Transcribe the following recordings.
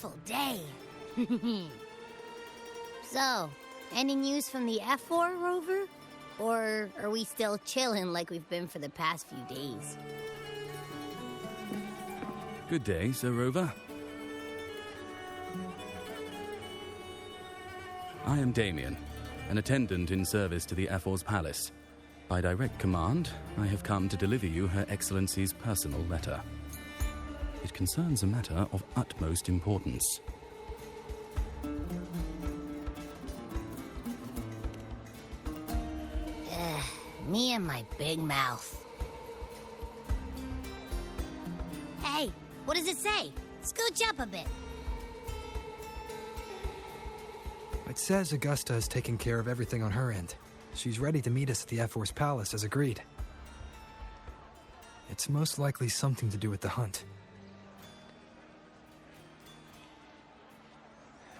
beautiful day. So, any news from the F4 rover? Or are we still chilling like we've been for the past few days? Good day, Sir Rover. I am Damien, an attendant in service to the F4's palace. By direct command, I have come to deliver you Her Excellency's personal letter. It concerns a matter of utmost importance. Me and my big mouth. Hey, what does it say? Scooch up a bit. It says Augusta has taken care of everything on her end. She's ready to meet us at the F4's palace as agreed. It's most likely something to do with the hunt.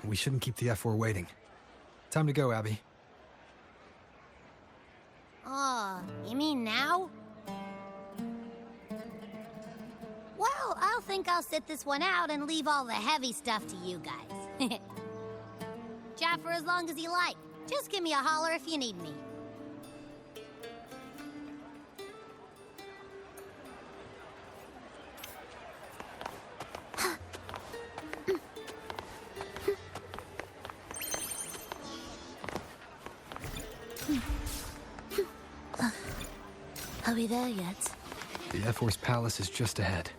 We shouldn't keep the F4 waiting. Time to go, Abby. Oh, you mean now? Well, I'll think I'll sit this one out and leave all the heavy stuff to you guys. Chat for as long as you like. Just give me a holler if you need me. Are we there yet? The F4's palace is just ahead.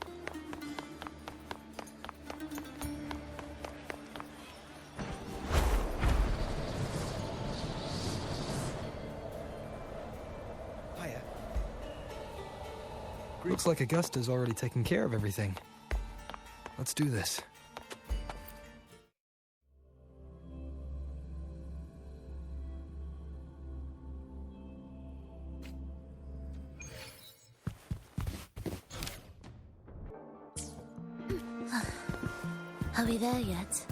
Hiya. Looks like Augusta's already taken care of everything. Let's do this. Are we there yet?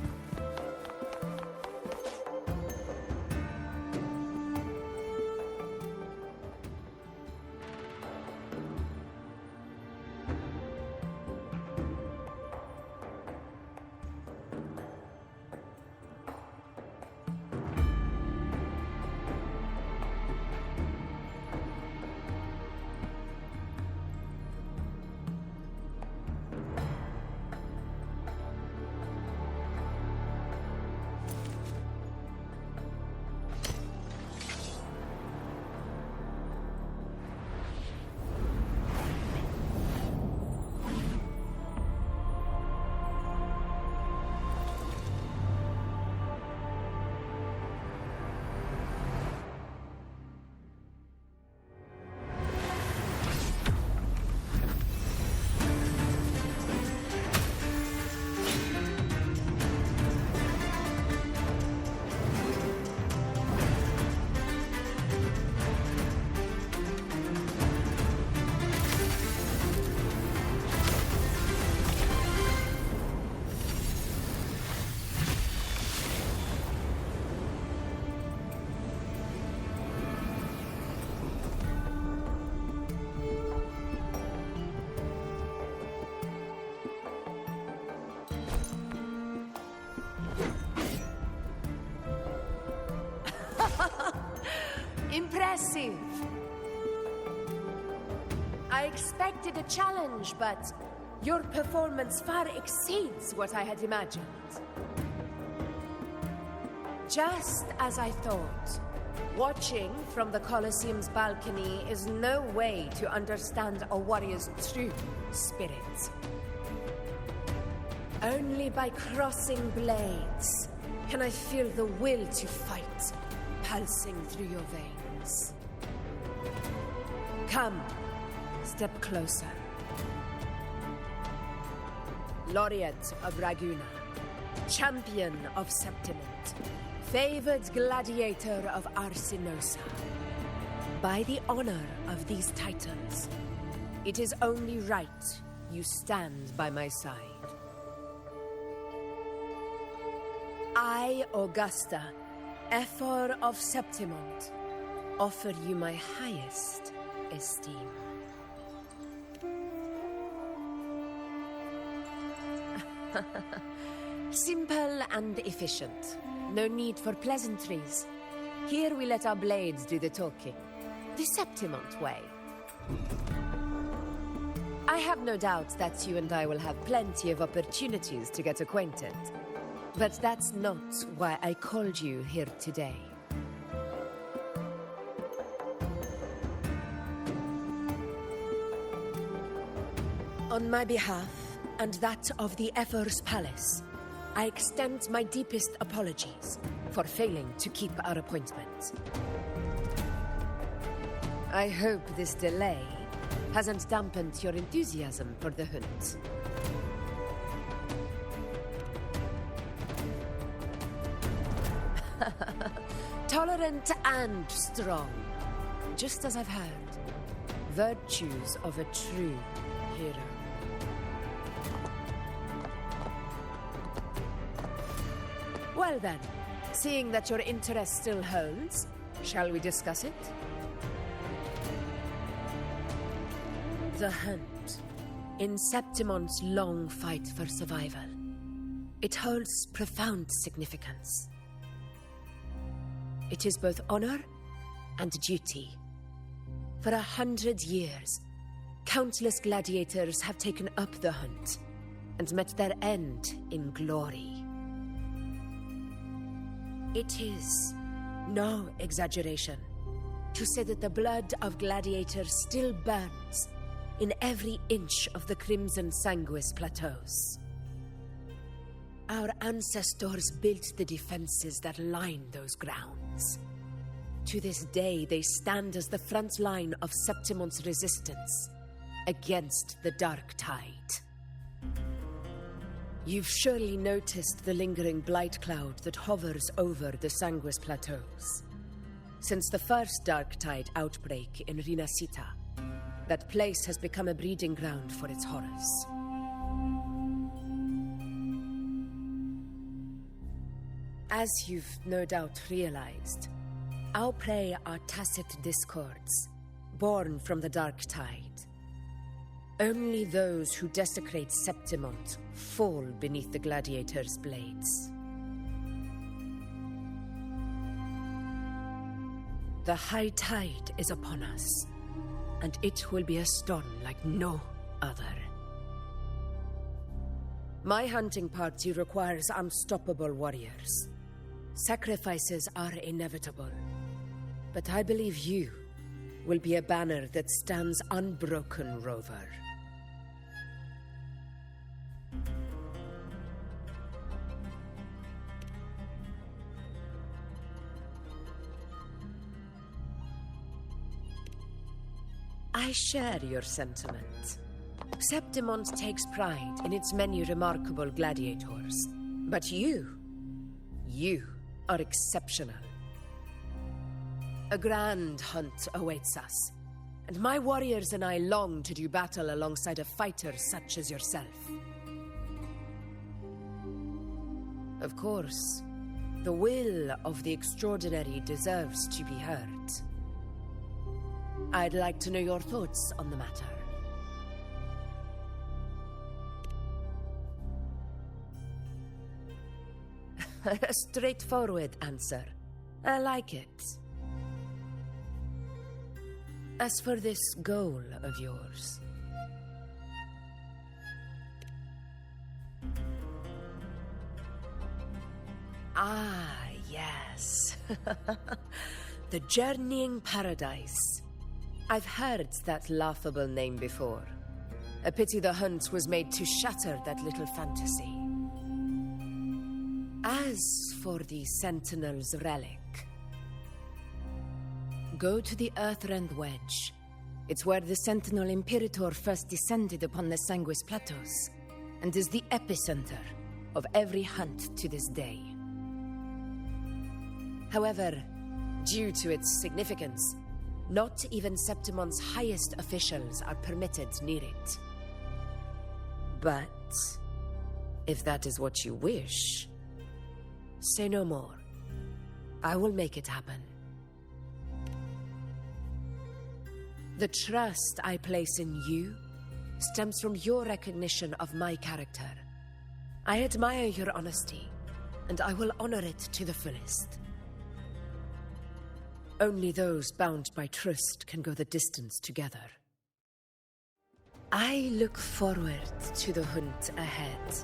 Impressive. I expected a challenge, but your performance far exceeds what I had imagined. Just as I thought, watching from the Colosseum's balcony is no way to understand a warrior's true spirit. Only by crossing blades can I feel the will to fight pulsing through your veins. Come, step closer. Laureate of Raguna, champion of Septiment, favored gladiator of Arsinosa. By the honor of these titans, it is only right you stand by my side. I, Augusta, Ephor of Septimont, offer you my highest esteem. Simple and efficient. No need for pleasantries. Here we let our blades do the talking. The Septimont way. I have no doubt that you and I will have plenty of opportunities to get acquainted. But that's not why I called you here today. On my behalf, and that of the Ephor's Palace, I extend my deepest apologies for failing to keep our appointment. I hope this delay hasn't dampened your enthusiasm for the hunt. Tolerant and strong, just as I've heard. Virtues of a true hero. Well then, seeing that your interest still holds, shall we discuss it? The hunt. In Septimont's long fight for survival. It holds profound significance. It is both honor and duty. For 100 years, countless gladiators have taken up the hunt and met their end in glory. It is no exaggeration to say that the blood of gladiators still burns in every inch of the Crimson Sanguis plateaus. Our ancestors built the defenses that line those grounds. To this day, they stand as the front line of Septimont's resistance against the Dark Tide. You've surely noticed the lingering blight cloud that hovers over the Sanguis plateaus. Since the first Dark Tide outbreak in Rinascita, that place has become a breeding ground for its horrors. As you've no doubt realized, our prey are tacit discords, born from the Dark Tide. Only those who desecrate Septimont fall beneath the gladiators' blades. The high tide is upon us, and it will be a storm like no other. My hunting party requires unstoppable warriors. Sacrifices are inevitable, but I believe you will be a banner that stands unbroken, Rover. I share your sentiment. Septimont takes pride in its many remarkable gladiators. But you are exceptional. A grand hunt awaits us, and my warriors and I long to do battle alongside a fighter such as yourself. Of course, the will of the extraordinary deserves to be heard. I'd like to know your thoughts on the matter. A straightforward answer. I like it. As for this goal of yours... Ah, yes. The Journeying Paradise. I've heard that laughable name before. A pity the hunt was made to shatter that little fantasy. As for the Sentinel's relic, go to the Earthrend Wedge. It's where the Sentinel Imperator first descended upon the Sanguis Plateaus, and is the epicenter of every hunt to this day. However, due to its significance, not even Septimont's highest officials are permitted near it. But if that is what you wish, say no more. I will make it happen. The trust I place in you stems from your recognition of my character. I admire your honesty, and I will honor it to the fullest. Only those bound by trust can go the distance together. I look forward to the hunt ahead.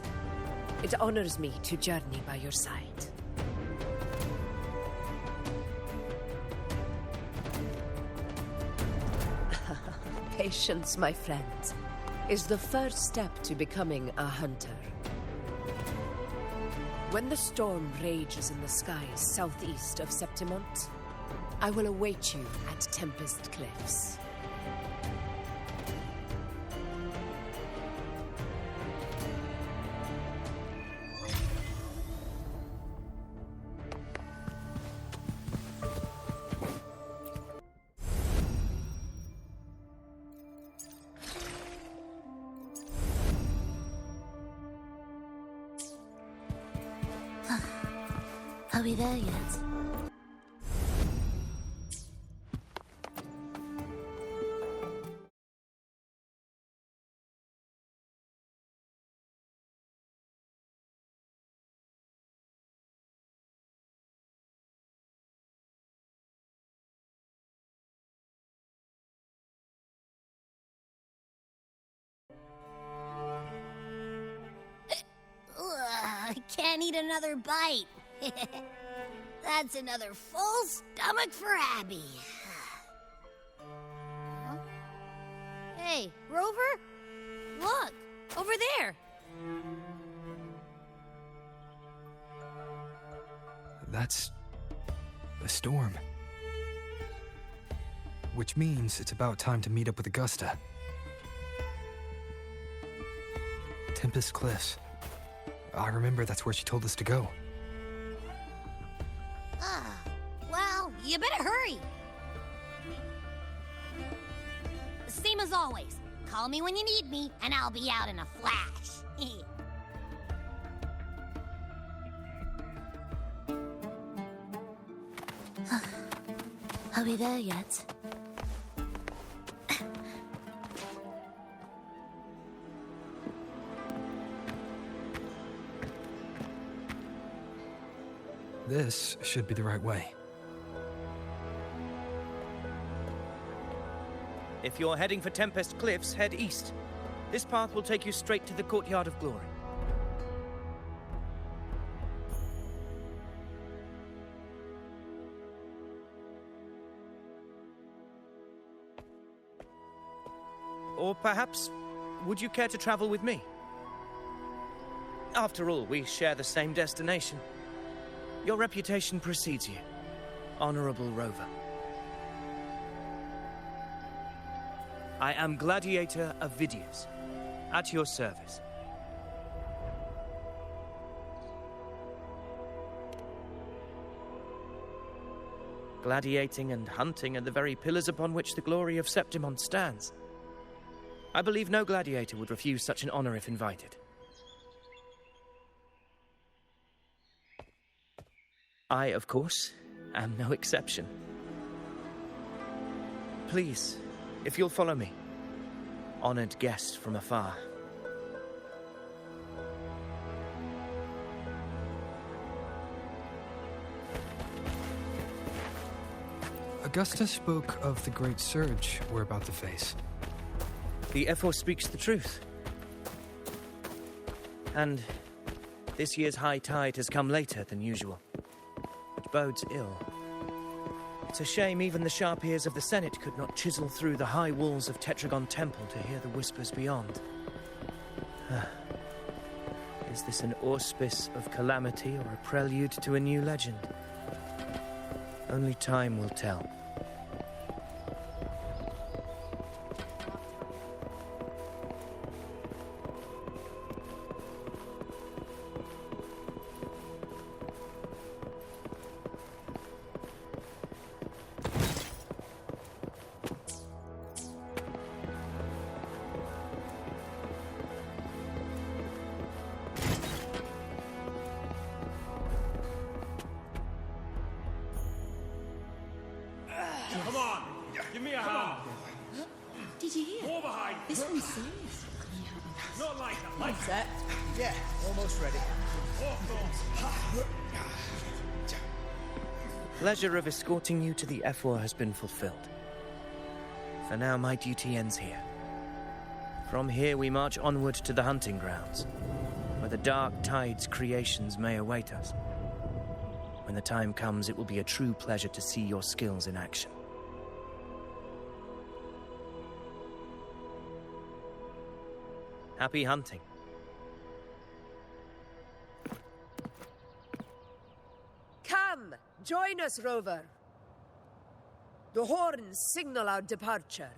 It honors me to journey by your side. Patience, my friend, is the first step to becoming a hunter. When the storm rages in the skies southeast of Septimont, I will await you at Tempest Cliffs. Are we there yet? I can't eat another bite. That's another full stomach for Abby. Huh? Hey, Rover? Look, over there. That's a storm. Which means it's about time to meet up with Augusta. Tempest Cliffs. I remember that's where she told us to go. Well, you better hurry. Same as always. Call me when you need me, and I'll be out in a flash. Are we there yet? This should be the right way. If you're heading for Tempest Cliffs, head east. This path will take you straight to the Courtyard of Glory. Or perhaps, would you care to travel with me? After all, we share the same destination. Your reputation precedes you, Honorable Rover. I am Gladiator of Vidius, at your service. Gladiating and hunting are the very pillars upon which the glory of Septimont stands. I believe no gladiator would refuse such an honor if invited. I, of course, am no exception. Please, if you'll follow me, honored guest from afar. Augusta spoke of the great surge we're about to face. The Ephor speaks the truth. And this year's high tide has come later than usual, which bodes ill. It's a shame even the sharp ears of the Senate could not chisel through the high walls of Tetragon Temple to hear the whispers beyond. Is this an auspice of calamity or a prelude to a new legend? Only time will tell. Come on, give me a hand. Did you hear? More behind. This one's serious. Set? Yeah, almost ready. Pleasure of escorting you to the F4 has been fulfilled. For now, my duty ends here. From here, we march onward to the hunting grounds, where the Dark Tide's creations may await us. When the time comes, it will be a true pleasure to see your skills in action. Happy hunting. Come, join us, Rover. The horns signal our departure.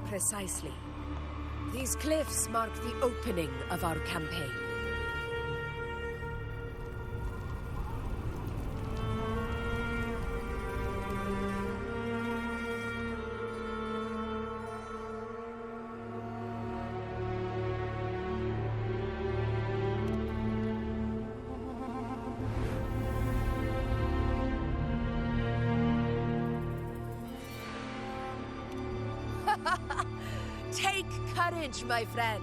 Precisely. These cliffs mark the opening of our campaign. Take courage, my friend.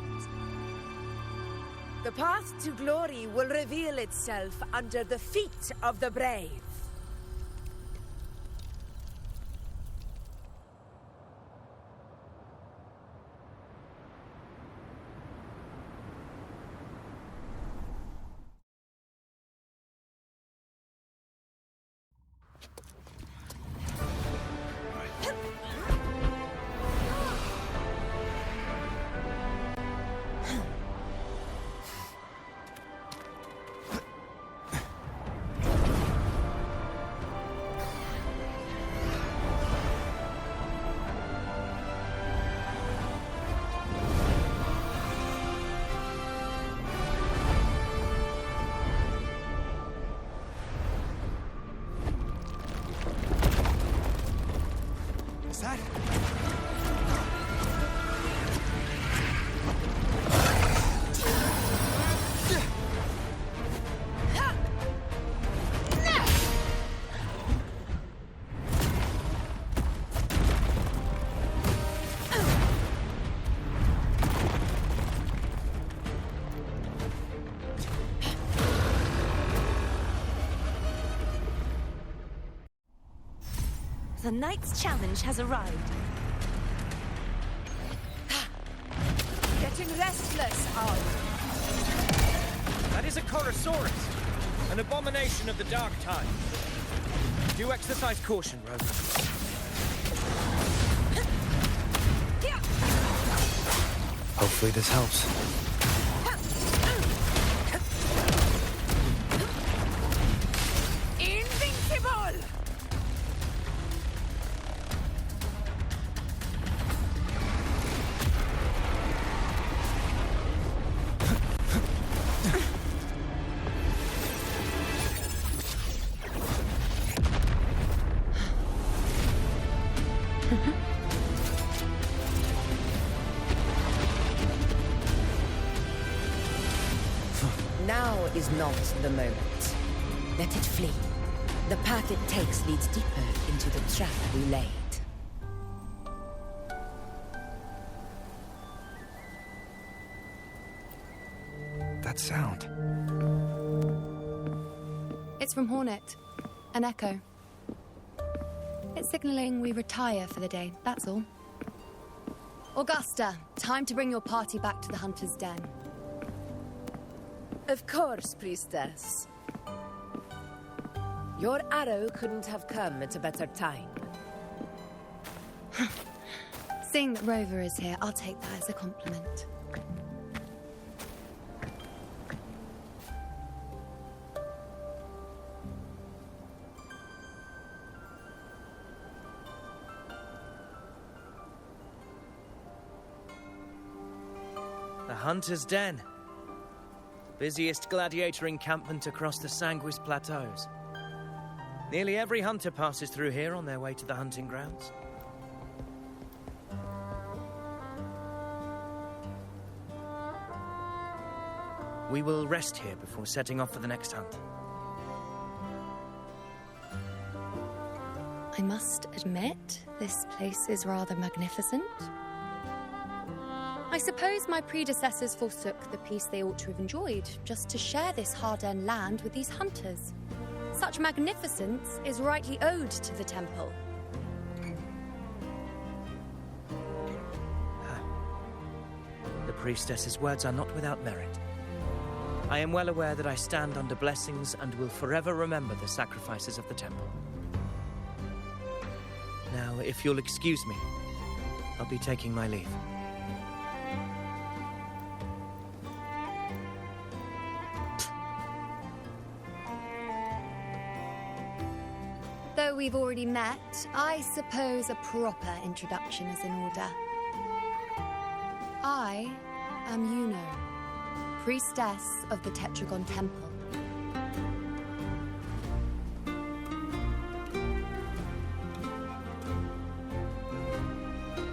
The path to glory will reveal itself under the feet of the brave. The night's challenge has arrived. Getting restless, Arg. That is a Chorosaurus, an abomination of the Dark Tide. Do exercise caution, Rover. Hopefully this helps. Invincible! Now is not the moment. Let it flee. The path it takes leads deeper into the trap we laid. That sound. It's from Hornet. An echo. It's signaling we retire for the day, that's all. Augusta, time to bring your party back to the Hunter's Den. Of course, Priestess. Your arrow couldn't have come at a better time. Seeing that Rover is here, I'll take that as a compliment. The Hunter's Den. Busiest gladiator encampment across the Sanguis Plateaus. Nearly every hunter passes through here on their way to the hunting grounds. We will rest here before setting off for the next hunt. I must admit, this place is rather magnificent. I suppose my predecessors forsook the peace they ought to have enjoyed just to share this hard-earned land with these hunters. Such magnificence is rightly owed to the temple. The priestess's words are not without merit. I am well aware that I stand under blessings and will forever remember the sacrifices of the temple. Now, if you'll excuse me, I'll be taking my leave. Though we've already met, I suppose a proper introduction is in order. I am Yuno, priestess of the Tetragon Temple.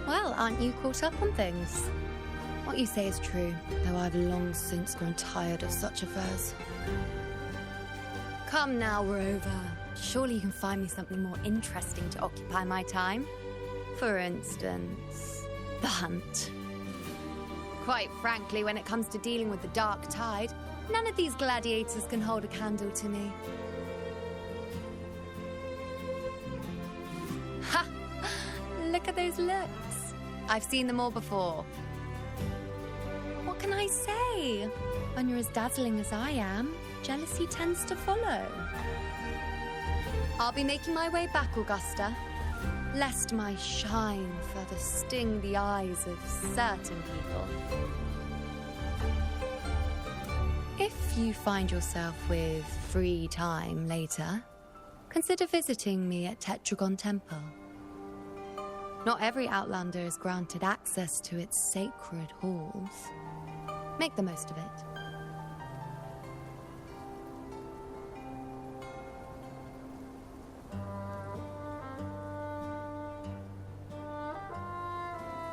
Well, aren't you caught up on things? What you say is true, though I've long since grown tired of such affairs. Come now, Rover. Surely you can find me something more interesting to occupy my time. For instance, the hunt. Quite frankly, when it comes to dealing with the dark tide, none of these gladiators can hold a candle to me. Ha! Look at those looks. I've seen them all before. What can I say? When you're as dazzling as I am, jealousy tends to follow. I'll be making my way back, Augusta, lest my shine further sting the eyes of certain people. If you find yourself with free time later, consider visiting me at Tetragon Temple. Not every Outlander is granted access to its sacred halls. Make the most of it.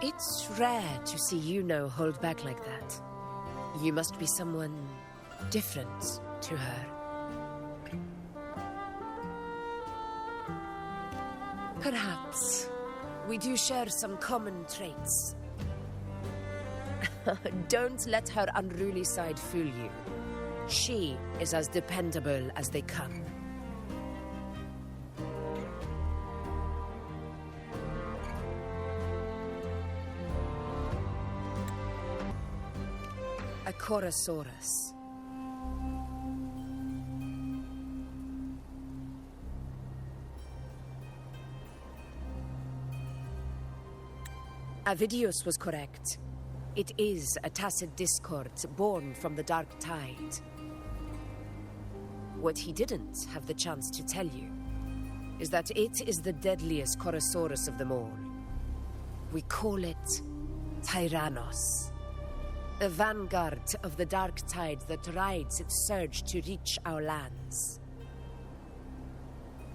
It's rare to see Yuno hold back like that. You must be someone different to her. Perhaps we do share some common traits. Don't let her unruly side fool you. She is as dependable as they come. A Chorosaurus. Avidius was correct. It is a tacit discord born from the dark tide. What he didn't have the chance to tell you is that it is the deadliest Chorosaurus of them all. We call it Tyrannos. A vanguard of the dark tide that rides its surge to reach our lands.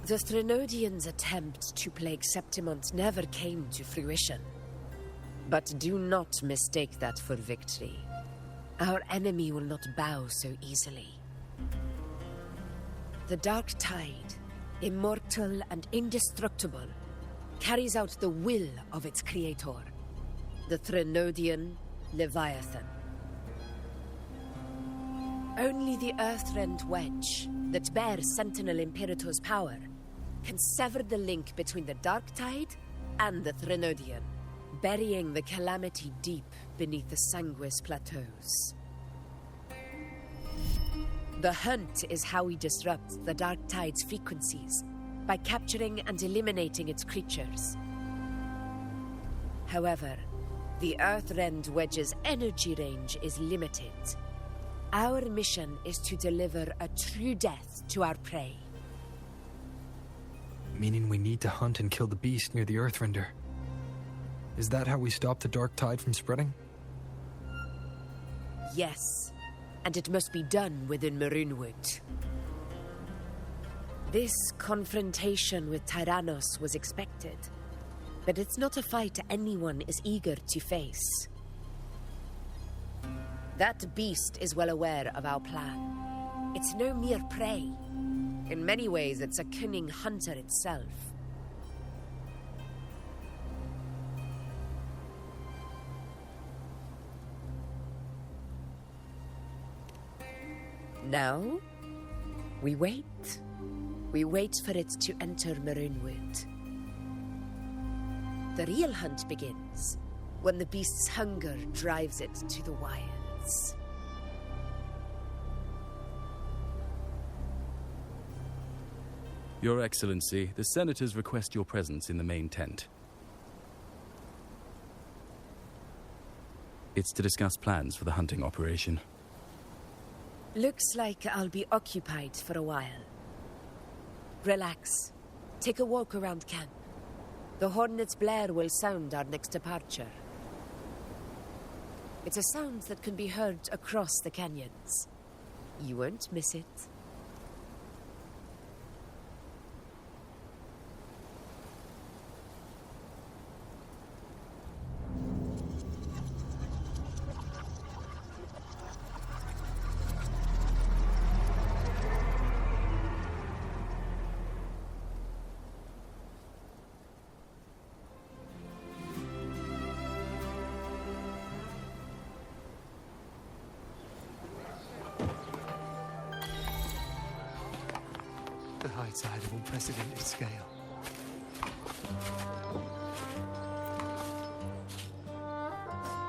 The Threnodians' attempt to plague Septimont never came to fruition. But do not mistake that for victory. Our enemy will not bow so easily. The dark tide, immortal and indestructible, carries out the will of its creator, the Threnodian Leviathan. Only the Earthrend Wedge that bears Sentinel Imperator's power can sever the link between the dark tide and the Threnodian, burying the calamity deep beneath the Sanguis plateaus. The hunt is how we disrupt the dark tide's frequencies, by capturing and eliminating its creatures. However, the Earthrend Wedge's energy range is limited. Our mission is to deliver a true death to our prey. Meaning we need to hunt and kill the beast near the Earthrender. Is that how we stop the dark tide from spreading? Yes, and it must be done within Maroonwood. This confrontation with Tyrannos was expected, but it's not a fight anyone is eager to face. That beast is well aware of our plan. It's no mere prey. In many ways, it's a cunning hunter itself. Now, we wait. We wait for it to enter Maroonwood. The real hunt begins when the beast's hunger drives it to the wilds. Your Excellency, the Senators request your presence in the main tent. It's to discuss plans for the hunting operation. Looks like I'll be occupied for a while. Relax. Take a walk around camp. The hornet's blare will sound our next departure. It's a sound that can be heard across the canyons. You won't miss it. The high tide of unprecedented scale.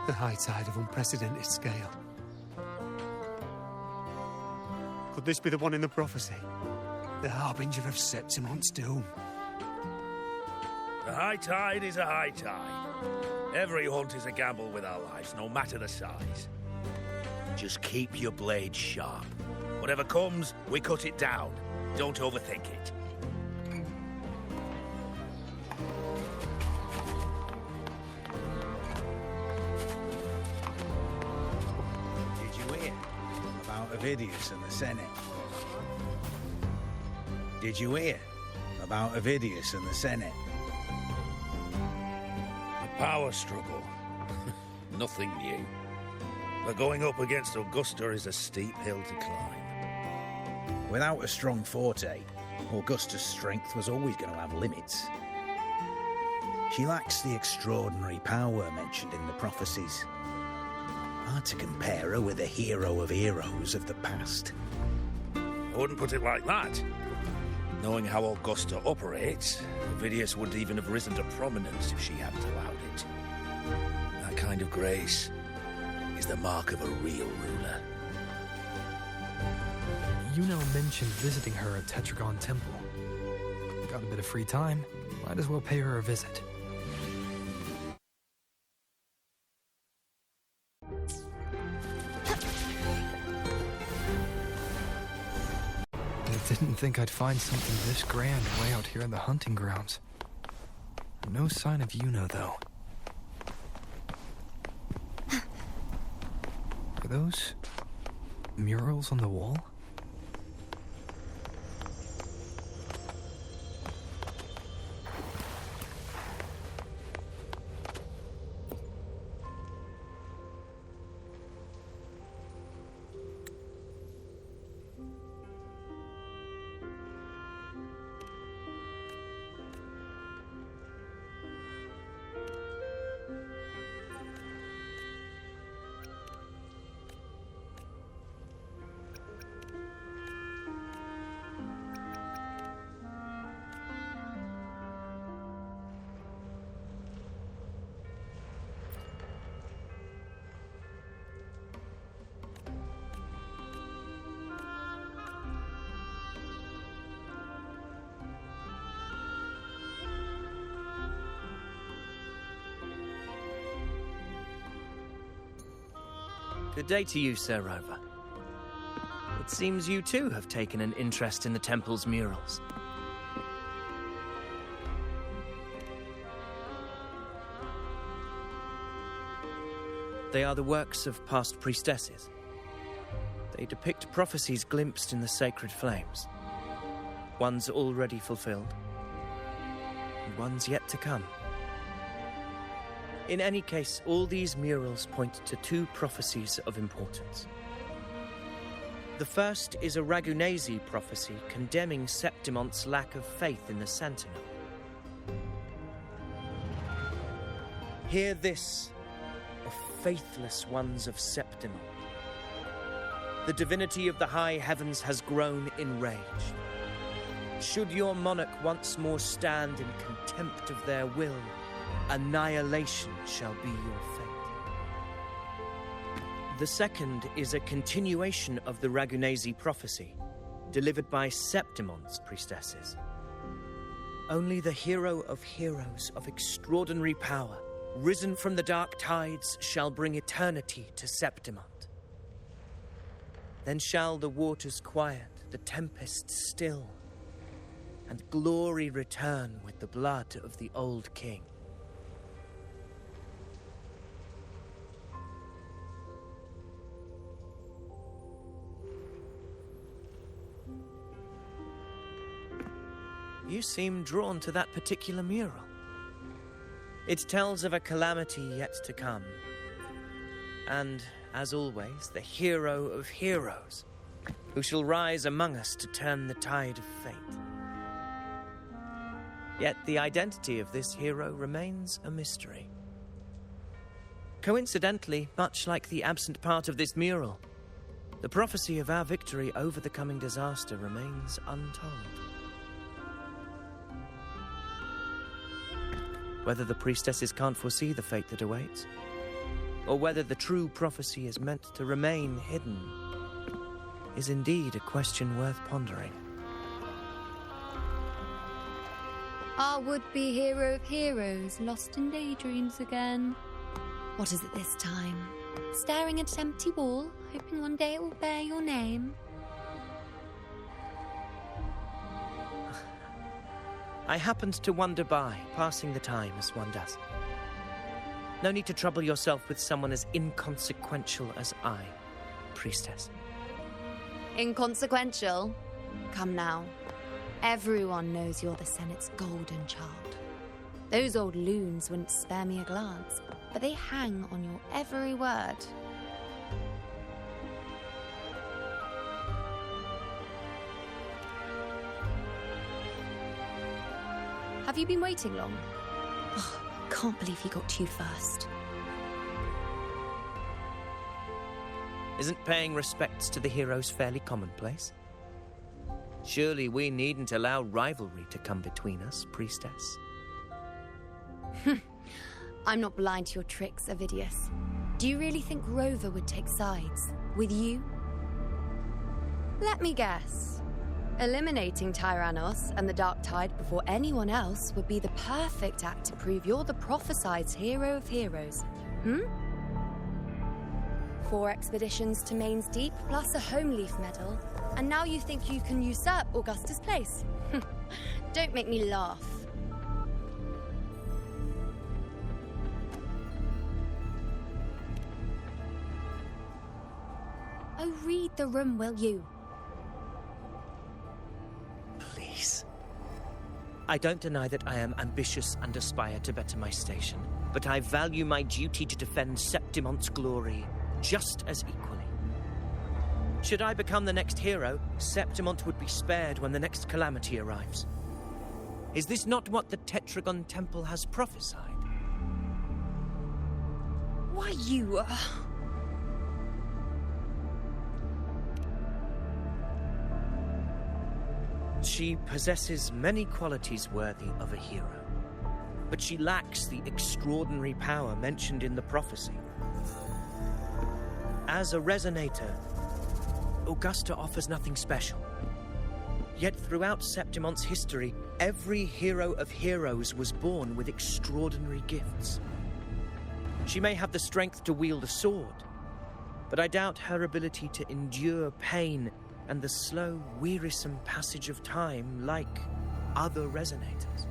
The high tide of unprecedented scale. Could this be the one in the prophecy? The harbinger of Septimont's doom. A high tide is a high tide. Every hunt is a gamble with our lives, no matter the size. Just keep your blade sharp. Whatever comes, we cut it down. Don't overthink it. Did you hear about Avidius and the Senate? Did you hear about Avidius and the Senate? A power struggle. Nothing new. But going up against Augusta is a steep hill to climb. Without a strong forte, Augusta's strength was always going to have limits. She lacks the extraordinary power mentioned in the prophecies. Hard to compare her with a hero of heroes of the past. I wouldn't put it like that. Knowing how Augusta operates, Avidius wouldn't even have risen to prominence if she hadn't allowed it. That kind of grace is the mark of a real ruler. Yuno mentioned visiting her at Tetragon Temple. Got a bit of free time, might as well pay her a visit. I didn't think I'd find something this grand way out here in the hunting grounds. No sign of Yuno, though. Are those murals on the wall? Good day to you, Sir Rover. It seems you too have taken an interest in the temple's murals. They are the works of past priestesses. They depict prophecies glimpsed in the sacred flames. Ones already fulfilled, and ones yet to come. In any case, all these murals point to two prophecies of importance. The first is a Ragunesi prophecy condemning Septimon's lack of faith in the Sentinel. Hear this, O faithless ones of Septimon. The divinity of the high heavens has grown enraged. Should your monarch once more stand in contempt of their will, annihilation shall be your fate. The second is a continuation of the Ragunesi prophecy, delivered by Septimon's priestesses. Only the hero of heroes of extraordinary power, risen from the dark tides, shall bring eternity to Septimon. Then shall the waters quiet, the tempest still, and glory return with the blood of the old king. You seem drawn to that particular mural. It tells of a calamity yet to come. And, as always, the hero of heroes, who shall rise among us to turn the tide of fate. Yet the identity of this hero remains a mystery. Coincidentally, much like the absent part of this mural, the prophecy of our victory over the coming disaster remains untold. Whether the priestesses can't foresee the fate that awaits, or whether the true prophecy is meant to remain hidden, is indeed a question worth pondering. Our would-be hero of heroes, lost in daydreams again. What is it this time? Staring at an empty wall, hoping one day it will bear your name? I happened to wander by, passing the time as one does. No need to trouble yourself with someone as inconsequential as I, priestess. Inconsequential? Come now. Everyone knows you're the Senate's golden child. Those old loons wouldn't spare me a glance, but they hang on your every word. Have you been waiting long? Oh, can't believe he got to you first. Isn't paying respects to the heroes fairly commonplace? Surely we needn't allow rivalry to come between us, priestess. I'm not blind to your tricks, Avidius. Do you really think Rover would take sides with you? Let me guess. Eliminating Tyrannos and the Dark Tide before anyone else would be the perfect act to prove you're the prophesied hero of heroes. 4 expeditions to Main's Deep, plus a Home Leaf medal, and now you think you can usurp Augustus' place? Don't make me laugh. Oh, read the room, will you? Please. I don't deny that I am ambitious and aspire to better my station, but I value my duty to defend Septimon's glory just as equally. Should I become the next hero, Septimont would be spared when the next calamity arrives. Is this not what the Tetragon Temple has prophesied? Why, you... She possesses many qualities worthy of a hero, but she lacks the extraordinary power mentioned in the prophecy. As a resonator, Augusta offers nothing special. Yet throughout Septimon's history, every hero of heroes was born with extraordinary gifts. She may have the strength to wield a sword, but I doubt her ability to endure pain and the slow, wearisome passage of time like other resonators.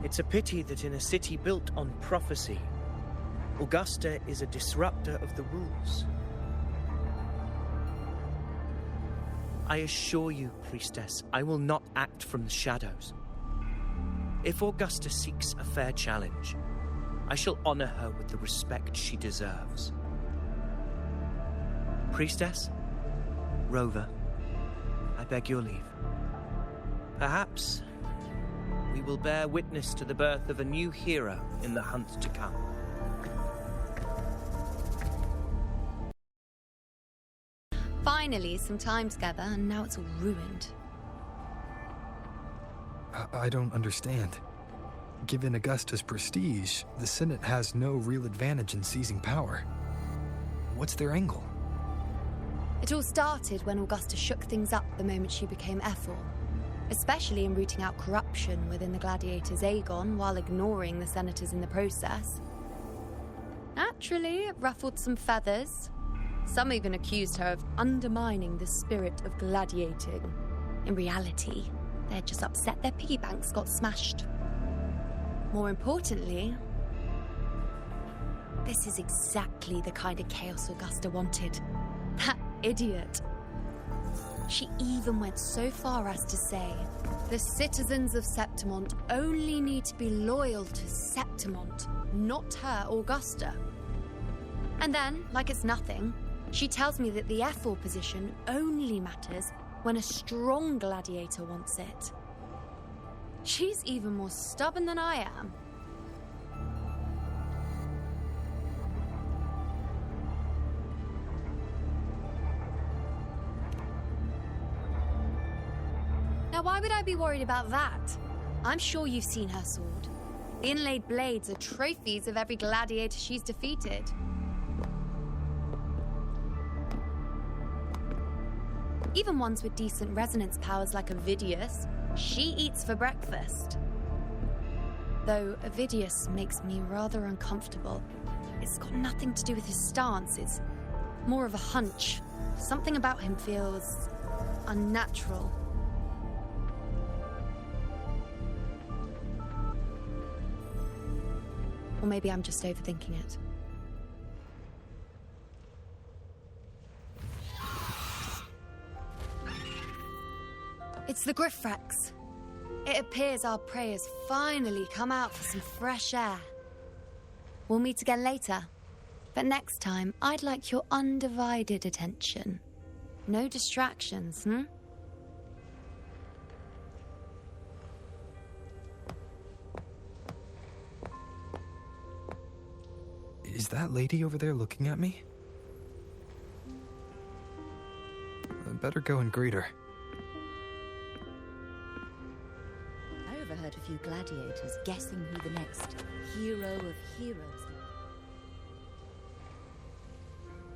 It's a pity that in a city built on prophecy, Augusta is a disruptor of the rules. I assure you, priestess, I will not act from the shadows. If Augusta seeks a fair challenge, I shall honor her with the respect she deserves. Priestess, Rover, I beg your leave. Perhaps we will bear witness to the birth of a new hero in the hunt to come. Finally, some time together, and now it's all ruined. I don't understand. Given Augusta's prestige, the Senate has no real advantage in seizing power. What's their angle? It all started when Augusta shook things up the moment she became Ephor, especially in rooting out corruption within the gladiators' Aegon while ignoring the senators in the process. Naturally, it ruffled some feathers. Some even accused her of undermining the spirit of gladiating. In reality, they're just upset their piggy banks got smashed. More importantly, this is exactly the kind of chaos Augusta wanted. That idiot. She even went so far as to say, the citizens of Septimont only need to be loyal to Septimont, not her, Augusta. And then, like it's nothing, she tells me that the Ephor position only matters when a strong gladiator wants it. She's even more stubborn than I am. Now, why would I be worried about that? I'm sure you've seen her sword. The inlaid blades are trophies of every gladiator she's defeated. Even ones with decent resonance powers like Avidius, she eats for breakfast. Though Avidius makes me rather uncomfortable. It's got nothing to do with his stance, it's more of a hunch. Something about him feels unnatural. Or maybe I'm just overthinking it. It's the Griffrex. It appears our prey has finally come out for some fresh air. We'll meet again later. But next time, I'd like your undivided attention. No distractions, Is that lady over there looking at me? I better go and greet her. I overheard a few gladiators guessing who the next hero of heroes is.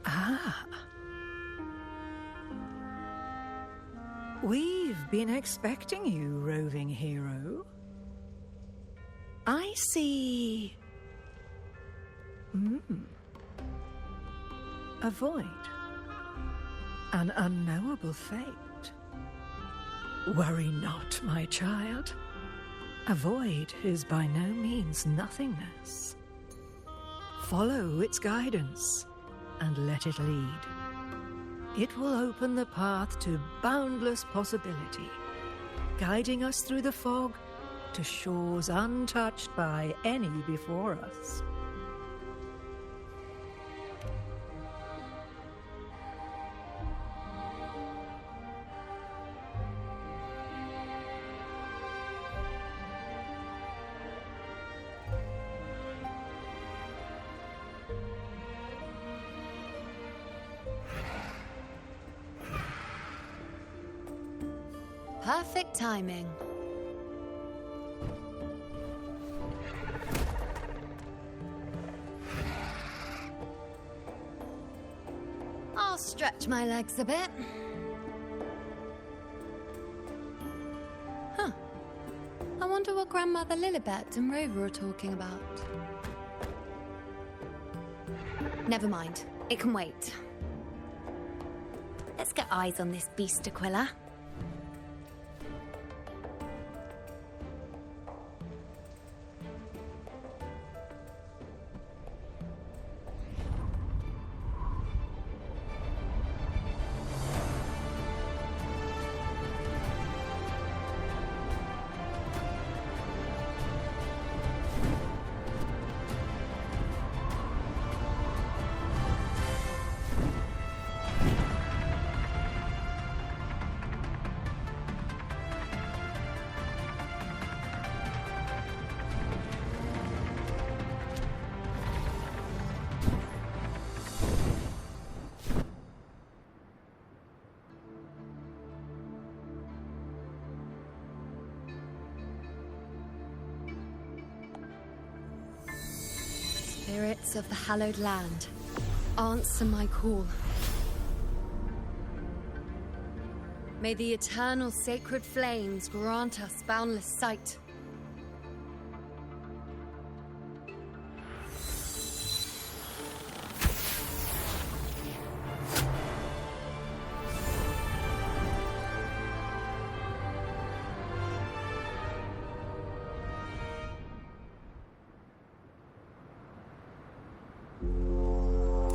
Ah. We've been expecting you, roving hero. I see... A void. An unknowable fate. Worry not, my child. A void is by no means nothingness. Follow its guidance and let it lead. It will open the path to boundless possibility, guiding us through the fog to shores untouched by any before us. Perfect timing. I'll stretch my legs a bit. Huh. I wonder what Grandmother Lilibet and Rover are talking about. Never mind. It can wait. Let's get eyes on this beast, Aquila. Spirits of the hallowed land, answer my call. May the eternal sacred flames grant us boundless sight.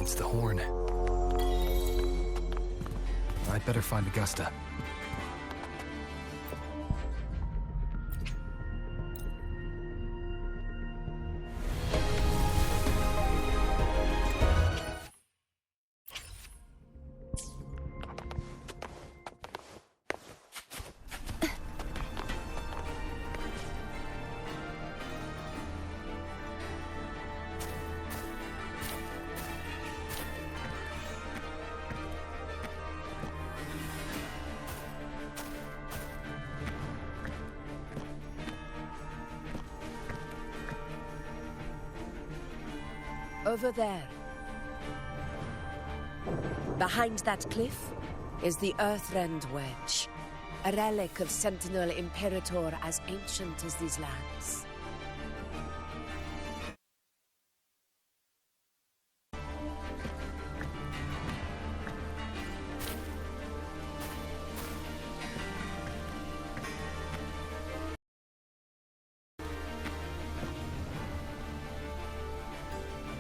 It's the horn. I'd better find Augusta. Over there. Behind that cliff is the Earthrend Wedge, a relic of Sentinel Imperator as ancient as these lands.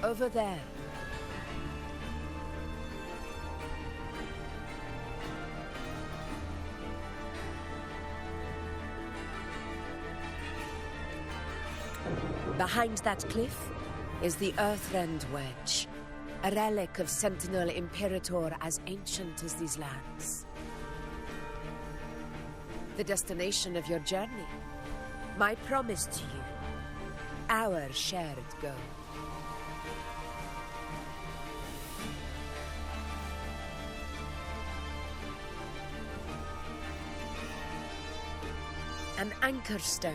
Over there. Behind that cliff is the Earthrend Wedge, a relic of Sentinel Imperator as ancient as these lands. The destination of your journey, my promise to you, our shared goal. An anchor stone,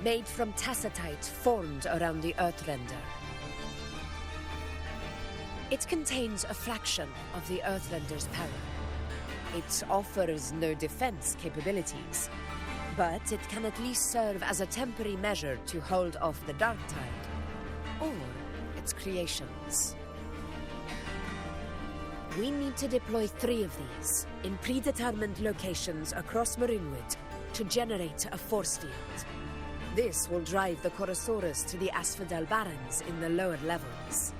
made from tacitite formed around the Earthrender. It contains a fraction of the Earthrender's power. It offers no defense capabilities, but it can at least serve as a temporary measure to hold off the Dark Tide, or its creations. We need to deploy 3 of these in predetermined locations across Marinwood to generate a force field. This will drive the Chorosaurus to the Asphodel Barrens in the lower levels.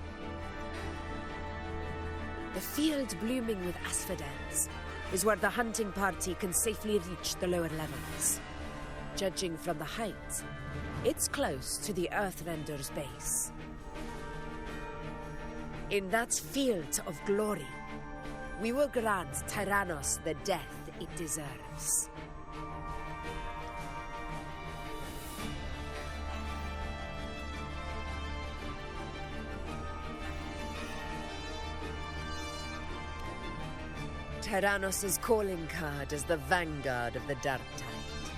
The field blooming with asphodels is where the hunting party can safely reach the lower levels. Judging from the height, it's close to the Earthrender's base. In that field of glory, we will grant Tyrannos the death it deserves. Tyrannos' calling card is the vanguard of the Dark Tide.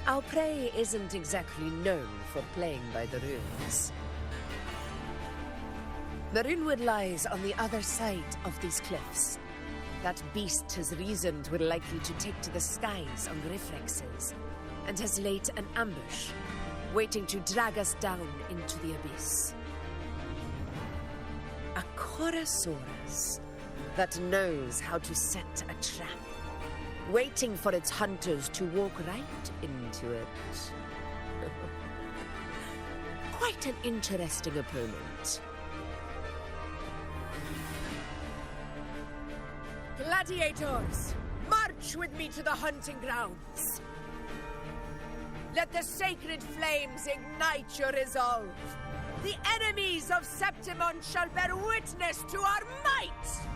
Our prey isn't exactly known for playing by the rules. Marinwood lies on the other side of these cliffs. That beast has reasoned we're likely to take to the skies on Griffrexes, and has laid an ambush, waiting to drag us down into the abyss. A Chorosaurus that knows how to set a trap, waiting for its hunters to walk right into it. Quite an interesting opponent. Gladiators, march with me to the hunting grounds. Let the sacred flames ignite your resolve. The enemies of Septimon shall bear witness to our might!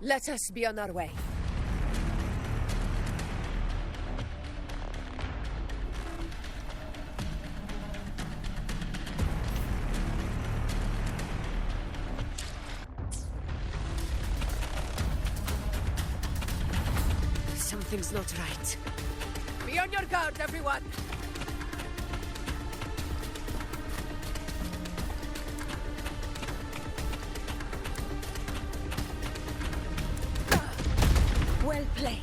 Let us be on our way. Something's not right. Be on your guard, everyone! Well played.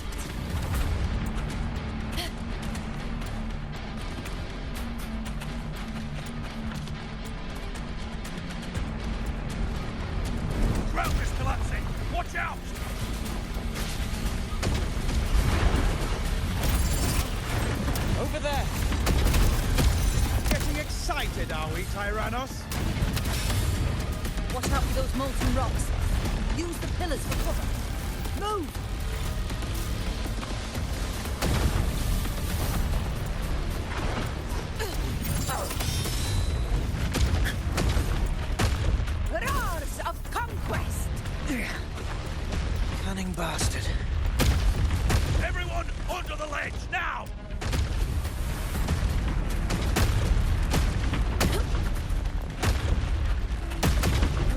Ground is collapsing! Watch out! Over there! Getting excited, are we, Tyrannos? Watch out for those molten rocks. Use the pillars for cover. Move! Roars of conquest! Cunning bastard. Everyone under the ledge, now!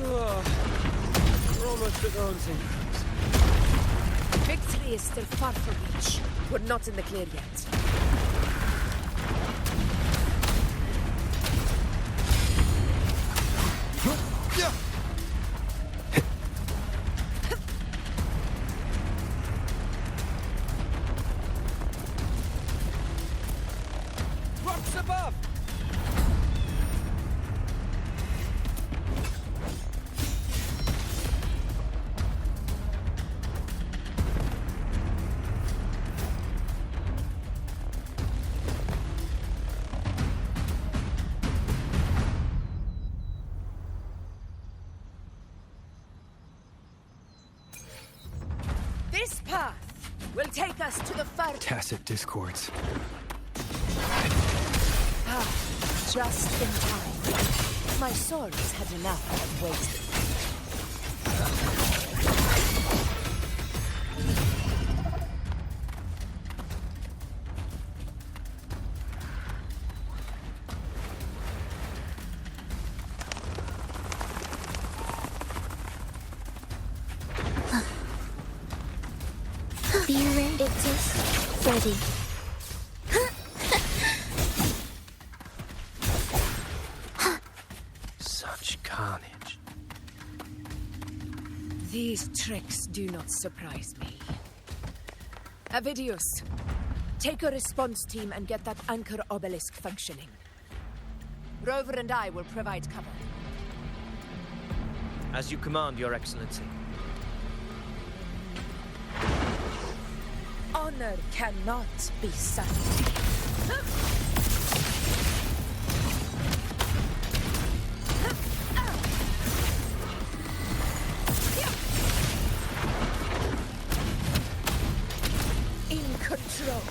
We're almost at the hunting. Victory is still far from reach. We're not in the clear yet. Rocks above! This path will take us to the far... Tacit discords. Ah, just in time. My swords had enough of wasted. Be ready. It is ready. Such carnage. These tricks do not surprise me. Avidius, take a response team and get that anchor obelisk functioning. Rover and I will provide cover. As you command, Your Excellency. Honor cannot be silent. In control.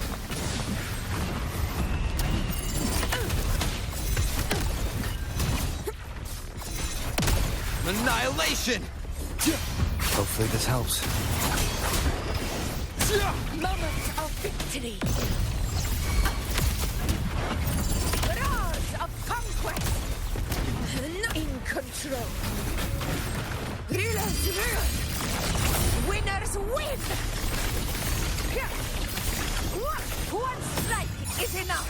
Annihilation! Hopefully this helps. Moment of victory. Roars of conquest. In control. Rulers rule. Winners win. One strike is enough.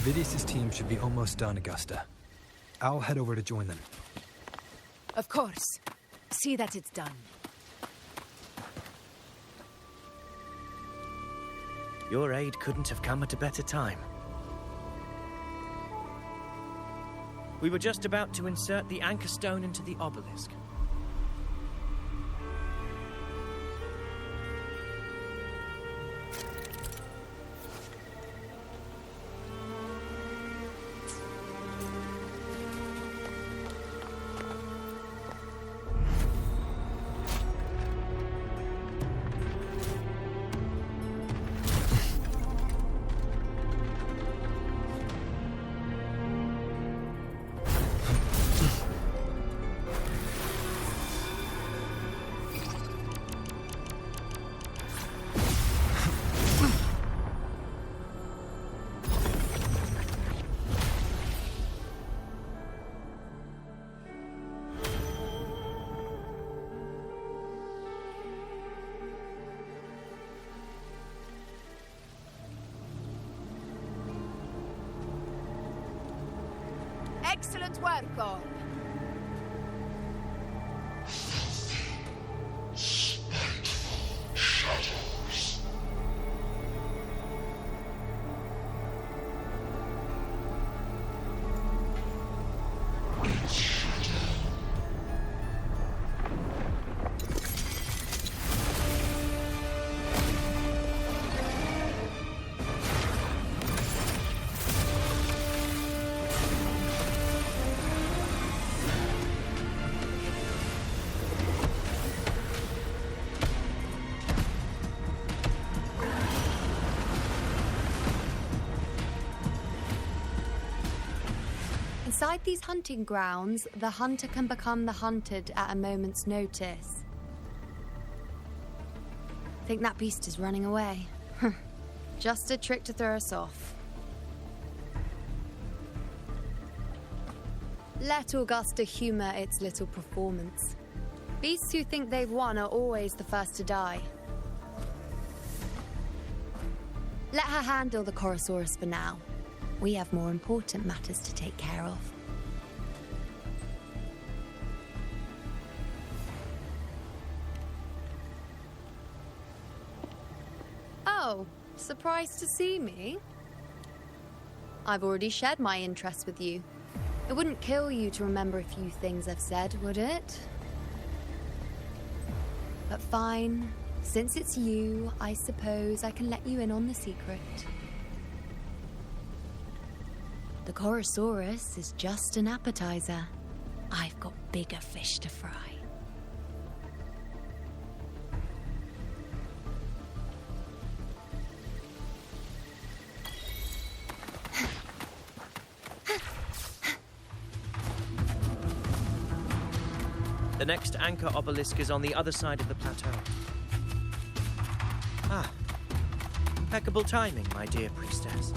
Avidius' team should be almost done, Augusta. I'll head over to join them. Of course. See that it's done. Your aid couldn't have come at a better time. We were just about to insert the anchor stone into the obelisk. Excellent work, all. Inside these hunting grounds, the hunter can become the hunted at a moment's notice. Think that beast is running away? Just a trick to throw us off. Let Augusta humor its little performance. Beasts who think they've won are always the first to die. Let her handle the Chorosaurus for now. We have more important matters to take care of. Oh, surprised to see me? I've already shared my interest with you. It wouldn't kill you to remember a few things I've said, would it? But fine. Since it's you, I suppose I can let you in on the secret. The Chorosaurus is just an appetizer. I've got bigger fish to fry. The next anchor obelisk is on the other side of the plateau. Ah. Impeccable timing, my dear priestess.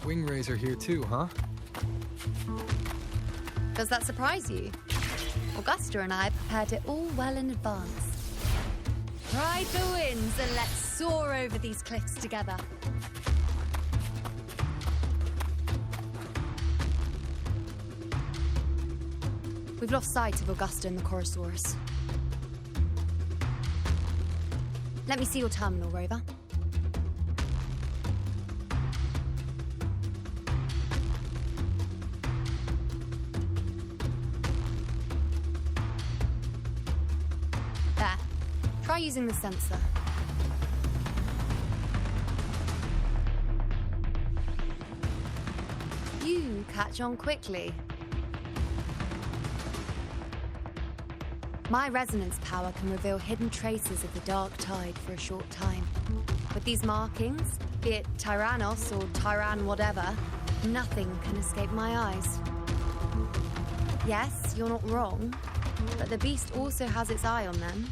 Wing Razor here too, huh? Does that surprise you? Augusta and I prepared it all well in advance. Ride the winds and let's soar over these cliffs together. We've lost sight of Augusta and the Chorosaurus. Let me see your terminal, Rover. There. Try using the sensor. You catch on quickly. My resonance power can reveal hidden traces of the dark tide for a short time. With these markings, be it Tyrannos or Tyran whatever, nothing can escape my eyes. Yes, you're not wrong, but the beast also has its eye on them.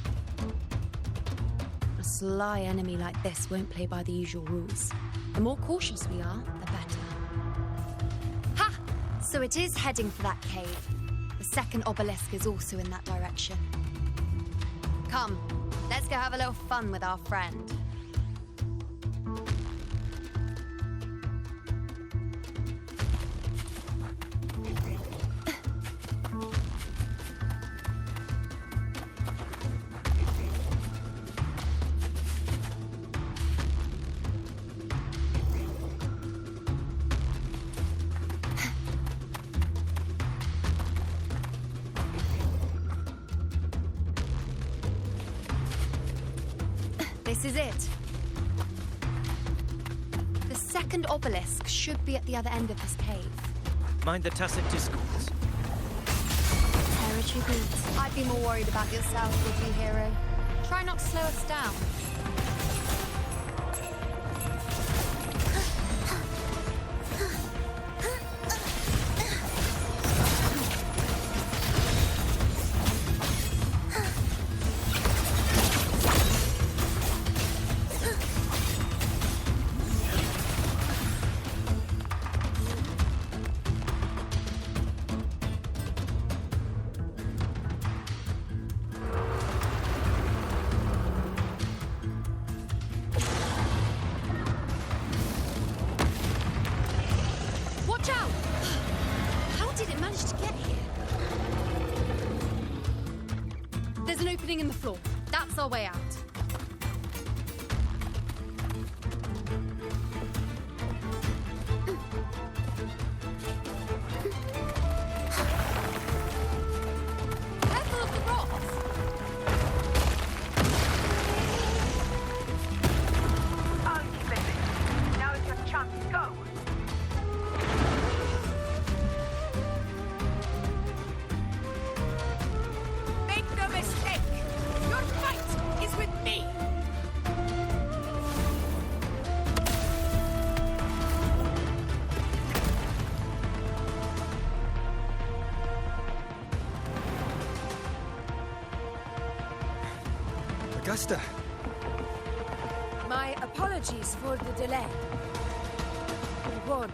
A sly enemy like this won't play by the usual rules. The more cautious we are, the better. Ha! So it is heading for that cave. The second obelisk is also in that direction. Come, let's go have a little fun with our friend. This is it. The second obelisk should be at the other end of this cave. Mind the tacit discourse. Territory beats. I'd be more worried about yourself, would you, hero? Try not to slow us down. managed to get here? There's an opening in the floor. That's our way out. Careful of the rocks! I'll keep it. Now is your chance. Go. Make no mistake. Your fight is with me. Augusta! My apologies for the delay. I warned.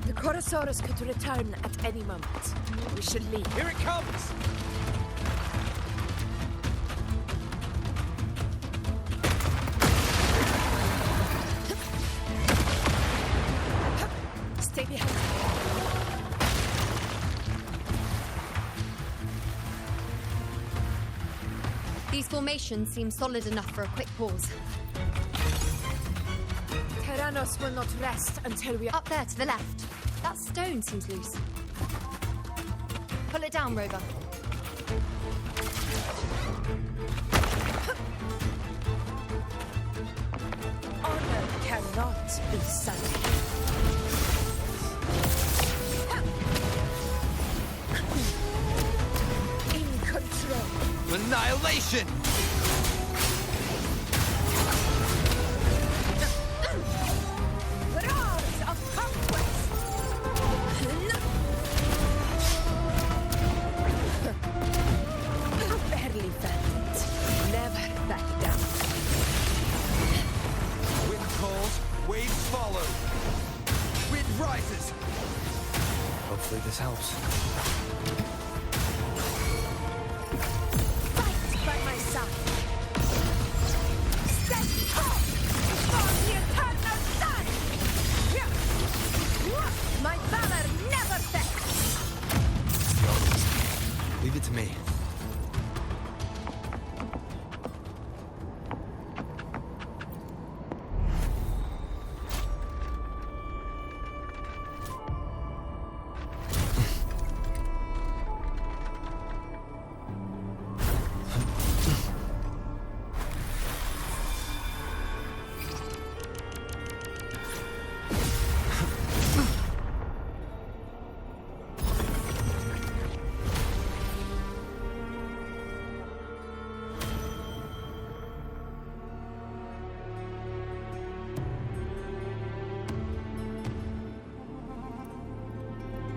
The Chorosaurus could return at any moment. We should leave. Here it comes! Stay behind. These formations seem solid enough for a quick pause. Tyrannos will not rest until we are Up there to the left. That stone seems loose. Pull it down, Rover. Honor cannot be sullied. In control. Annihilation! Roars of conquest. Barely felt. Never back down. Wind calls, waves follow. Wind rises. Hopefully this helps. Fight by my side. Stand tall before the eternal sun. My valor never fails. Leave it to me.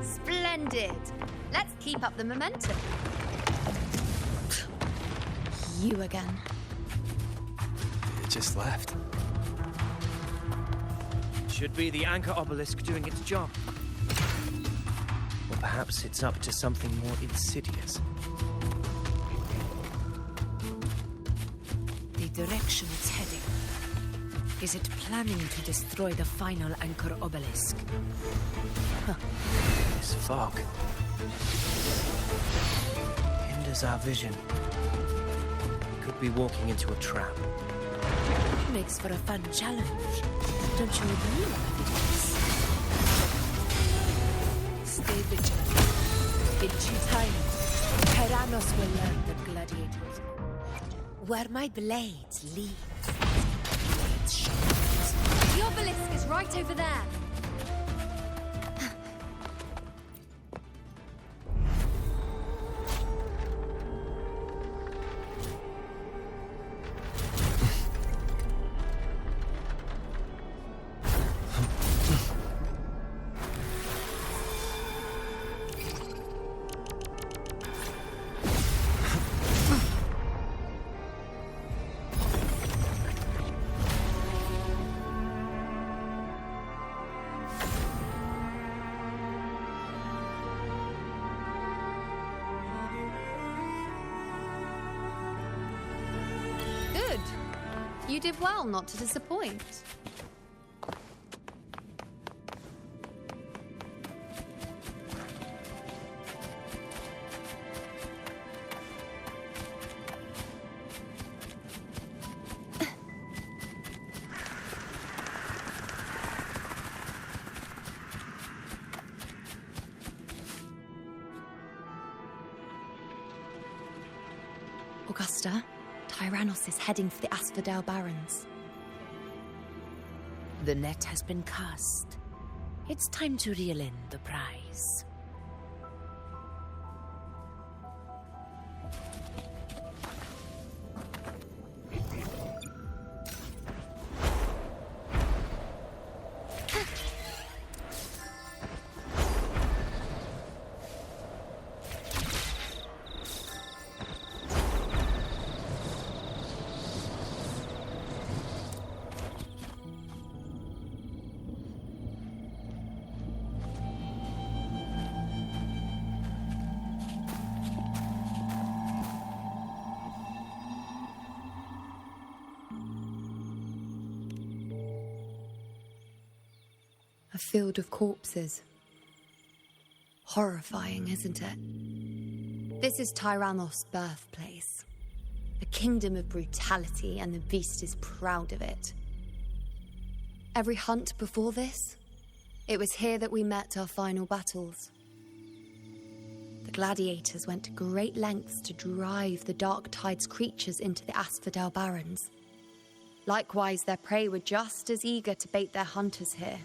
Splendid. Let's keep up the momentum. You again. It just left. Should be the anchor obelisk doing its job. Or perhaps it's up to something more insidious. The direction it's heading. Is it planning to destroy the final anchor obelisk? This fog hinders our vision. Could be walking into a trap. Makes for a fun challenge. Don't you agree, Evidence? Stay vigilant. In due time, Tyrannos will learn the gladiators. Where my blades lead, it shines. The obelisk is right over there. You did well not to disappoint. Augusta, Tyrannos is heading for the Asphodel Barrens. The net has been cast. It's time to reel in the prize. A field of corpses. Horrifying, isn't it? This is Tyrannos' birthplace. A kingdom of brutality, and the beast is proud of it. Every hunt before this, it was here that we met our final battles. The gladiators went to great lengths to drive the Dark Tide's creatures into the Asphodel Barrens. Likewise, their prey were just as eager to bait their hunters here.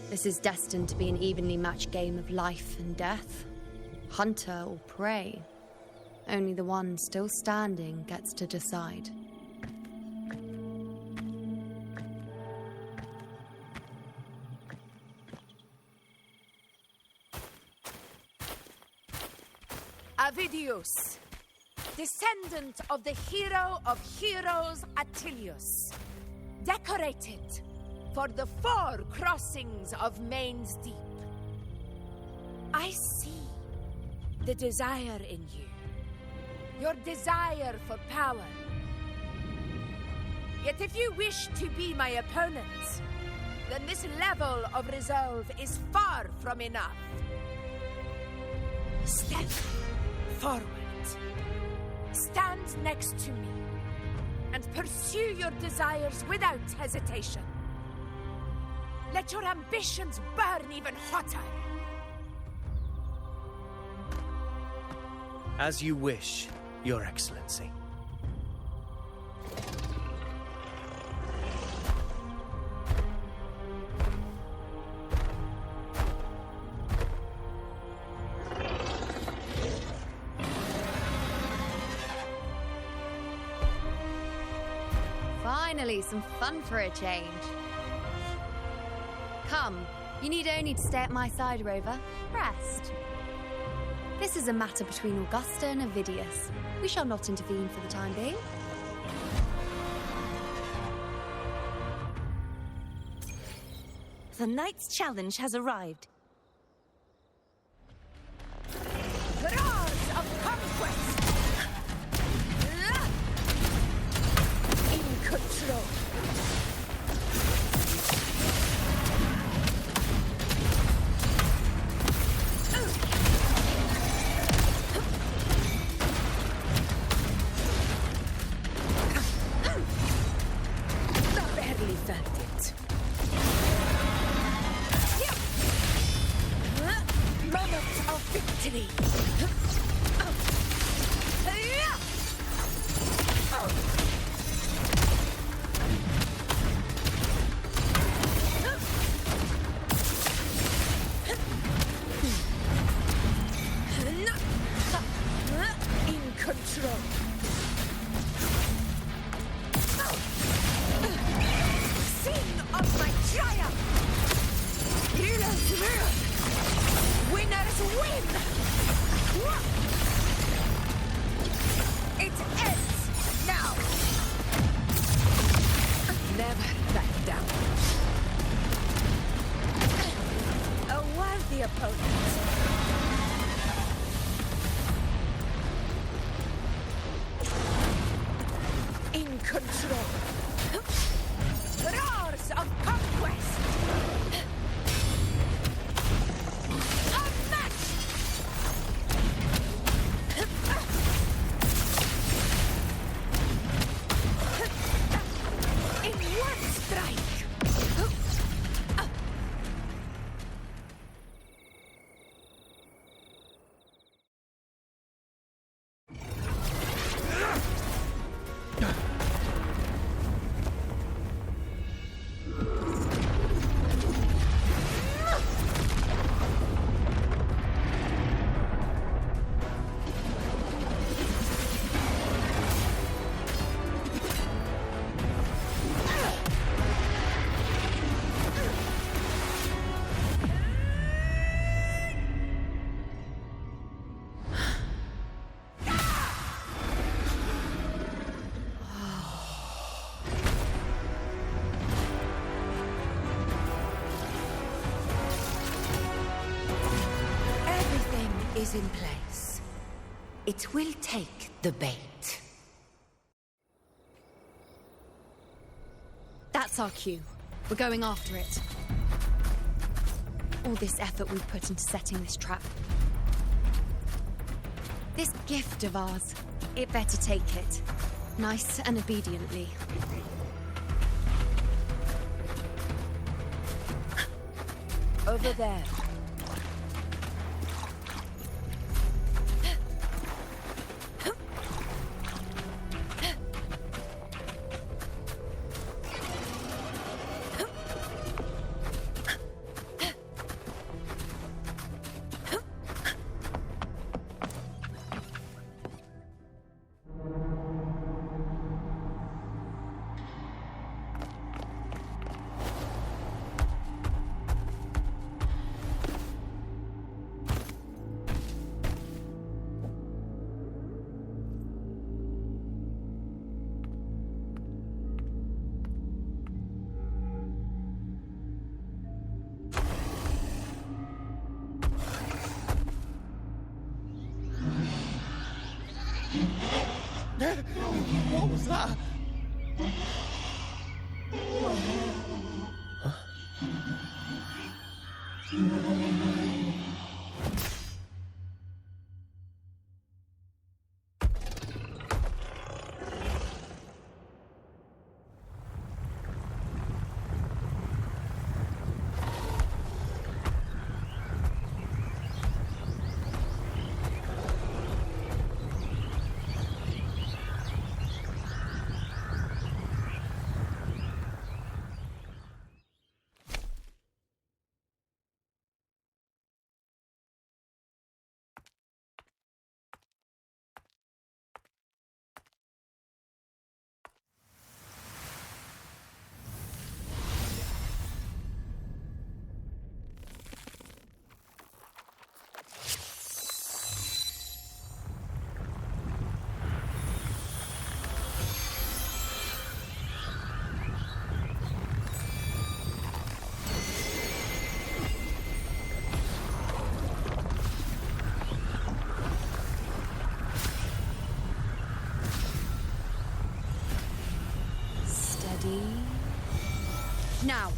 This is destined to be an evenly matched game of life and death. Hunter or prey. Only the one still standing gets to decide. Avidius, descendant of the hero of heroes Attilius, decorated for the 4 crossings of Main's Deep. I see the desire in you, your desire for power. Yet if you wish to be my opponent, then this level of resolve is far from enough. Step forward. Stand next to me and pursue your desires without hesitation. Let your ambitions burn even hotter. As you wish, Your Excellency. Finally, some fun for a change. Come, you need only to stay at my side, Rover. Rest. This is a matter between Augusta and Avidius. We shall not intervene for the time being. The night's challenge has arrived. Roars of conquest! In control. Barely felt it. Moment of victory. In control. Sing of my triumph! Heroes rule! Winners win! It ends now! Never back down. A worthy opponent. In control. Roars of conquest! A match! In one strike! is in place. It will take the bait. That's our cue. We're going after it. All this effort we've put into setting this trap. This gift of ours, it better take it. Nice and obediently. Over there. What was that? Now.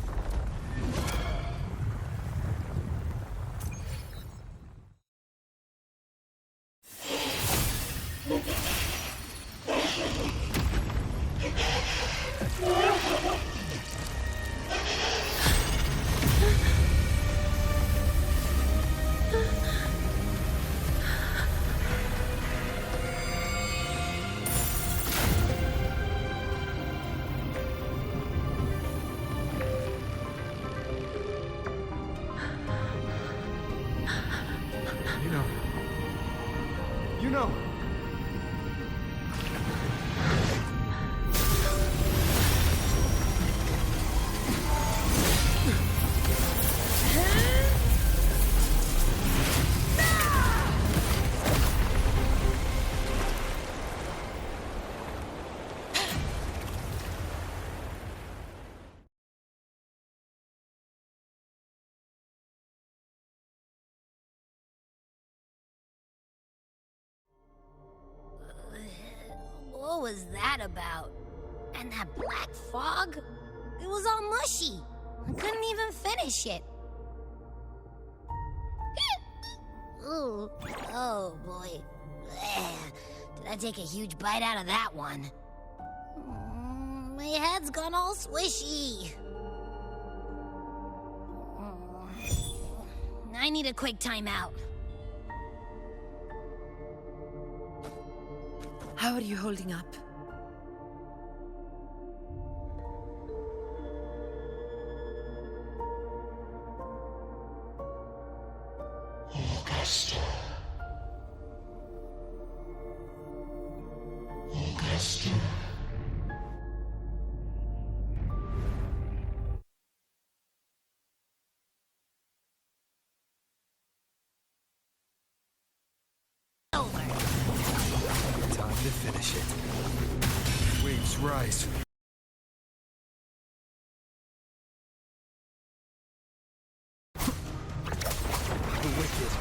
You know. What was that about? And that black fog? It was all mushy. I couldn't even finish it. Ooh, oh boy. Did I take a huge bite out of that one? My head's gone all swishy. I need a quick timeout. How are you holding up? Augusta. Augusta. Time to finish it. Waves rise. The wicked.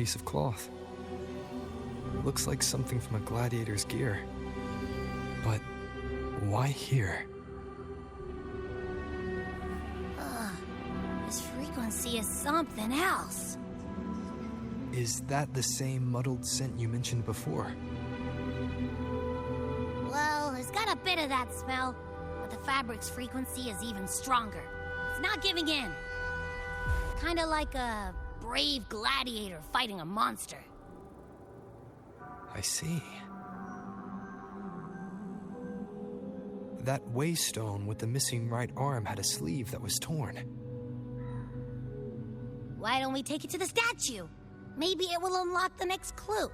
piece of cloth. It looks like something from a gladiator's gear. But why here? This frequency is something else. Is that the same muddled scent you mentioned before? Well, it's got a bit of that smell, but the fabric's frequency is even stronger. It's not giving in. Kinda like a brave gladiator fighting a monster. I see. That waystone with the missing right arm had a sleeve that was torn. Why don't we take it to the statue? Maybe it will unlock the next clue.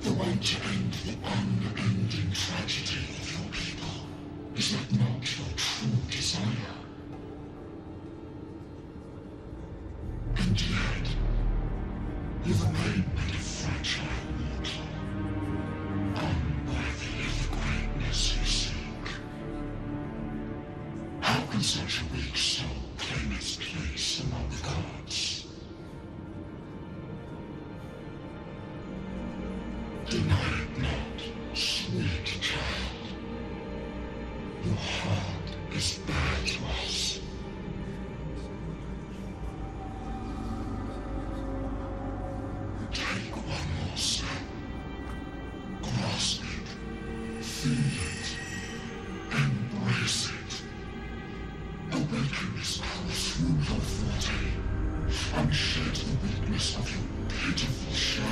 The way to end the unending tragedy of your people. Is that not your true desire? And yet, you remain but a fragile mortal, unworthy of the greatness you seek. How can such a weak soul claim its place among the gods? Deny it not, sweet child. Your heart is bare to us. Take one more step. Grasp it. Feel it. Embrace it. Awaken this power through your forte, and shed the weakness of your pitiful shell.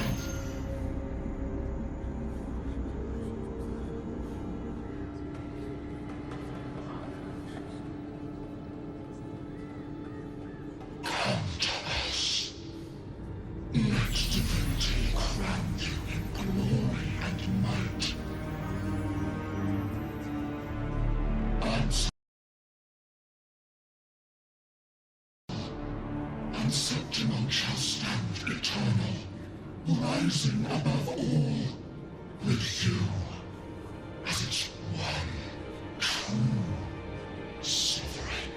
Shall stand eternal, rising above all, with you as its one true sovereign.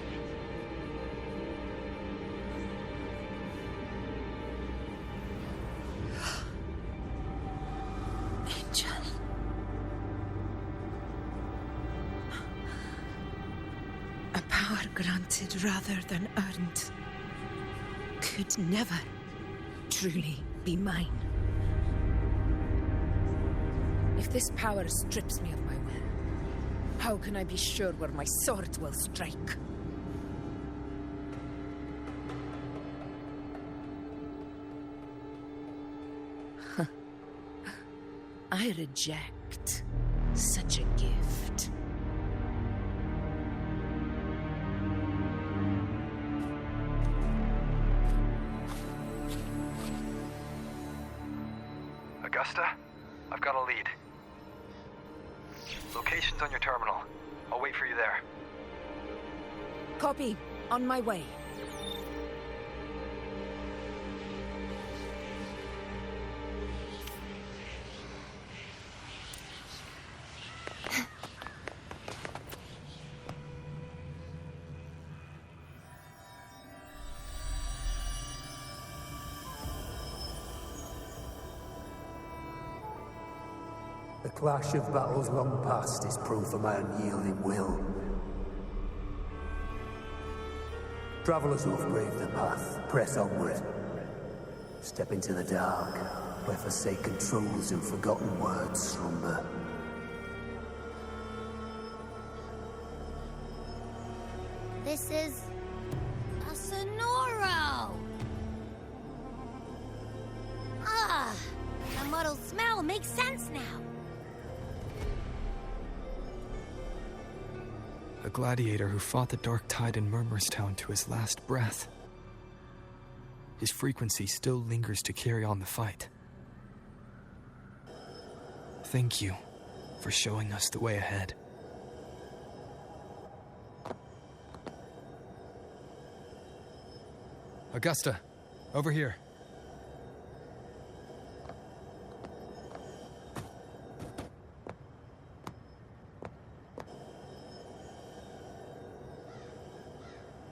Angel. A power granted rather than earned could never truly be mine. If this power strips me of my will, how can I be sure where my sword will strike? I reject such a gift. Augusta, I've got a lead. Location's on your terminal. I'll wait for you there. Copy. On my way. The clash of battles long past is proof of my unyielding will. Travelers who have braved the path, press onward. Step into the dark, where forsaken truths and forgotten words slumber. This is a Sonoro! Ah, the muddled smell makes sense now. A gladiator who fought the dark tide in Murmurstown to his last breath. His frequency still lingers to carry on the fight. Thank you for showing us the way ahead. Augusta, over here.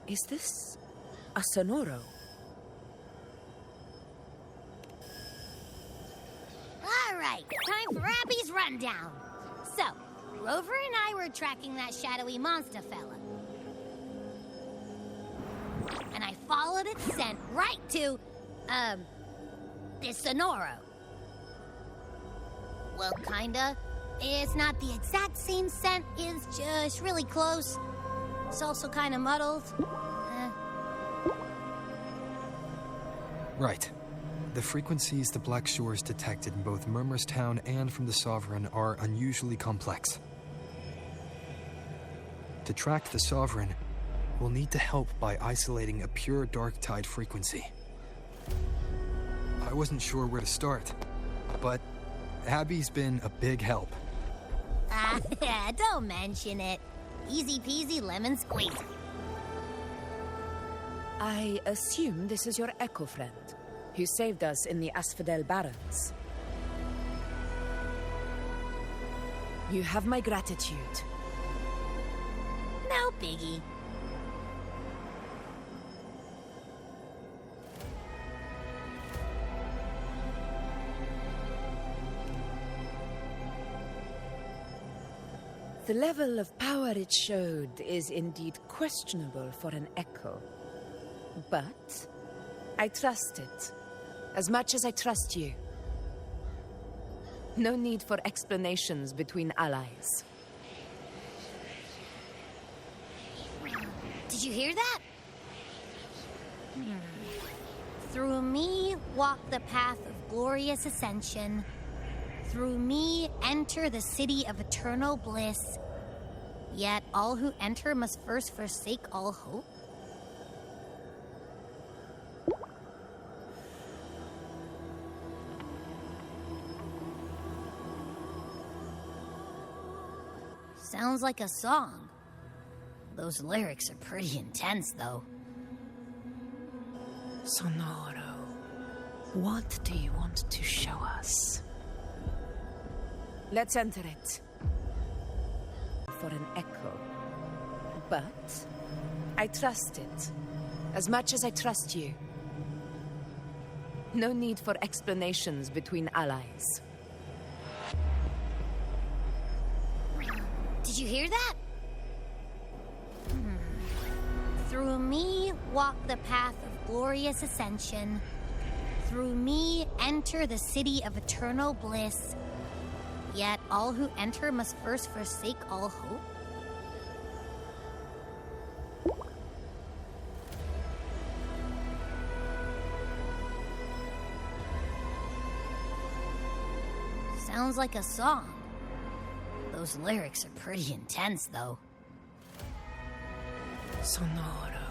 Is this a Sonoro? All right, time for Abby's rundown. So, Rover and I were tracking that shadowy monster fella. And I followed its scent right to, this Sonoro. Well, kinda. It's not the exact same scent, it's just really close. It's also kinda muddled. Right. The frequencies the Black Shores detected in both Murmurstown and from the Sovereign are unusually complex. To track the Sovereign, we'll need to help by isolating a pure dark tide frequency. I wasn't sure where to start, but Abby's been a big help. Don't mention it. Easy peasy lemon squeezy. I assume this is your Echo friend, who saved us in the Asphodel Barrens. You have my gratitude. No biggie. The level of power it showed is indeed questionable for an Echo. But I trust it, as much as I trust you. No need for explanations between allies. Did you hear that? Through me walk the path of glorious ascension. Through me enter the city of eternal bliss. Yet all who enter must first forsake all hope. Sounds like a song. Those lyrics are pretty intense, though. Sonoro, what do you want to show us? Let's enter it. For an Echo. But I trust it, as much as I trust you. No need for explanations between allies. Did you hear that? Through me walk the path of glorious ascension. Through me enter the city of eternal bliss. Yet all who enter must first forsake all hope. Sounds like a song. Those lyrics are pretty intense, though. Sonoro,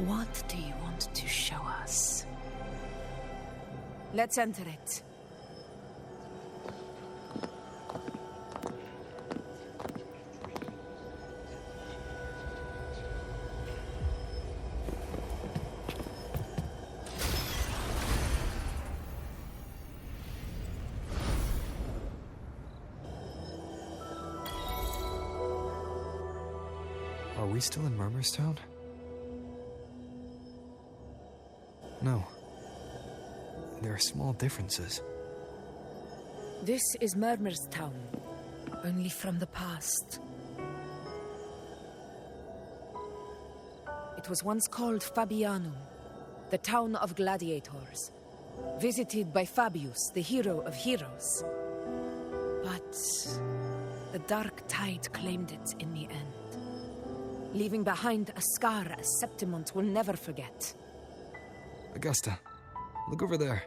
what do you want to show us? Let's enter it. Are we still in Murmurstown? No. There are small differences. This is Murmurstown, only from the past. It was once called Fabianum, the town of gladiators, visited by Fabius, the hero of heroes. But the dark tide claimed it in the end, leaving behind a scar Septimont will never forget. Augusta, look over there.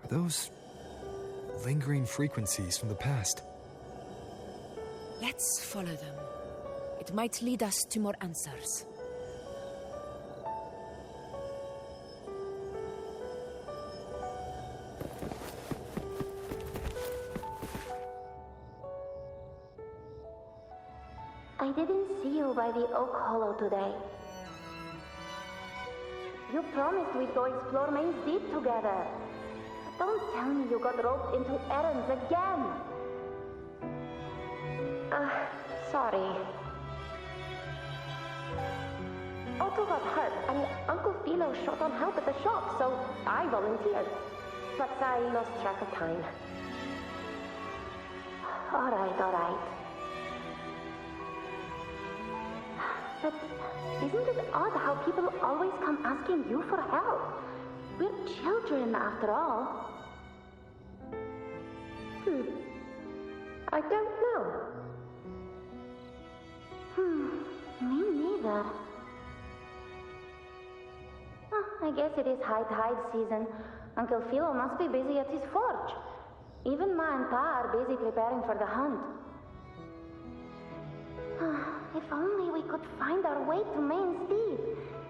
Are those lingering frequencies from the past? Let's follow them. It might lead us to more answers. see you by the Oak Hollow today. You promised we'd go explore Main's Deep together. But don't tell me you got roped into errands again. Sorry. Otto got hurt, and Uncle Philo shot on help at the shop, so I volunteered. But I lost track of time. All right. But isn't it odd how people always come asking you for help? We're children, after all. I don't know. Me neither. I guess it is high tide season. Uncle Philo must be busy at his forge. Even Ma and Pa are busy preparing for the hunt. If only we could find our way to Main's Deep.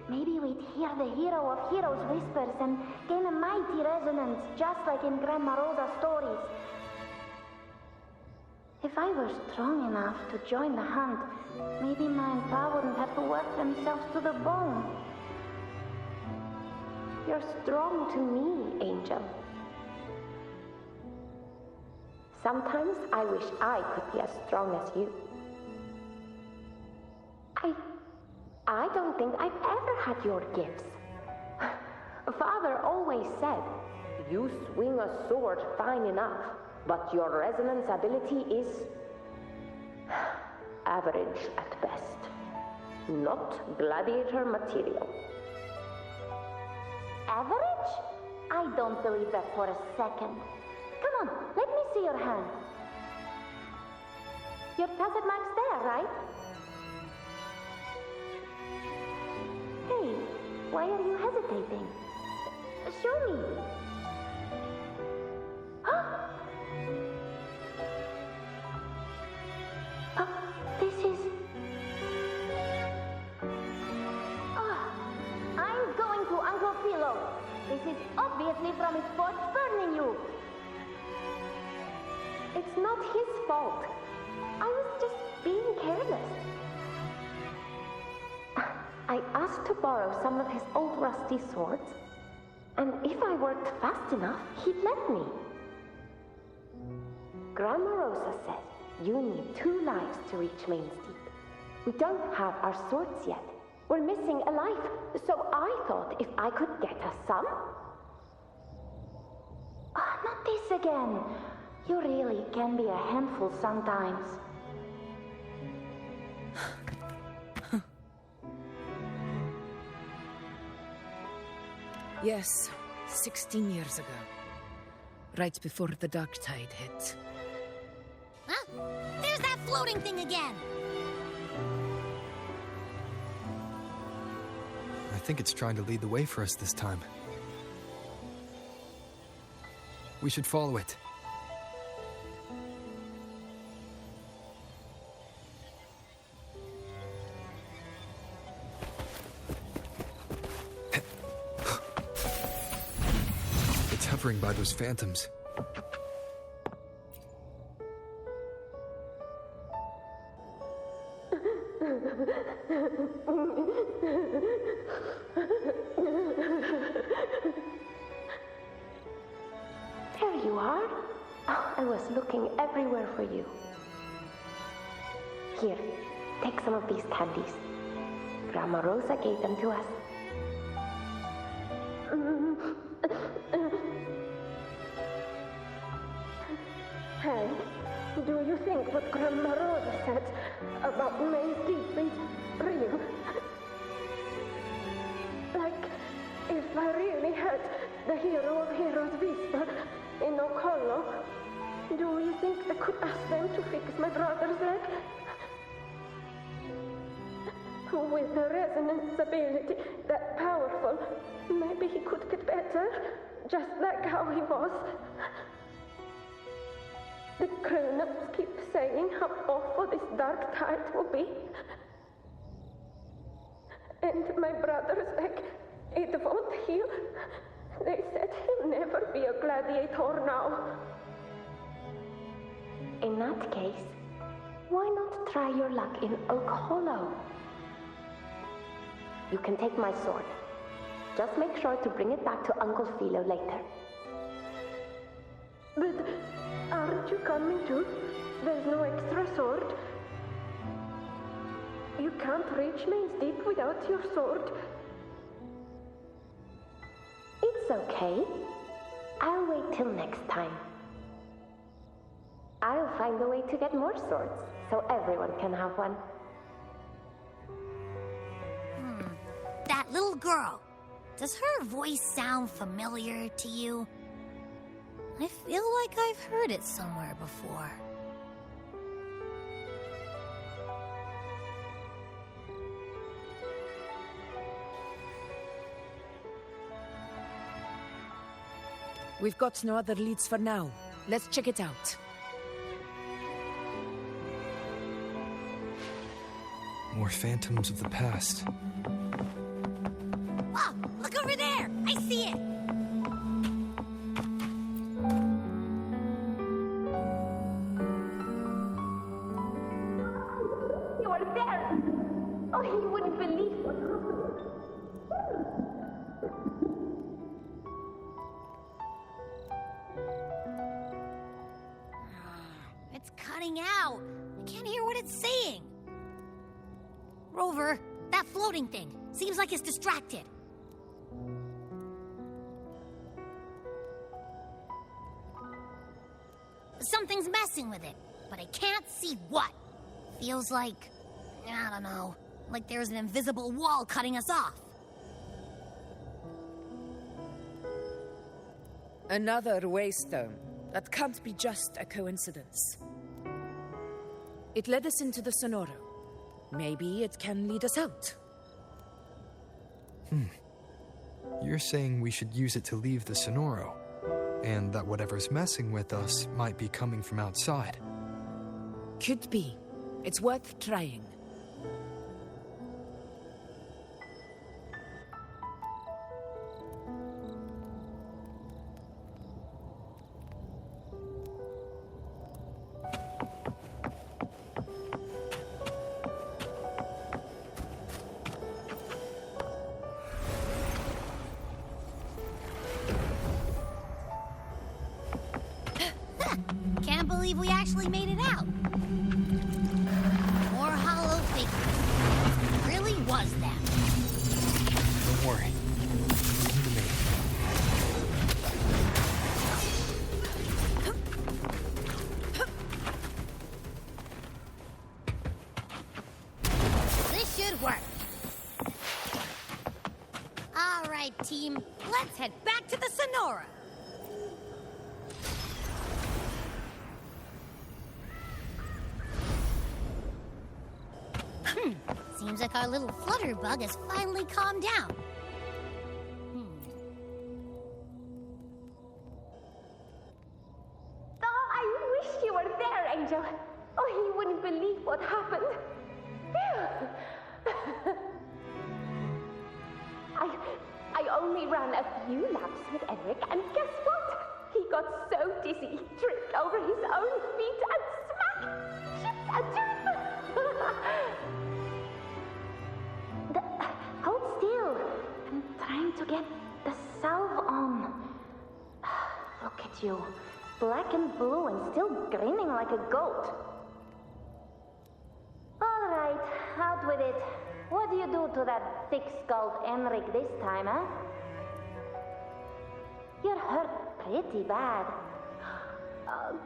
Maybe we'd hear the hero of heroes whispers and gain a mighty resonance, just like in Grandma Rosa's stories. If I were strong enough to join the hunt, maybe Ma and Pa wouldn't have to work themselves to the bone. You're strong to me, Angel. Sometimes I wish I could be as strong as you. I don't think I've ever had your gifts. Father always said, you swing a sword fine enough, but your resonance ability is average at best. Not gladiator material. Average? I don't believe that for a second. Come on, let me see your hand. Your tacet mark's there, right? Hey, why are you hesitating? Show me. This is... I'm going to Uncle Philo. This is obviously from his forge burning you. It's not his fault. I was just being careless. I asked to borrow some of his old rusty swords, and if I worked fast enough, he'd let me. Grandma Rosa said you need 2 lives to reach Main's Deep. We don't have our swords yet. We're missing a life, so I thought if I could get us some... not this again. You really can be a handful sometimes. Yes, 16 years ago. Right before the dark tide hit. Huh? There's that floating thing again! I think it's trying to lead the way for us this time. We should follow it. It's hovering by those phantoms. There you are. Oh, I was looking everywhere for you. Here, take some of these candies. Grandma Rosa gave them to us. Hank, do you think what Grandma Rosa said about Main's Deep is real? Like, if I really had the hero of heroes whisper in Oak Hollow, do you think I could ask them to fix my brother's leg? With a resonance ability that powerful, maybe he could get better, just like how he was. The grown-ups keep saying how awful this dark tide will be. And my brother's leg, it won't heal. They said he'll never be a gladiator now. In that case, Why not try your luck in Oak Hollow? You can take my sword. Just make sure to bring it back to Uncle Philo later. But aren't you coming too? There's no extra sword. You can't reach Main's Deep without your sword. It's okay. I'll wait till next time. I'll find a way to get more swords, so everyone can have one. That little girl. Does her voice sound familiar to you? I feel like I've heard it somewhere before. We've got no other leads for now. Let's check it out. More phantoms of the past. Oh, look over there! I see it! You are there! Oh, you wouldn't believe what happened. It's cutting out. I can't hear what it's saying. Rover, that floating thing. Seems like it's distracted. Something's messing with it, but I can't see what. Feels like, I don't know, like there's an invisible wall cutting us off. Another waystone. That can't be just a coincidence. It led us into the Sonoro. Maybe it can lead us out. You're saying we should use it to leave the Sonoro, and that whatever's messing with us might be coming from outside. Could be. It's worth trying. Can't believe we actually made it out. More hollow figures. It really was them. Don't worry. Listen to me. This should work. All right, team. Let's head back to the Sonora. Seems like our little flutterbug has finally calmed down. Oh, I wish you were there, Angel. Oh, you wouldn't believe what happened. I only ran a few laps with Eric, and guess what? He got so dizzy he tripped over his own feet and smack! Chipped a tooth! Hold still. I'm trying to get the salve on. Look at you. Black and blue and still grinning like a goat. All right, out with it. What do you do to that thick-skulled Enric this time, huh? You're hurt pretty bad.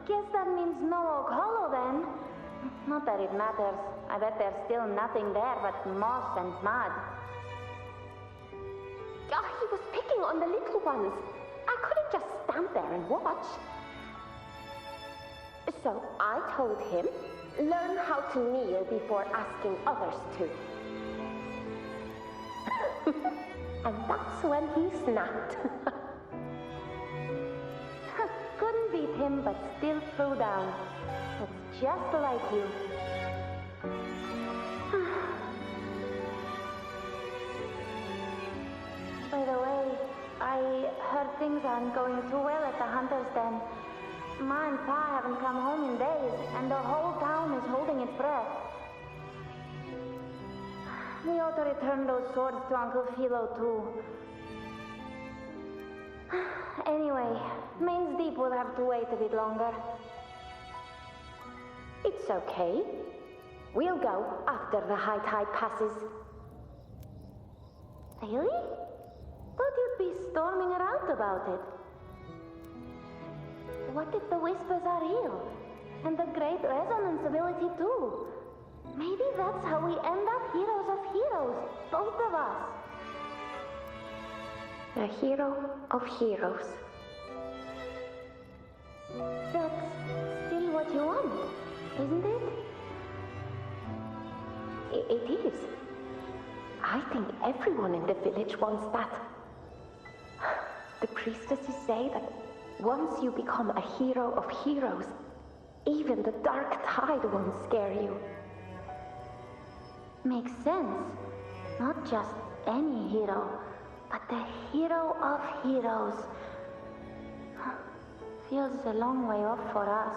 Guess that means no Oak Hollow then. Not that it matters. I bet there's still nothing there but moss and mud. Oh, he was picking on the little ones. I couldn't just stand there and watch. So I told him, learn how to kneel before asking others to. And that's when he snapped. Couldn't beat him, but still threw down. It's just like you. By the way, I heard things aren't going too well at the Hunter's Den. Ma and Pa haven't come home in days, and the whole town is holding its breath. We ought to return those swords to Uncle Philo, too. Anyway, Main's Deep will have to wait a bit longer. It's okay. We'll go after the high tide passes. Really? Thought you'd be storming around about it. What if the whispers are real? And the great resonance ability too? Maybe that's how we end up heroes of heroes, both of us. A hero of heroes. That's still what you want, isn't it? It is. I think everyone in the village wants that. The priestesses say that once you become a hero of heroes, even the dark tide won't scare you. Makes sense. Not just any hero, but the hero of heroes. Feels a long way off for us.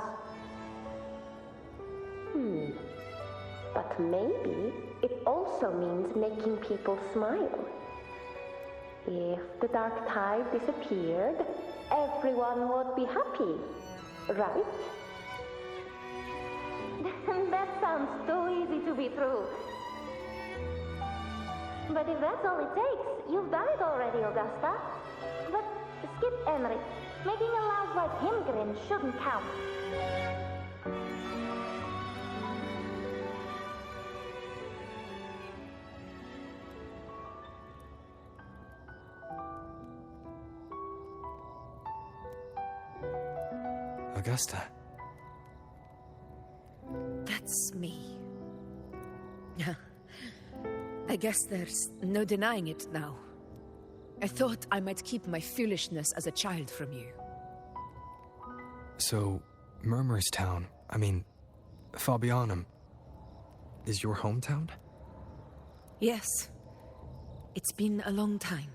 But maybe it also means making people smile. If the dark tide disappeared, everyone would be happy, right? That sounds too easy to be true. But if that's all it takes, you've done it already, Augusta. But skip Emmerich. Making a louse like him grin shouldn't count. Augusta. That's me. I guess there's no denying it now. I thought I might keep my foolishness as a child from you. So, Fabianum, is your hometown? Yes. It's been a long time.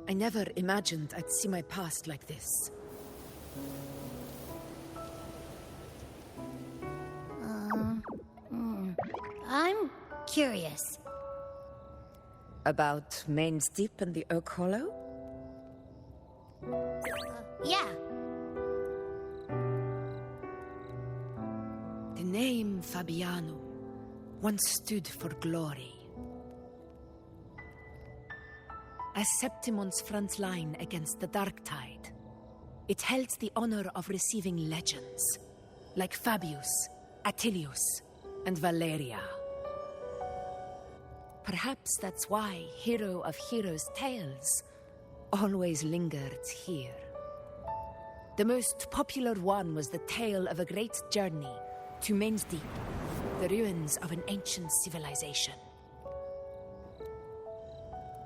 I never imagined I'd see my past like this. I'm curious. About Main's Deep and the Oak Hollow? Yeah. The name Fabianum once stood for glory. As Septimon's front line against the dark tide, it held the honor of receiving legends, like Fabius, Attilius, and Valeria. Perhaps that's why Hero of Heroes' tales always lingered here. The most popular one was the tale of a great journey to Main's Deep, the ruins of an ancient civilization.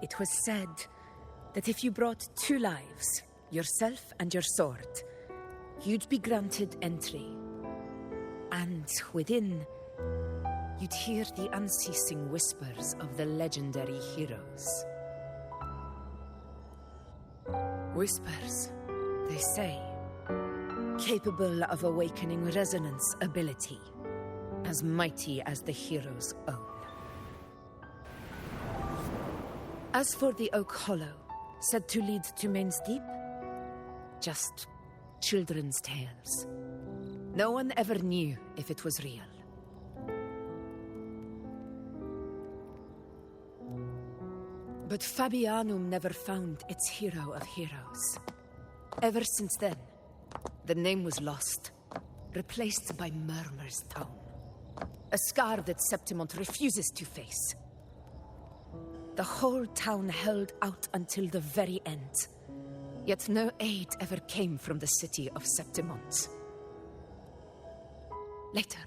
It was said that if you brought 2 lives, yourself and your sword, you'd be granted entry. And within, you'd hear the unceasing whispers of the legendary heroes. Whispers, they say, capable of awakening resonance ability, as mighty as the hero's own. As for the Oak Hollow, said to lead to Main's Deep, just children's tales. No one ever knew if it was real. But Fabianum never found its hero of heroes. Ever since then, the name was lost, replaced by Murmur's Tone. A scar that Septimont refuses to face. The whole town held out until the very end, yet no aid ever came from the city of Septimont. Later,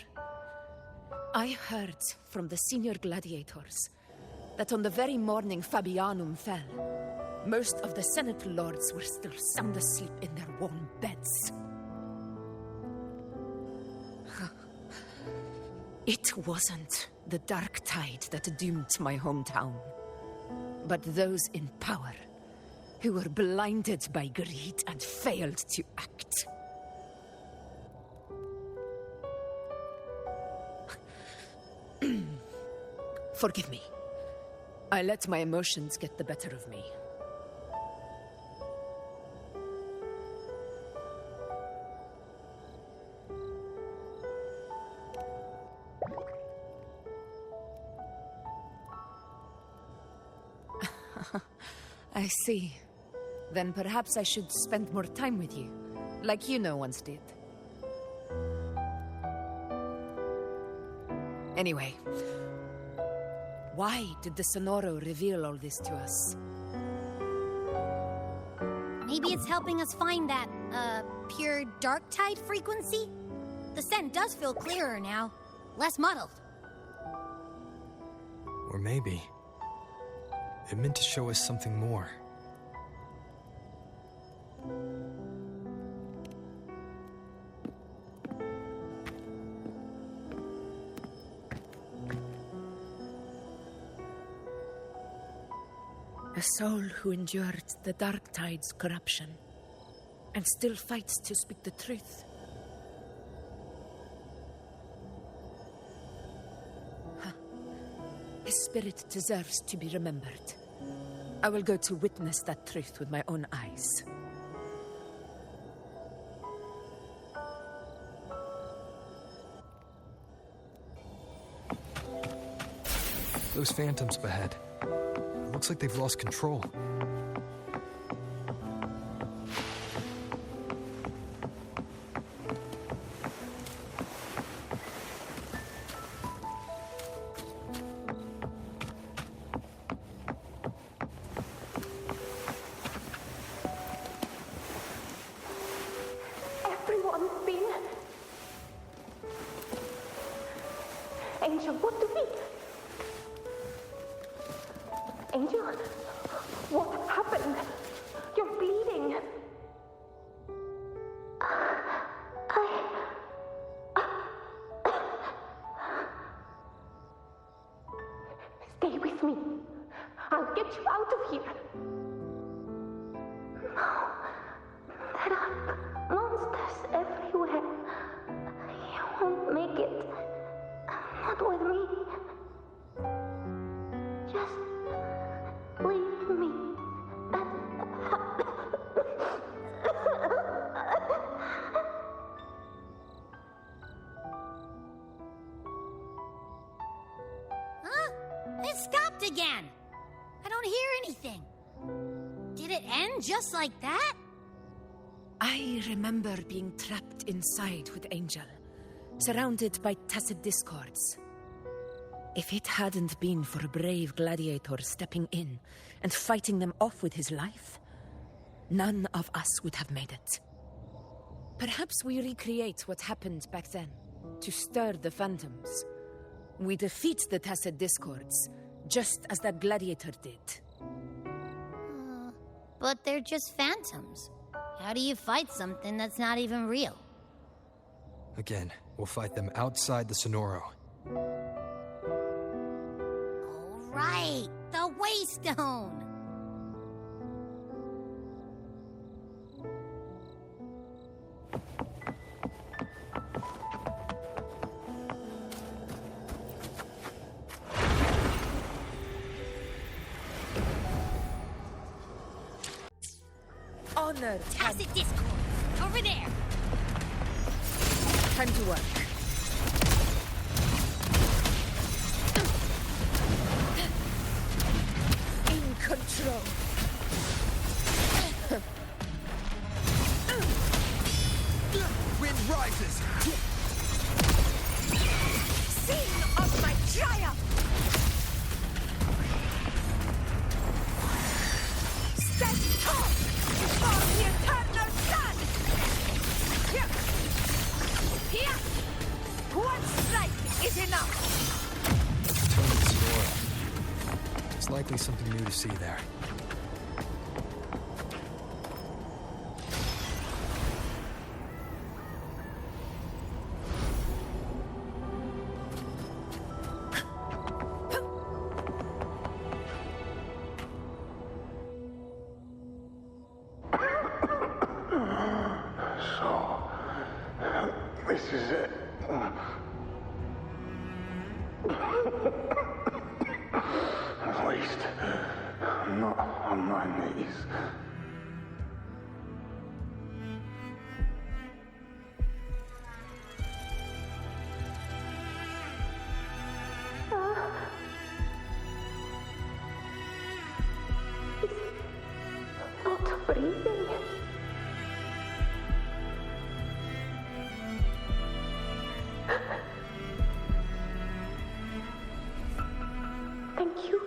I heard from the senior gladiators that on the very morning Fabianum fell, most of the Senate lords were still sound asleep in their warm beds. It wasn't the dark tide that doomed my hometown, but those in power who were blinded by greed and failed to act. Forgive me. I let my emotions get the better of me. I see. Then perhaps I should spend more time with you, like you once did. Anyway, why did the Sonoro reveal all this to us? Maybe it's helping us find that, pure dark tide frequency? The scent does feel clearer now, less muddled. Or maybe it meant to show us something more. A soul who endured the dark tide's corruption and still fights to speak the truth. His spirit deserves to be remembered. I will go to witness that truth with my own eyes. Those phantoms ahead. It looks like they've lost control. Everyone's been... Angel, what do we... Angel, what happened? You're bleeding. Stay with me. I'll get you out of here. No, there are monsters everywhere. You won't make it. Not with me. Just leave me. Huh? It stopped again. I don't hear anything. Did it end just like that? I remember being trapped inside with Angel, surrounded by tacit discords. If it hadn't been for a brave gladiator stepping in and fighting them off with his life, none of us would have made it. Perhaps we recreate what happened back then, to stir the phantoms. We defeat the tacit discords, just as that gladiator did. But they're just phantoms. How do you fight something that's not even real? Again, we'll fight them outside the Sonoro. Right, the Waystone! Honor! Tacit discord! Over there! Time to work. In control. Wind rises! Scene of my triumph! Stand tall before the eternal sun! Here! Here! One strike is enough! Sonoro. There's likely something new to see there. This is it. priest. I'm not on my knees. He's not breathing. Thank you.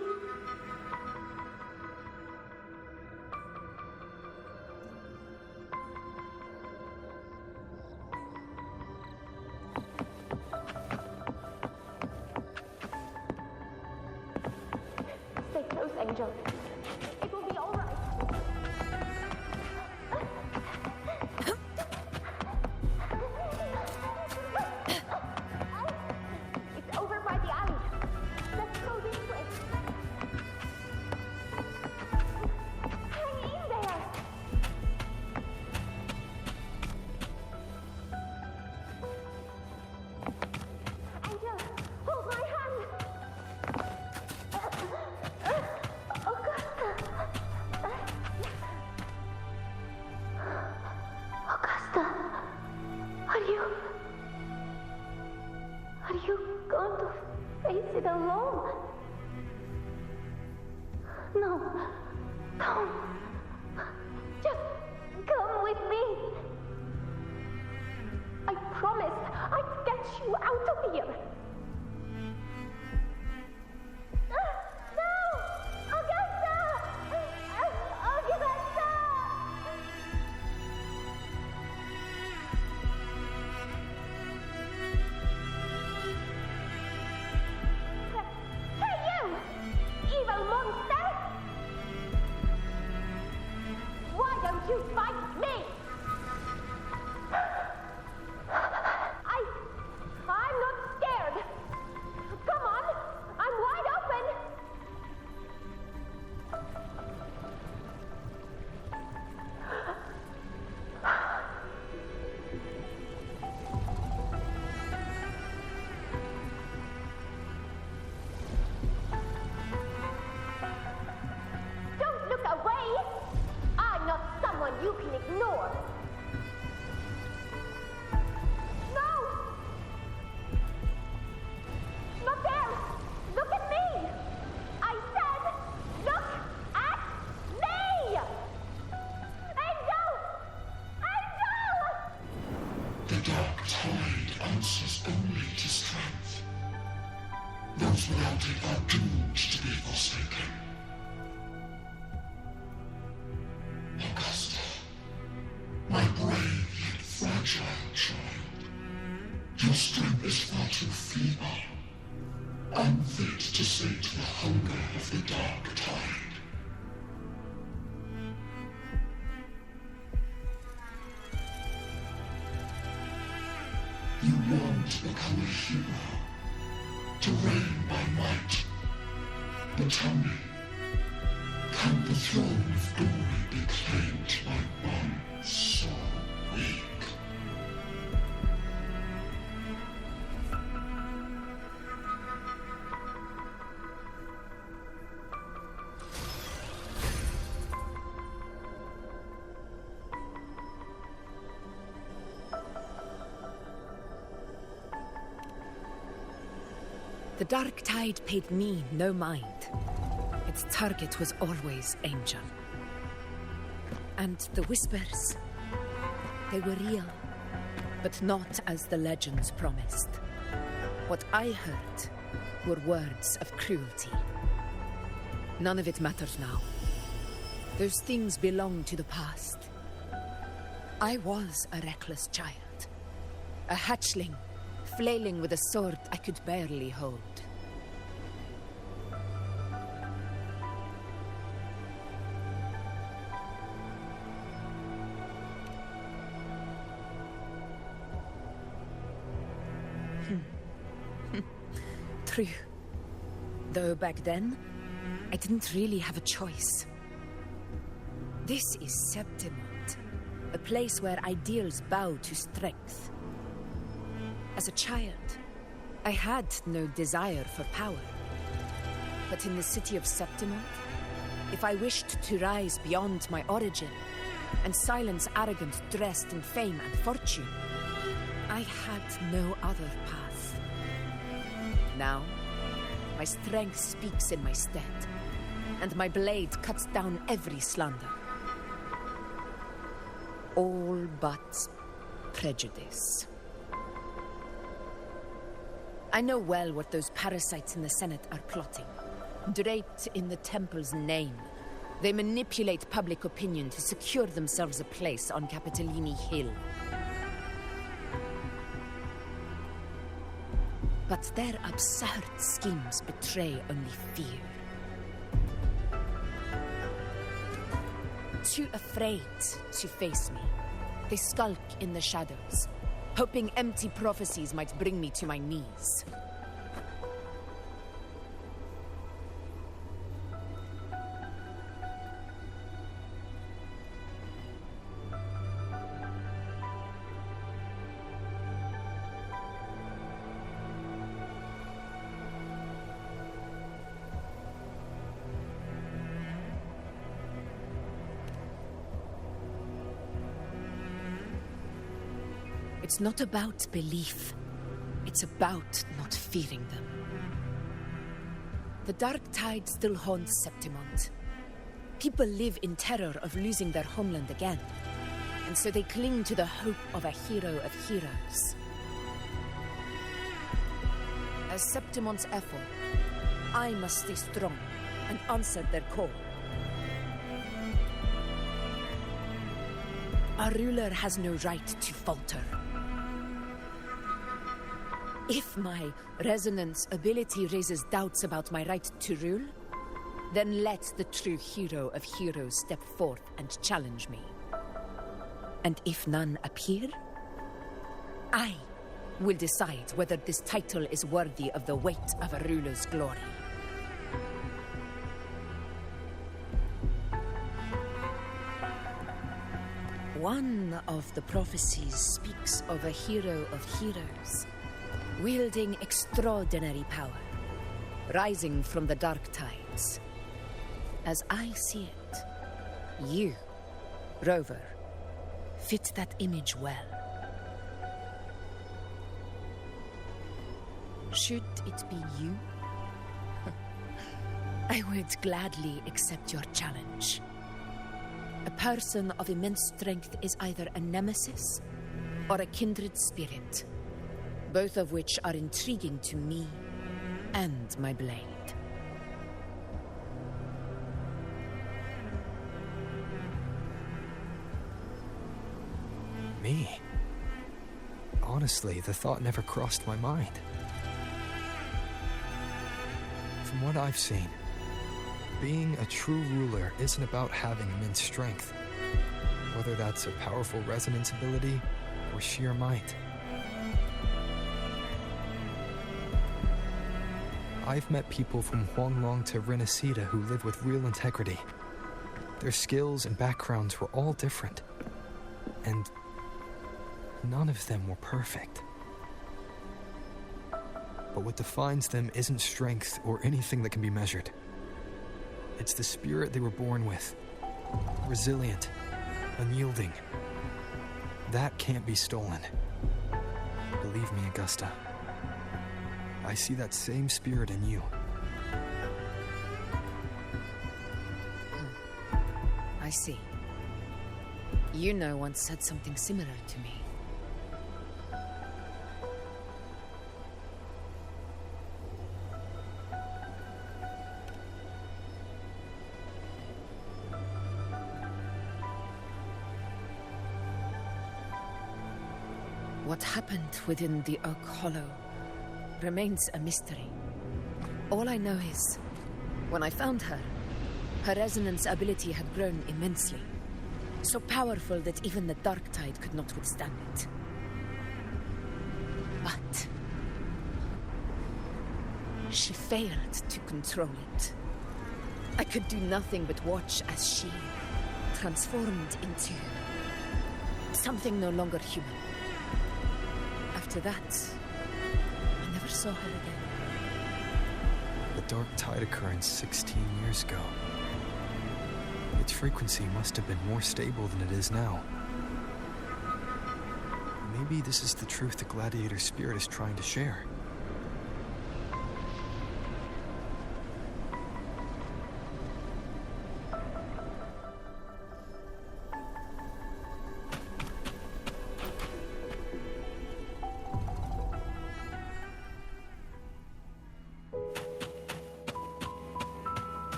Stay close, Angel. It will be all right. It's over by the alley. Let's go this way. Hang in there. Angel, hold my hand. Augusta, are you going to face it alone? No, don't. Just come with me. I promised I'd get you out of here. No! Augusta! Augusta! Hey, you! Evil monster! Why don't you fight me? I'm not scared. Come on, I'm wide open. Don't look away. I'm not someone you can ignore. No! Not there! Look at me! I said, look at me! Angel! Angel! The dark tide answers only to strength. Those without it are doomed to be forsaken. Augusta, my brave yet fragile child, your strength is far too feeble, unfit to sate the hunger of the dark tide. You long to become a hero, to reign by might. But tell me, can the throne of glory be claimed by one so weak? The dark tide paid me no mind. Its target was always Angel. And the whispers, they were real, but not as the legends promised. What I heard were words of cruelty. None of it matters now. Those things belong to the past. I was a reckless child, a hatchling, flailing with a sword I could barely hold. True. Though back then, I didn't really have a choice. This is Septimont, a place where ideals bow to strength. As a child, I had no desire for power. But in the city of Septimont, if I wished to rise beyond my origin and silence arrogance dressed in fame and fortune, I had no other path. Now, my strength speaks in my stead, and my blade cuts down every slander. All but prejudice. I know well what those parasites in the Senate are plotting. Draped in the Temple's name, they manipulate public opinion to secure themselves a place on Capitolini Hill. But their absurd schemes betray only fear. Too afraid to face me, they skulk in the shadows, hoping empty prophecies might bring me to my knees. It's not about belief. It's about not fearing them. The dark tide still haunts Septimont. People live in terror of losing their homeland again, and so they cling to the hope of a hero of heroes. As Septimont's ephor, I must stay strong and answer their call. Our ruler has no right to falter. If my resonance ability raises doubts about my right to rule, then let the true hero of heroes step forth and challenge me. And if none appear, I will decide whether this title is worthy of the weight of a ruler's glory. One of the prophecies speaks of a hero of heroes, wielding extraordinary power, rising from the dark tides. As I see it, you, Rover, fit that image well. Should it be you, I would gladly accept your challenge. A person of immense strength is either a nemesis or a kindred spirit, both of which are intriguing to me and my blade. Me? Honestly, the thought never crossed my mind. From what I've seen, being a true ruler isn't about having immense strength, whether that's a powerful resonance ability or sheer might. I've met people from Huanglong to Renacida who live with real integrity. Their skills and backgrounds were all different, and none of them were perfect. But what defines them isn't strength or anything that can be measured. It's the spirit they were born with. Resilient, unyielding. That can't be stolen. Believe me, Augusta. I see that same spirit in you. I see. Yuno once said something similar to me. What happened within the Oak Hollow remains a mystery. All I know is, when I found her, her resonance ability had grown immensely. So powerful that even the Dark Tide could not withstand it. But she failed to control it. I could do nothing but watch as she transformed into something no longer human. After that, I never saw her again. The dark tide occurrence 16 years ago. Its frequency must have been more stable than it is now. Maybe this is the truth the gladiator spirit is trying to share.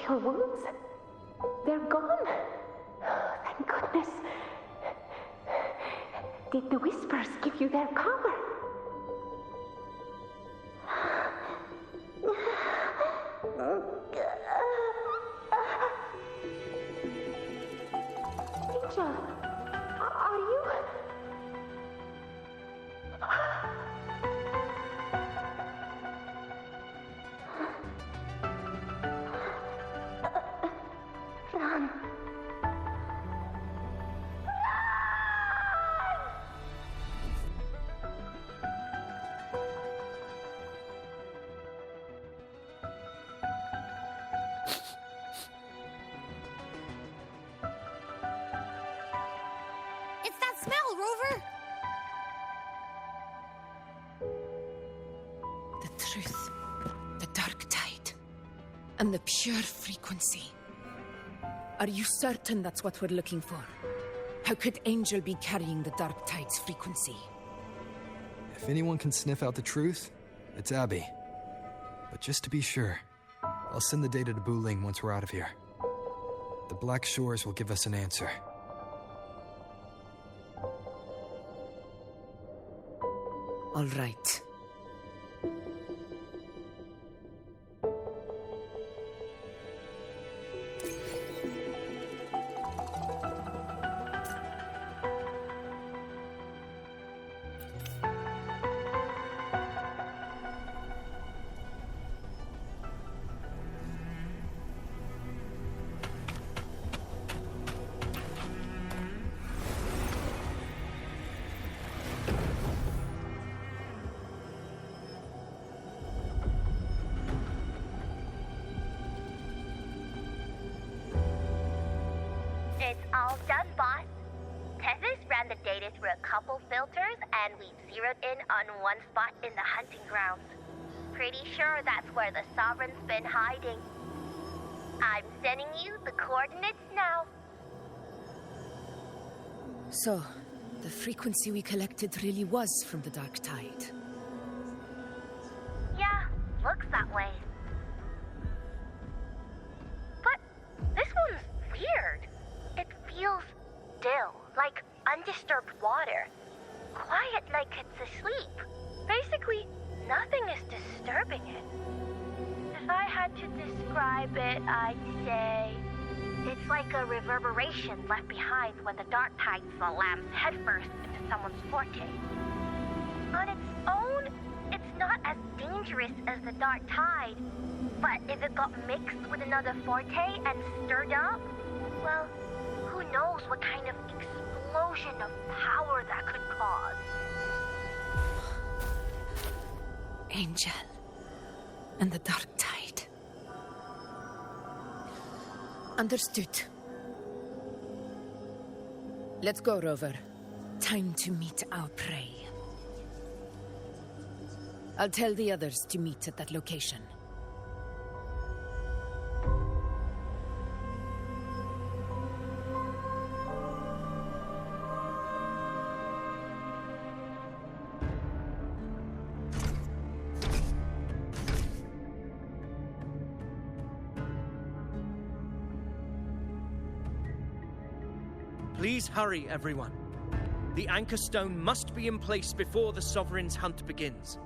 Your wounds? They're gone. Thank goodness. Did the whispers give you their power? Angel, are you... Run. It's that smell, Rover! The truth, the dark tide, and the pure frequency. Are you certain that's what we're looking for? How could Angel be carrying the dark tide's frequency? If anyone can sniff out the truth, it's Abby. But just to be sure, I'll send the data to Buling once we're out of here. The Black Shores will give us an answer. All right. It's all done, boss. Tethys ran the data through a couple filters, and we zeroed in on one spot in the hunting grounds. Pretty sure that's where the Sovereign's been hiding. I'm sending you the coordinates now. So, the frequency we collected really was from the dark tide. Yeah, looks that way. But this one's weird. It feels still, like undisturbed water. Quiet like it's asleep. Basically, nothing is disturbing it. If I had to describe it, I'd say it's like a reverberation left behind when the dark tide slams headfirst into someone's forte. On its own, it's not as dangerous as the dark tide, but if it got mixed with another forte and stirred up, well, who knows what kind of explosion of power that could cause. Angel and the dark tide. Understood. Let's go, Rover. Time to meet our prey. I'll tell the others to meet at that location. Please hurry, everyone. The Anchor Stone must be in place before the Sovereign's hunt begins.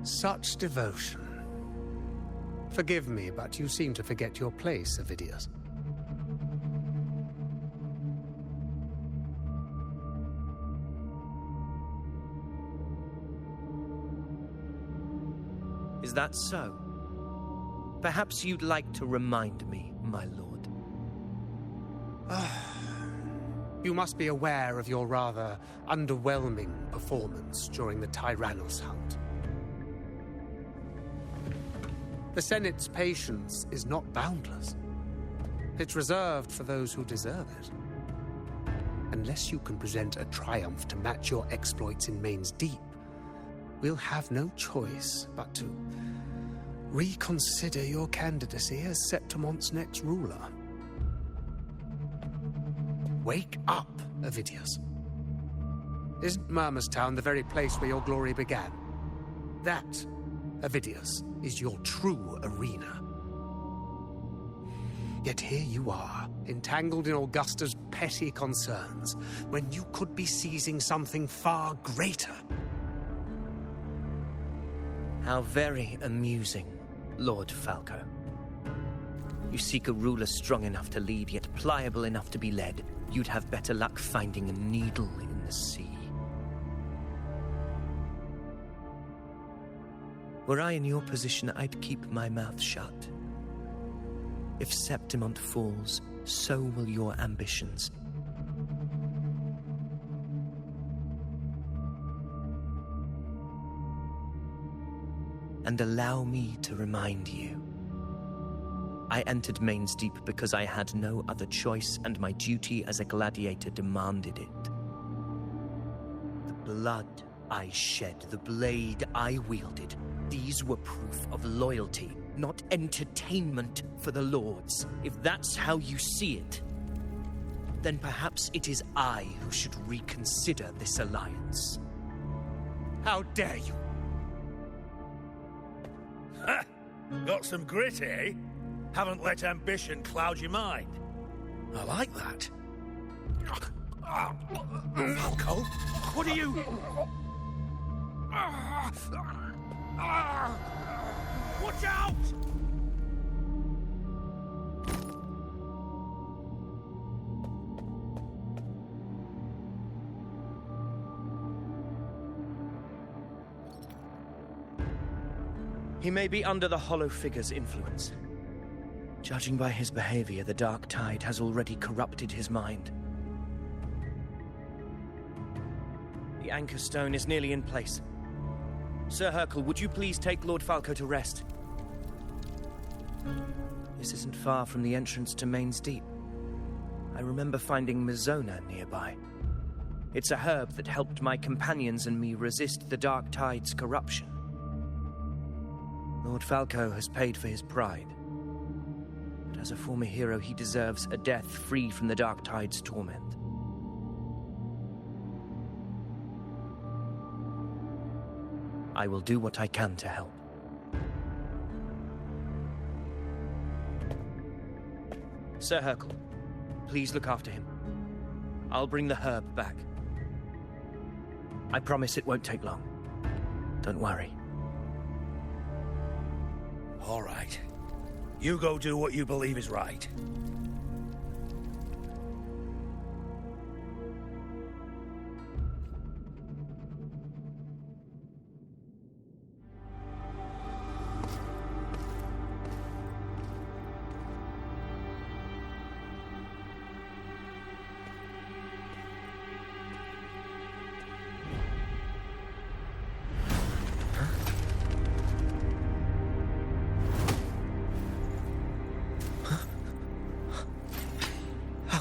Such devotion. Forgive me, but you seem to forget your place, Avidius. Is that so? Perhaps you'd like to remind me, my lord. You must be aware of your rather underwhelming performance during the Tyrannus hunt. The Senate's patience is not boundless. It's reserved for those who deserve it. Unless you can present a triumph to match your exploits in Main's Deep, we'll have no choice but to reconsider your candidacy as Septimon's next ruler. Wake up, Avidius. Isn't Murmurstown the very place where your glory began? That, Avidius, is your true arena. Yet here you are, entangled in Augusta's petty concerns, when you could be seizing something far greater. How very amusing, Lord Falco. You seek a ruler strong enough to lead, yet pliable enough to be led. You'd have better luck finding a needle in the sea. Were I in your position, I'd keep my mouth shut. If Septimont falls, so will your ambitions. And allow me to remind you. I entered Main's Deep because I had no other choice, and my duty as a gladiator demanded it. The blood I shed, the blade I wielded, these were proof of loyalty, not entertainment for the lords. If that's how you see it, then perhaps it is I who should reconsider this alliance. How dare you? Ha! Got some grit, eh? Haven't let ambition cloud your mind. I like that. Falco, what are you... Watch out! He may be under the Hollow Figure's influence. Judging by his behavior, the Dark Tide has already corrupted his mind. The Anchor Stone is nearly in place. Sir Hercule, would you please take Lord Falco to rest? This isn't far from the entrance to Main's Deep. I remember finding Mizona nearby. It's a herb that helped my companions and me resist the Dark Tide's corruption. Lord Falco has paid for his pride. But as a former hero, he deserves a death free from the Dark Tide's torment. I will do what I can to help. Sir Hercule, please look after him. I'll bring the herb back. I promise it won't take long. Don't worry. All right. You go do what you believe is right.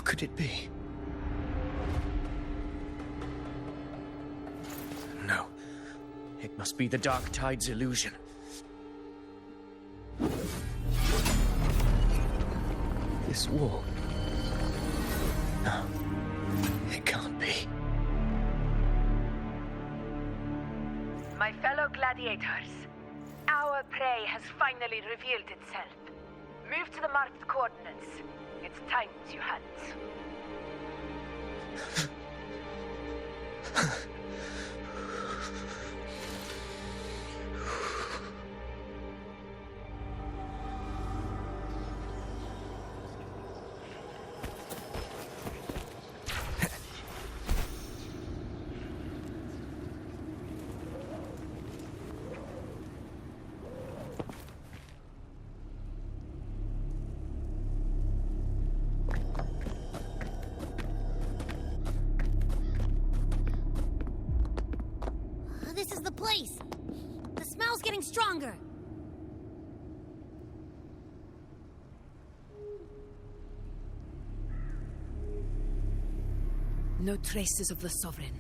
Could it be? No. It must be the Dark Tide's illusion. This wall. No. It can't be. My fellow gladiators, our prey has finally revealed itself. Move to the marked coordinates. It's time to you hands. smell's getting stronger. No traces of the Sovereign.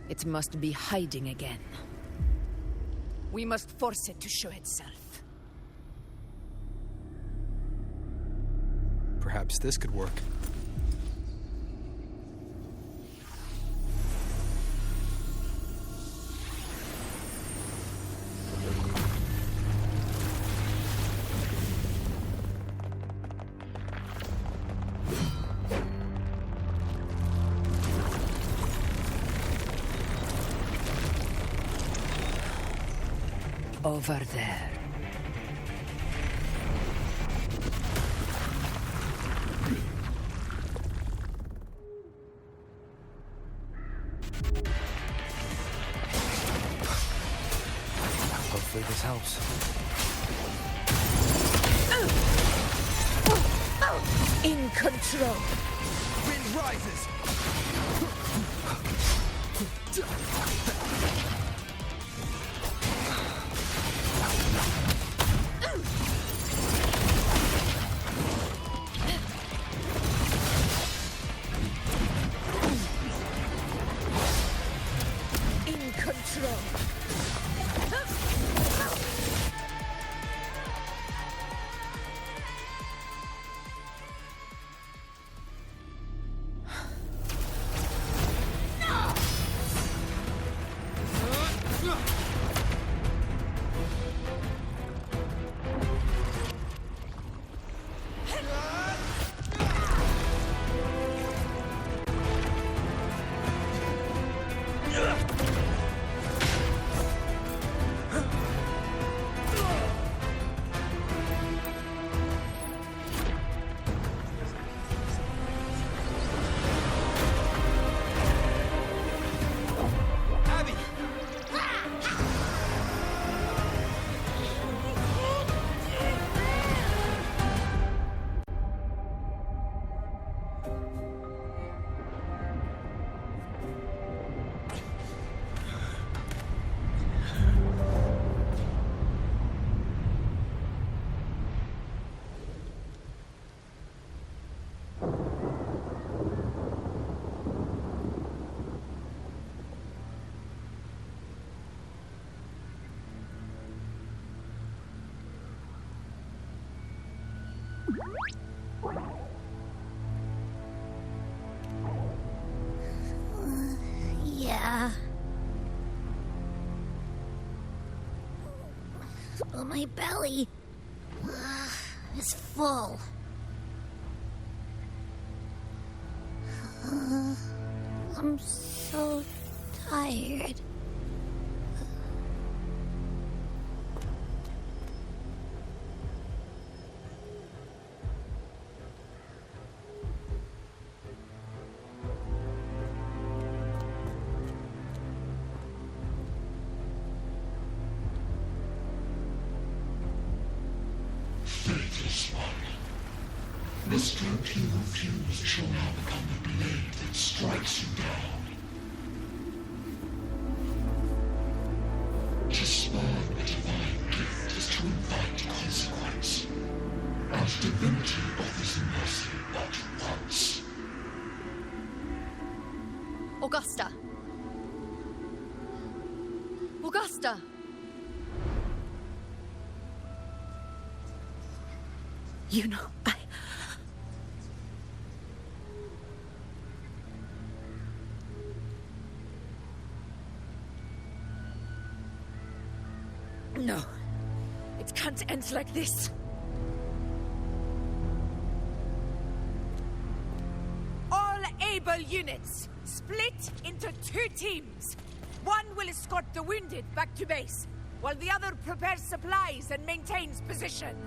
It must be hiding again. We must force it to show itself. Perhaps this could work. Over there. Hopefully this helps. In control. Wind rises. Yeah. But my belly is full. I'm so tired. The stroke you refuse shall now become the blade that strikes you down. To spurn a divine gift is to invite consequence. As divinity offers mercy but once. Augusta! Augusta! You know, No. It can't end like this. All able units, split into 2 teams. One will escort the wounded back to base, while the other prepares supplies and maintains position.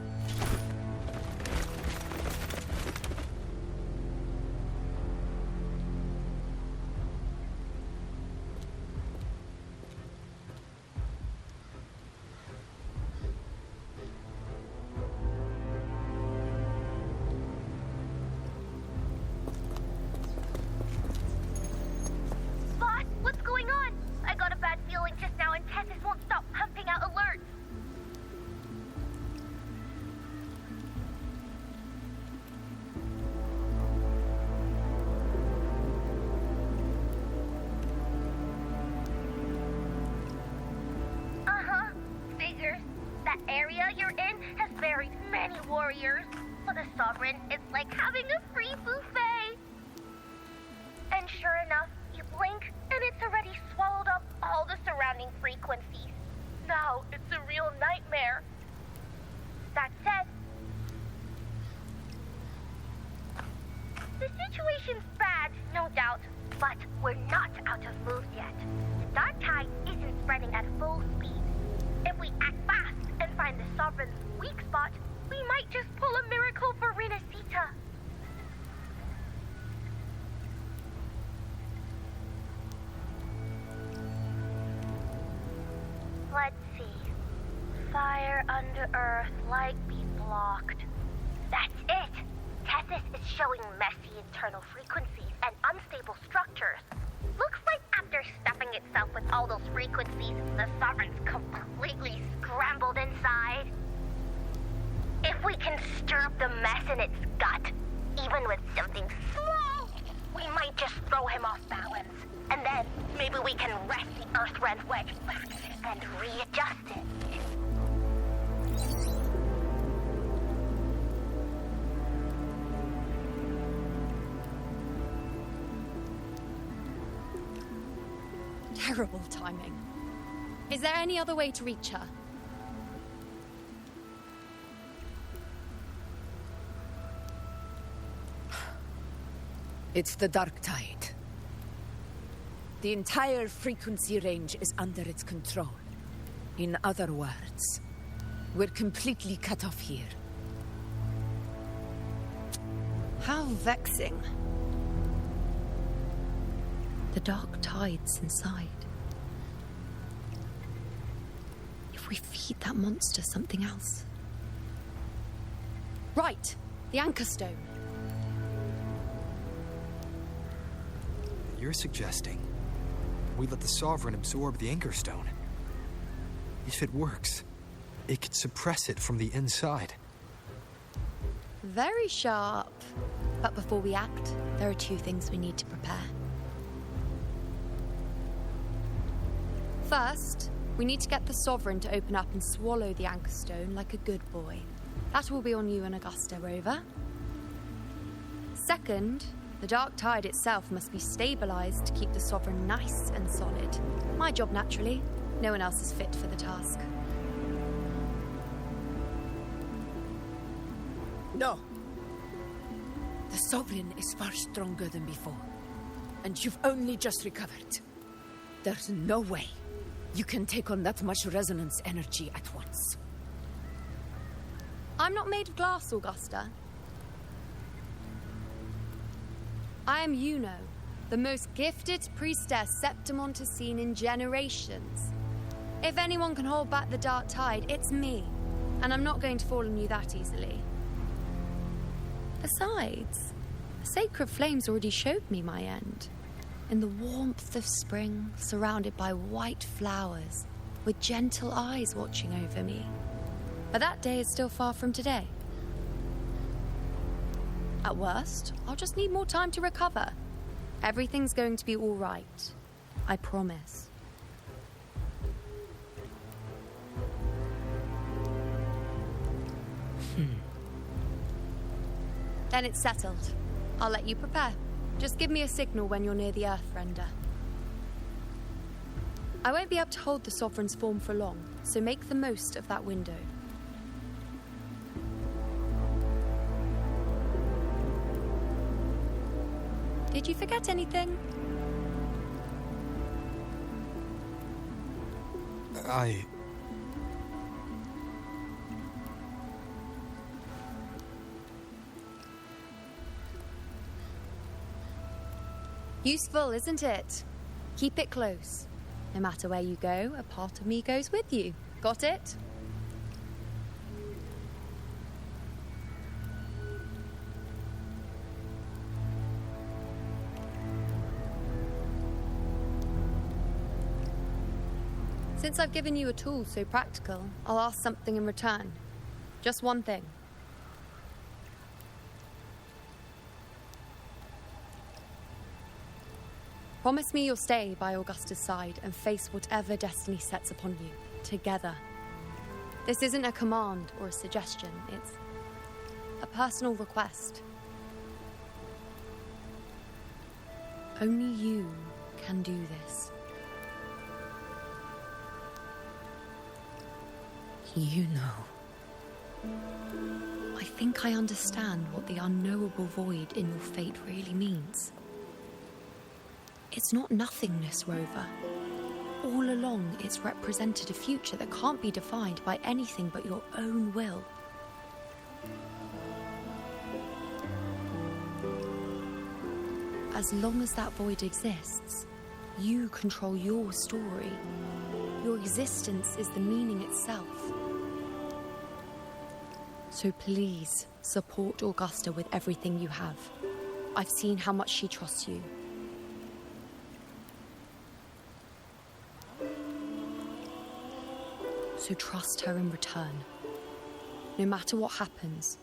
Boss, what's going on? I got a bad feeling just now and Tessus won't stop pumping out alerts. That area you're in has buried many warriors. For the Sovereign, it's like having a free buffet. And sure enough, you blink, and it's already swallowed up all the surrounding frequencies. Now it's a real nightmare. That said, the situation's bad, no doubt, but we're not out of moves yet. The dark tide isn't spreading at full speed. If we act fast and find the Sovereign's weak spot, we might just pull a miracle for Renacita. Let's see. Fire under earth, light be blocked. That's it! Tethys is showing messy internal frequencies and unstable structures. Looks like after stuffing itself with all those frequencies, the Sovereign's completely scrambled inside. If we can stir up the mess in its gut, even with something small, we might just throw him off balance. And then maybe we can wrest the Earthrend wedge back and readjust it. Terrible timing. Is there any other way to reach her? It's the dark tide. The entire frequency range is under its control. In other words, we're completely cut off here. How vexing. The dark tide's inside. If we feed that monster something else. Right, the Anchor Stone. You're suggesting we let the Sovereign absorb the Anchor Stone. If it works, it could suppress it from the inside. Very sharp. But before we act, there are two things we need to prepare. First, we need to get the Sovereign to open up and swallow the Anchor Stone like a good boy. That will be on you and Augusta, Rover. Second, the dark tide itself must be stabilized to keep the Sovereign nice and solid. My job, naturally. No one else is fit for the task. No. The Sovereign is far stronger than before. And you've only just recovered. There's no way you can take on that much resonance energy at once. I'm not made of glass, Augusta. I am Yuno, the most gifted priestess Septimont has seen in generations. If anyone can hold back the dark tide, it's me. And I'm not going to fall on you that easily. Besides, the sacred flames already showed me my end. In the warmth of spring, surrounded by white flowers, with gentle eyes watching over me. But that day is still far from today. At worst, I'll just need more time to recover. Everything's going to be all right. I promise. Then it's settled. I'll let you prepare. Just give me a signal when you're near the Earthrender. I won't be able to hold the Sovereign's form for long, so make the most of that window. Did you forget anything? Useful, isn't it? Keep it close. No matter where you go, a part of me goes with you. Got it? Since I've given you a tool so practical, I'll ask something in return. Just one thing. Promise me you'll stay by Augusta's side and face whatever destiny sets upon you, together. This isn't a command or a suggestion. It's a personal request. Only you can do this. You know. I think I understand what the unknowable void in your fate really means. It's not nothingness, Rover. All along, it's represented a future that can't be defined by anything but your own will. As long as that void exists, you control your story. Your existence is the meaning itself. So please, support Augusta with everything you have. I've seen how much she trusts you. So trust her in return. No matter what happens,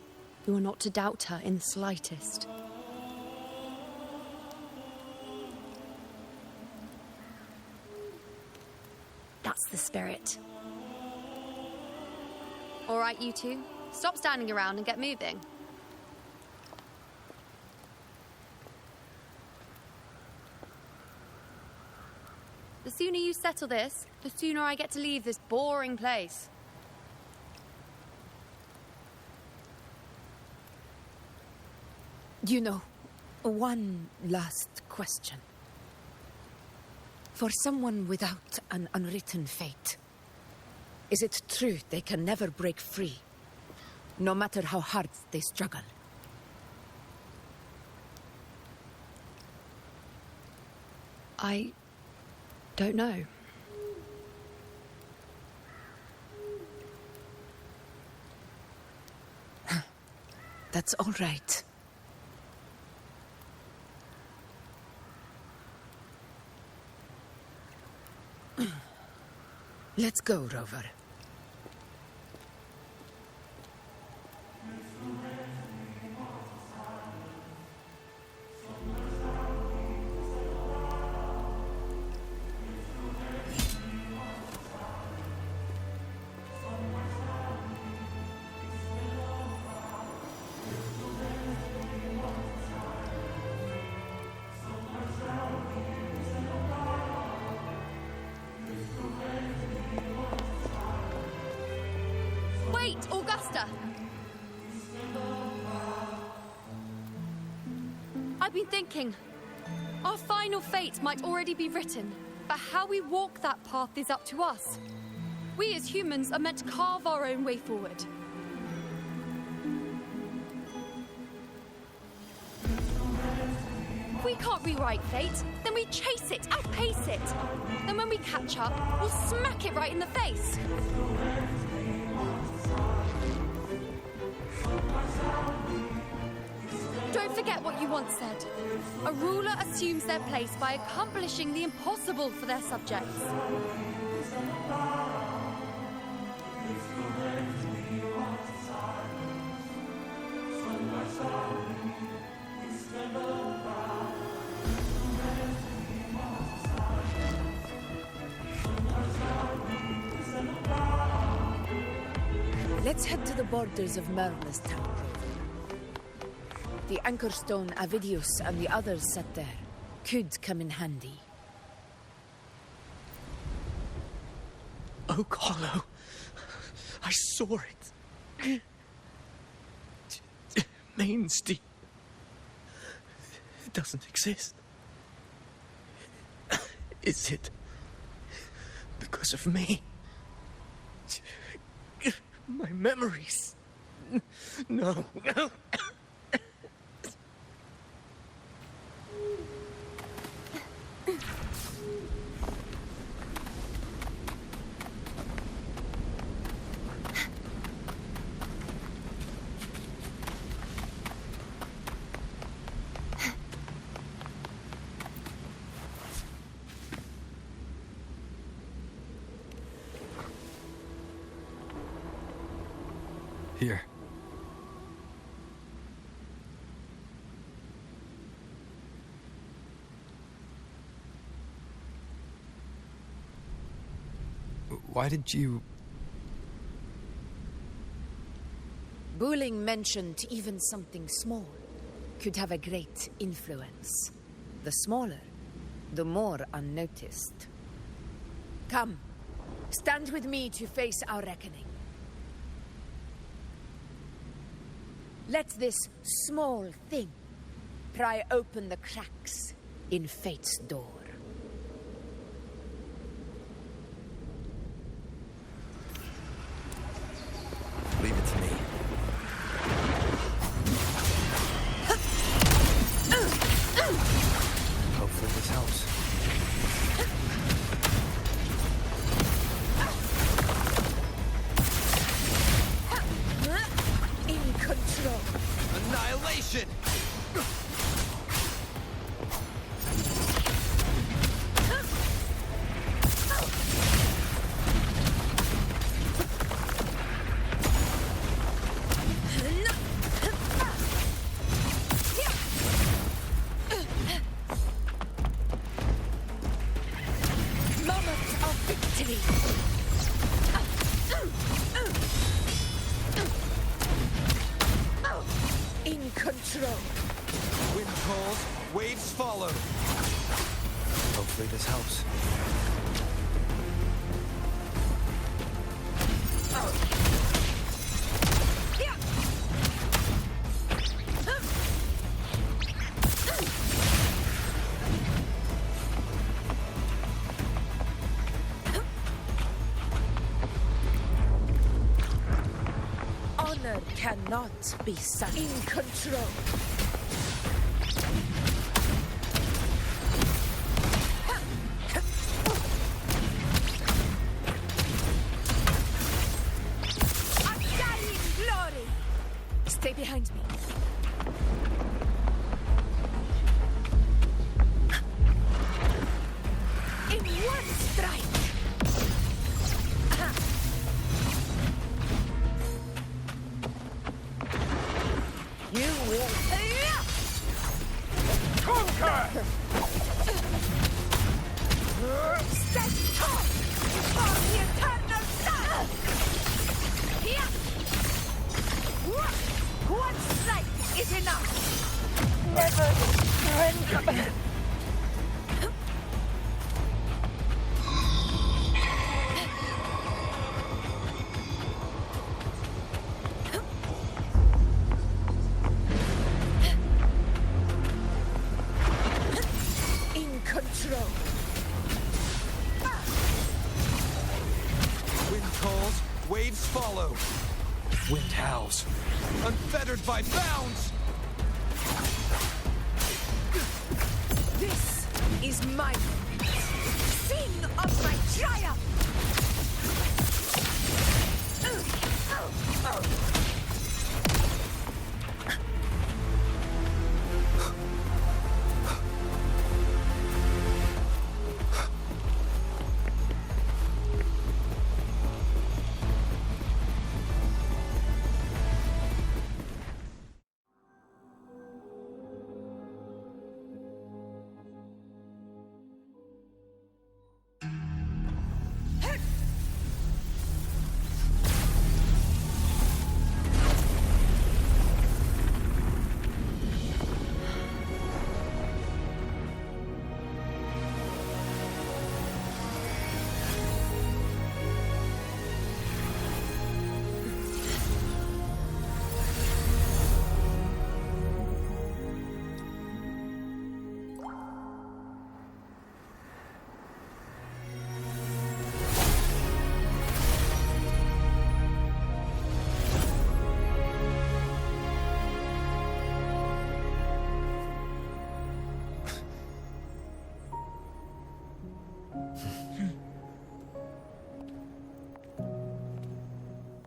you are not to doubt her in the slightest. That's the spirit. All right, you two. Stop standing around and get moving. The sooner you settle this, the sooner I get to leave this boring place. You know, one last question. For someone without an unwritten fate, is it true they can never break free, no matter how hard they struggle? I don't know. That's all right. Let's go, Rover. Wait, Augusta! I've been thinking. Our final fate might already be written, but how we walk that path is up to us. We as humans are meant to carve our own way forward. If we can't rewrite fate, then we chase it, outpace it. Then when we catch up, we'll smack it right in the face. Don't forget what you once said. A ruler assumes their place by accomplishing the impossible for their subjects. Let's head to the borders of Merla's town. The anchor stone Avidius and the others set there could come in handy. Oak Hollow. I saw it. Mainstay. It doesn't exist. Is it because of me? My memories. No. Here. Why did you... Buling mentioned even something small could have a great influence. The smaller, the more unnoticed. Come, stand with me to face our reckoning. Let this small thing pry open the cracks in fate's door. Leave it to me. Hopefully this helps. In control. Annihilation! In control. Wind calls, waves follow. Hopefully this helps. Honor cannot be sunk. In control. Undying glory! Stay behind me. In one strike! You will conquer! Stand tall for the eternal sun! One strike is enough! Never surrender! In control. Wind calls, waves follow. Wind howls. Unfettered by bounds! This is my moment. Sing of my triumph!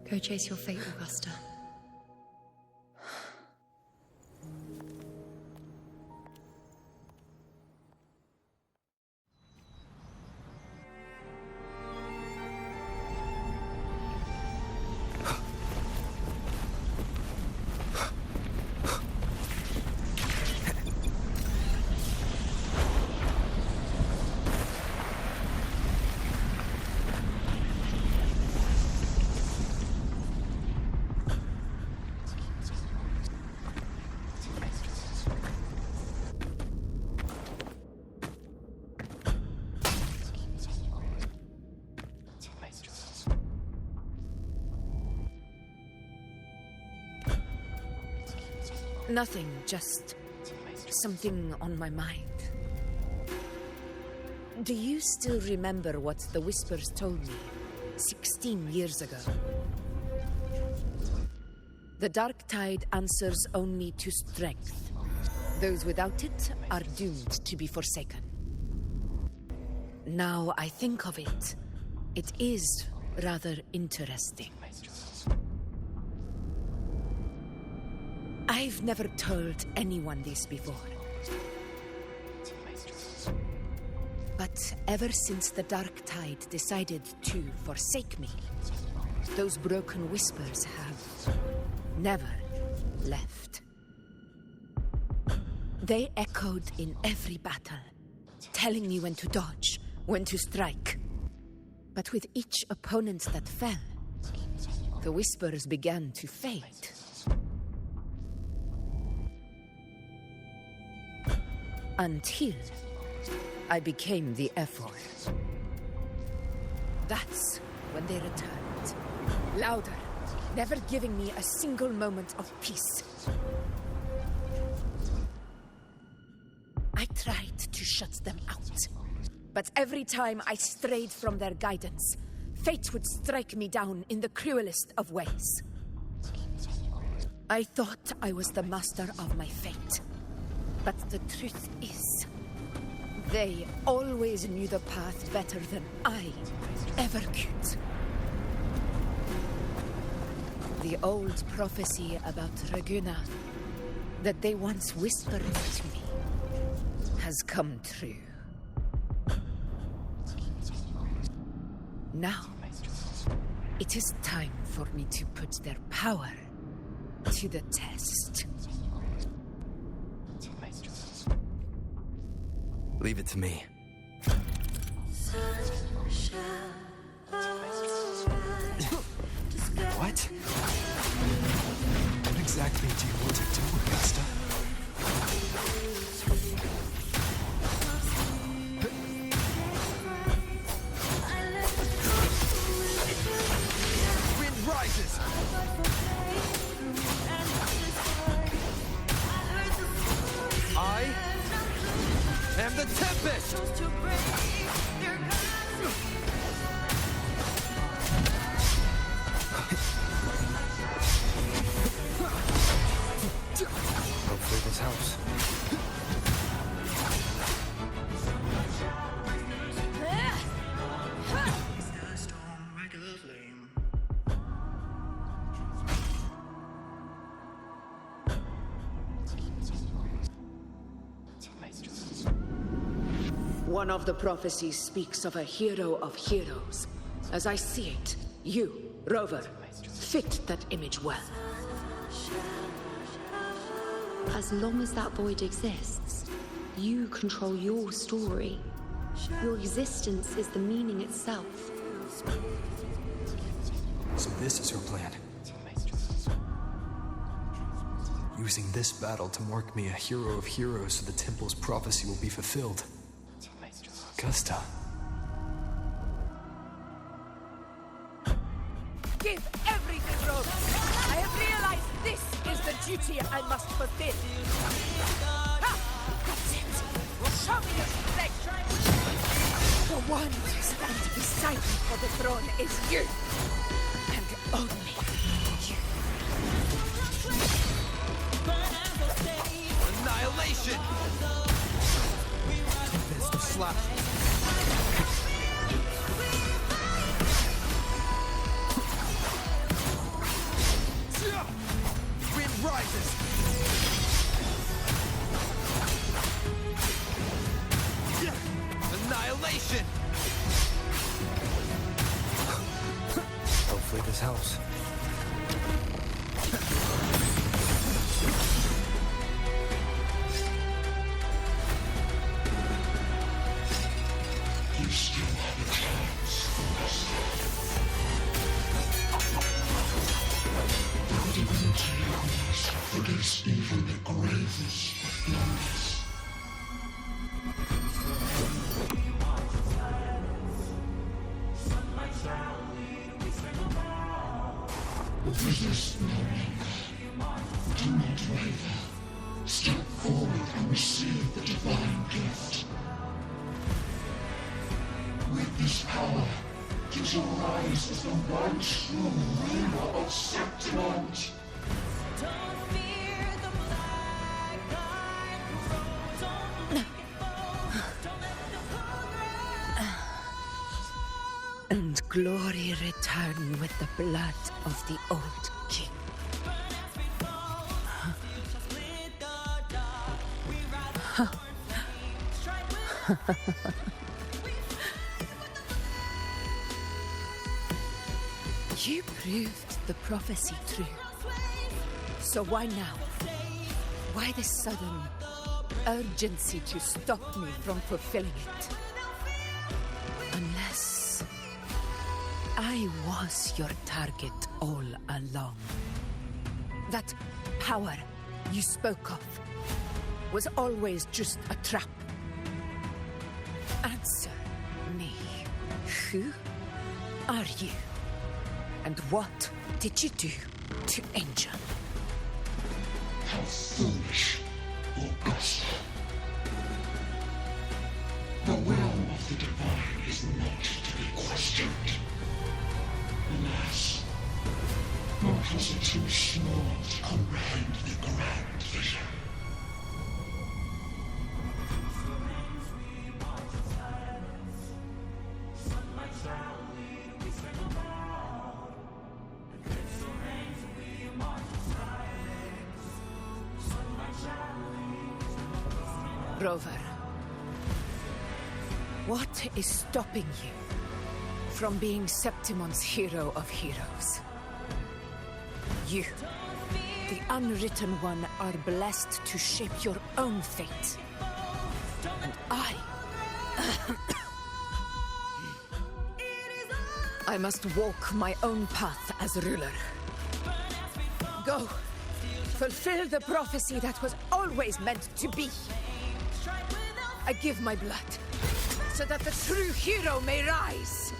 Go chase your fate, Augusta. Nothing, just something on my mind. Do you still remember what the Whispers told me 16 years ago? The dark tide answers only to strength. Those without it are doomed to be forsaken. Now I think of it, it is rather interesting. I've never told anyone this before. But ever since the dark tide decided to forsake me, those broken whispers have never left. They echoed in every battle, telling me when to dodge, when to strike. But with each opponent that fell, the whispers began to fade. Until I became the F4. That's when they returned. Louder, never giving me a single moment of peace. I tried to shut them out. But every time I strayed from their guidance, fate would strike me down in the cruelest of ways. I thought I was the master of my fate. But the truth is, they always knew the path better than I ever could. The old prophecy about Raguna that they once whispered to me has come true. Now, it is time for me to put their power to the test. Leave it to me. What? What exactly do you want to do, Augusta? Wind rises! I am the Tempest! Hopefully this helps. One of the prophecies speaks of a hero of heroes. As I see it, you, Rover, fit that image well. As long as that void exists, you control your story. Your existence is the meaning itself. So this is her plan. Using this battle to mark me a hero of heroes so the temple's prophecy will be fulfilled. Augusta. Give everything, Rover! I have realized this is the duty I must fulfill. Ha! That's it! Show me your strength! The one to stand beside me for the throne is you! And only you. Annihilation! Tempest of Slash. Wind rises! Annihilation! Hopefully this helps. You still have a chance. Put it into your hands, for this even the gravest of glorious. Resist no longer. Do not waver. Step forward and receive the divine gift. With this power, you shall rise as the one true ruler of Septimont. And glory return with the blood of the old king. You proved the prophecy true. So why now? Why this sudden urgency to stop me from fulfilling it? Unless I was your target all along. That power you spoke of was always just a trap. Answer me. Who are you? And what did you do to Angel? How foolish, Augusta. The will of the divine is not to be questioned. Alas, mortals are too small to comprehend the grand vision. Rover, what is stopping you from being Septimon's hero of heroes? You, the unwritten one, are blessed to shape your own fate. And I must walk my own path as ruler. Go, fulfill the prophecy that was always meant to be. I give my blood, so that the true hero may rise.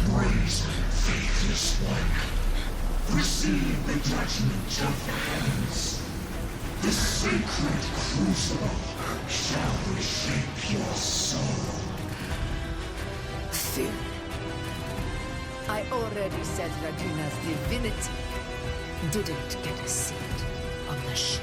Rise, faithless one. Receive the judgment of the heavens. The sacred crucible shall reshape your soul. Fool. I already said Raguna's divinity didn't get a seat on the ship.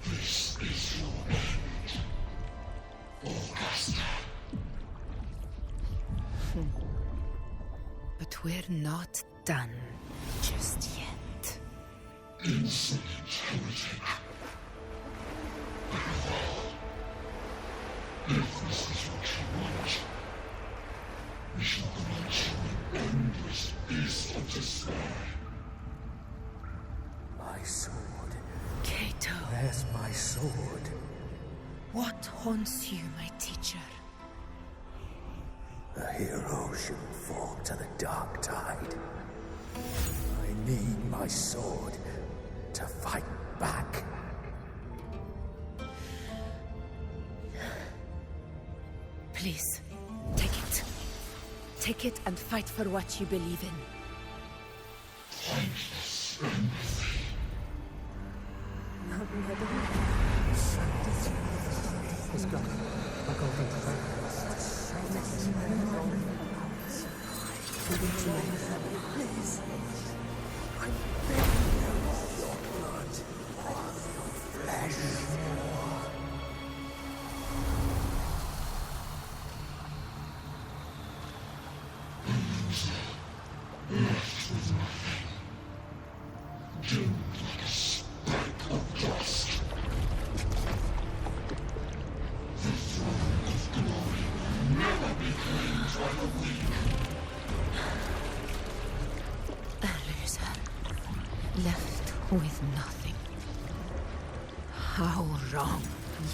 This is your end, Augusta. But we're not done just yet. Insolent heretic. If this is what you want, we shall grant you an endless beast of despair. My sword. Cato. Where's my sword? What haunts you, my teacher? A hero shouldn't fall to the dark tide. I need my sword to fight back. Please, take it. Take it and fight for what you believe in. Thankless empathy. Let's go. I'll go get the please. I'm begging you, your blood, your flesh. Left with nothing. Doomed like a speck of dust. The throne of glory will never be claimed by the weak. A loser. Left with nothing. How wrong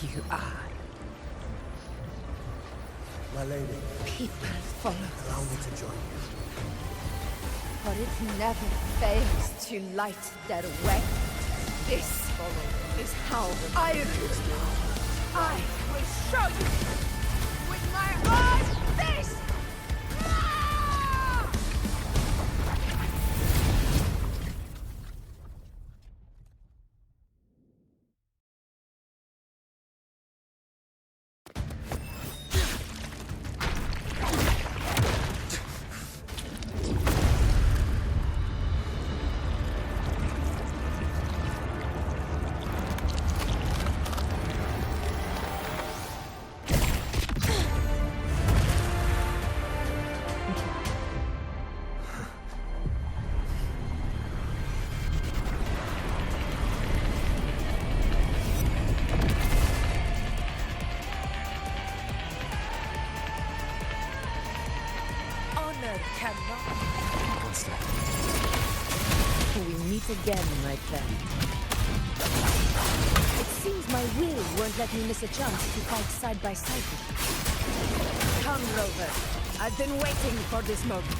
you are. My lady. People follow. Allow me to join you. For it never fails to light their way. This is how the iron I will show you with my own fist! What's that? We meet again, my friend. It seems my will won't let me miss a chance to fight side by side with you. Come, Rover. I've been waiting for this moment.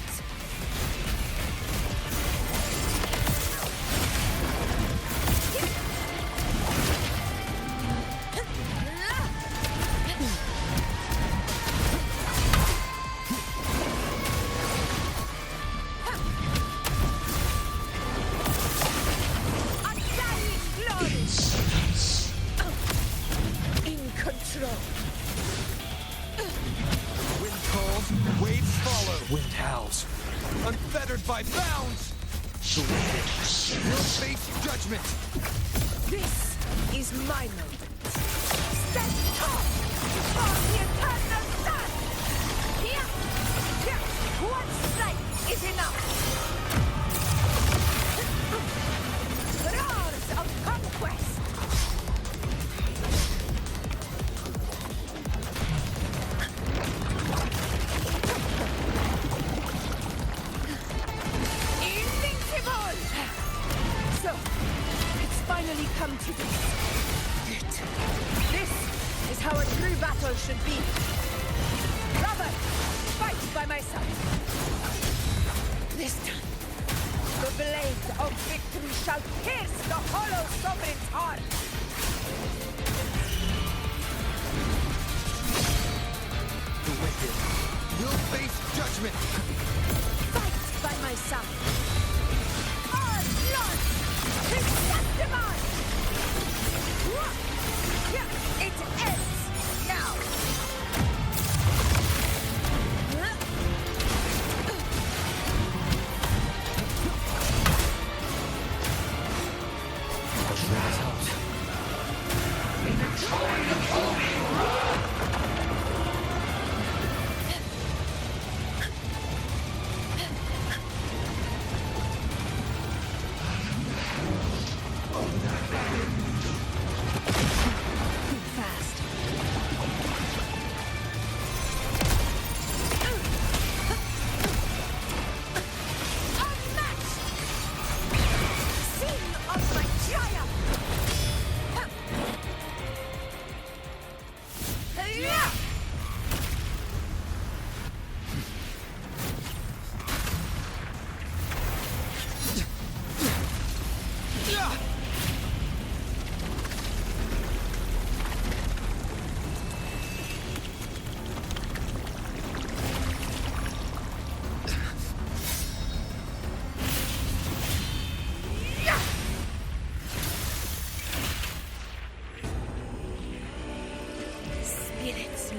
By bounds! The wicked will face judgment! This is my moment. Stand tall for the eternal sun! Here! Here! One strike is enough! Roars of conquest! Finally come to this. This is how a true battle should be. Robert, fight by my side. This time, the blade of victory shall pierce the hollow sovereign's heart. The wicked will face judgment. Fight by my side. Our blood is sanctified. It ends now.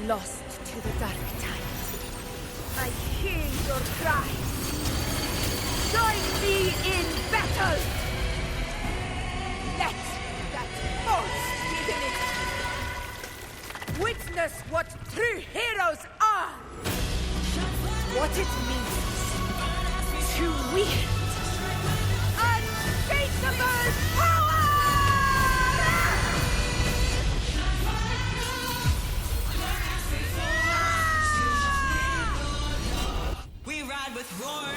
Lost to the dark tide. I hear your cries. Join me in battle! Let that false divinity witness what true heroes are! What it means to wield untraceable power! With roar.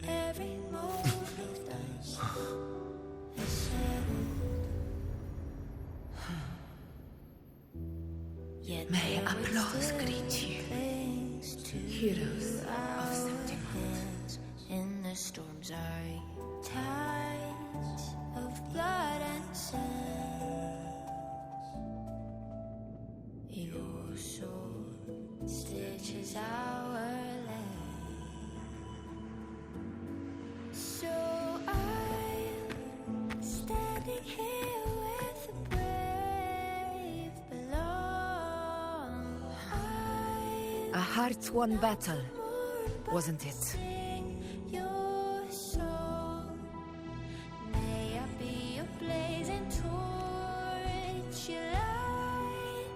Every moment of dance is settled. May applause greet you, heroes of Septimont. In the storms are tides of blood and sand. Your soul stitches our land. So I'm standing here with the brave below. A hard-won battle, wasn't it? Your soul, may I be a blazing torch, your light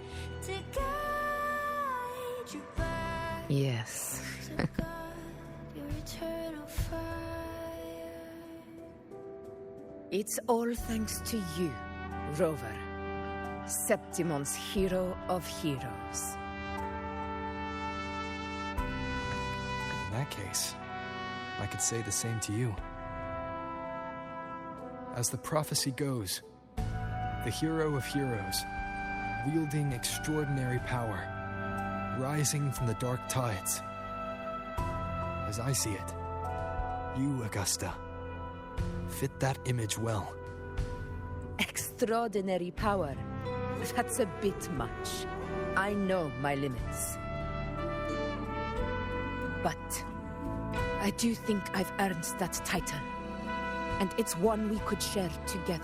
to guide you back. Yes. To God, your eternal fire. It's all thanks to you, Rover, Septimon's hero of heroes. In that case, I could say the same to you. As the prophecy goes, the hero of heroes, wielding extraordinary power, rising from the dark tides. As I see it, you, Augusta, fit that image well. Extraordinary power. That's a bit much. I know my limits. But I do think I've earned that title. And it's one we could share together.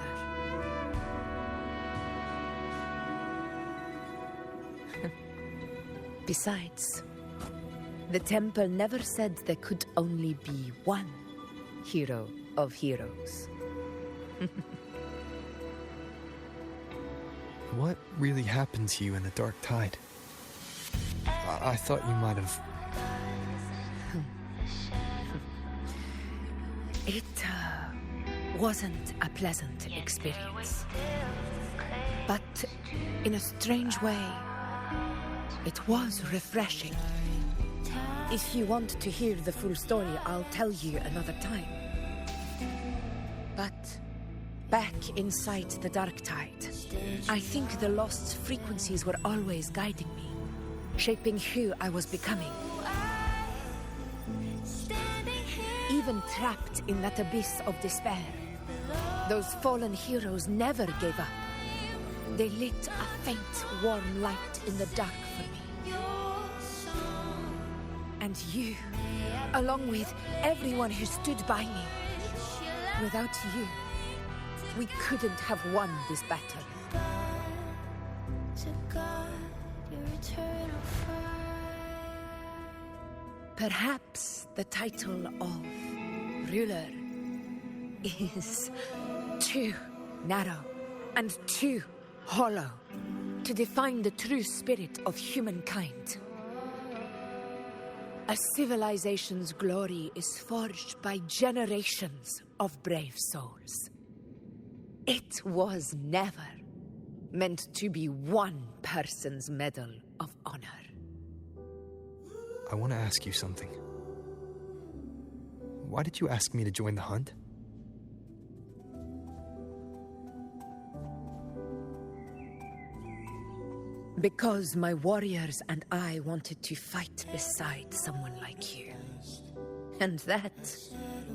Besides, the temple never said there could only be one hero of heroes. What really happened to you in the dark tide? I thought you might have... It wasn't a pleasant experience. But in a strange way, it was refreshing. If you want to hear the full story, I'll tell you another time. But back inside the dark tide, I think the lost frequencies were always guiding me, shaping who I was becoming. Even trapped in that abyss of despair, those fallen heroes never gave up. They lit a faint, warm light in the dark for me. And you, along with everyone who stood by me. Without you, we couldn't have won this battle. To God, your eternal fire. Perhaps the title of ruler is too narrow and too hollow to define the true spirit of humankind. A civilization's glory is forged by generations of brave souls. It was never meant to be one person's medal of honor. I want to ask you something. Why did you ask me to join the hunt? Because my warriors and I wanted to fight beside someone like you. And that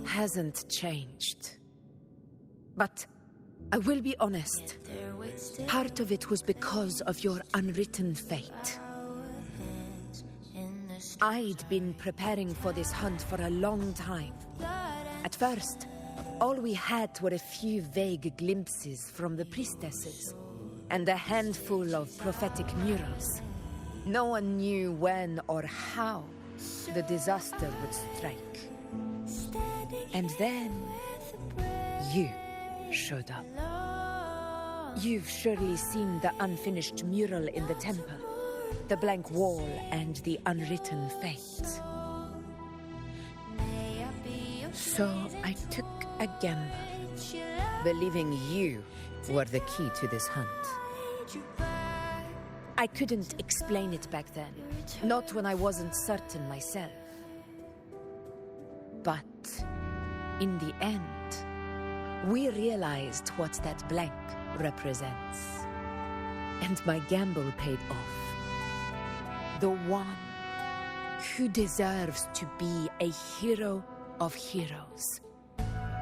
hasn't changed. But I will be honest. Part of it was because of your unwritten fate. I'd been preparing for this hunt for a long time. At first, all we had were a few vague glimpses from the priestesses and a handful of prophetic murals. No one knew when or how the disaster would strike. And then you showed up. You've surely seen the unfinished mural in the temple, the blank wall and the unwritten fate. So I took a gamble, believing you were the key to this hunt. I couldn't explain it back then, not when I wasn't certain myself. But in the end, we realized what that blank represents. And my gamble paid off. The one who deserves to be a hero of heroes,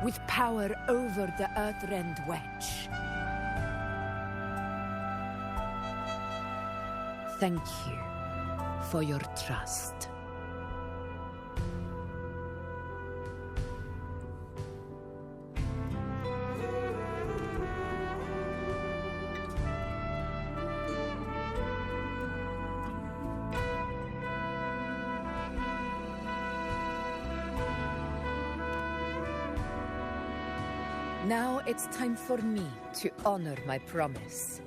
with power over the Earthrend Wedge. Thank you for your trust. Now it's time for me to honor my promise.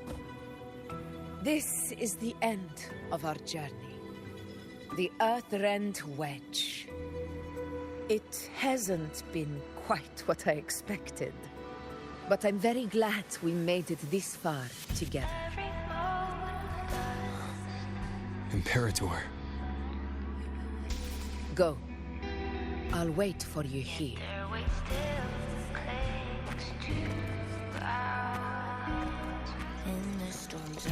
This is the end of our journey. The Earthrend Wedge. It hasn't been quite what I expected, but I'm very glad we made it this far together. Imperator. Go. I'll wait for you here. In the storms are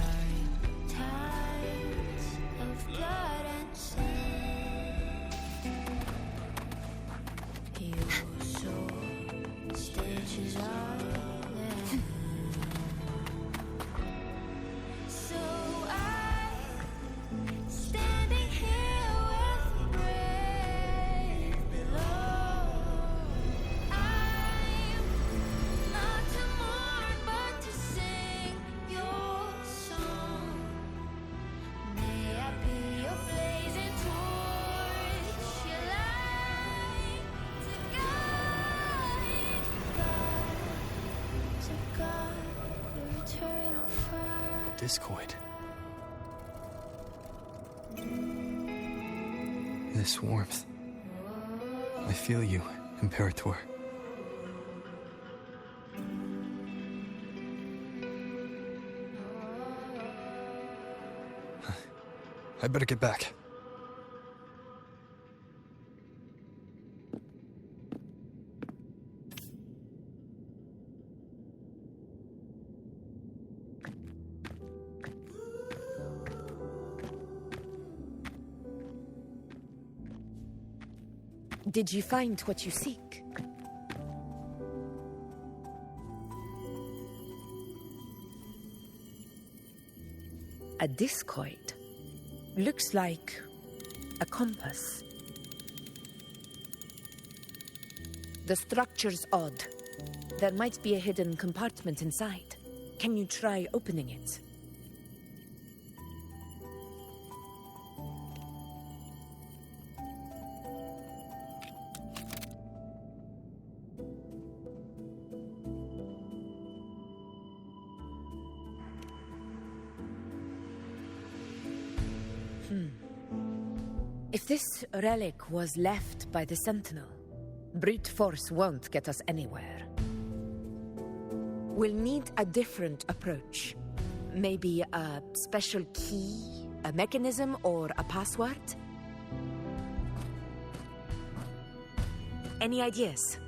tides of blood and sin. Your soul stitches are there. So I'm standing here with brave below. I'm not to mourn, but to sing your song. May I be your blazing torch, your light to guide, to guide your eternal fire. Discoid. This warmth. I feel you, Imperator. I better get back. Did you find what you seek? A discoid. Looks like a compass. The structure's odd. There might be a hidden compartment inside. Can you try opening it? If this relic was left by the Sentinel, brute force won't get us anywhere. We'll need a different approach. Maybe a special key, a mechanism, or a password? Any ideas?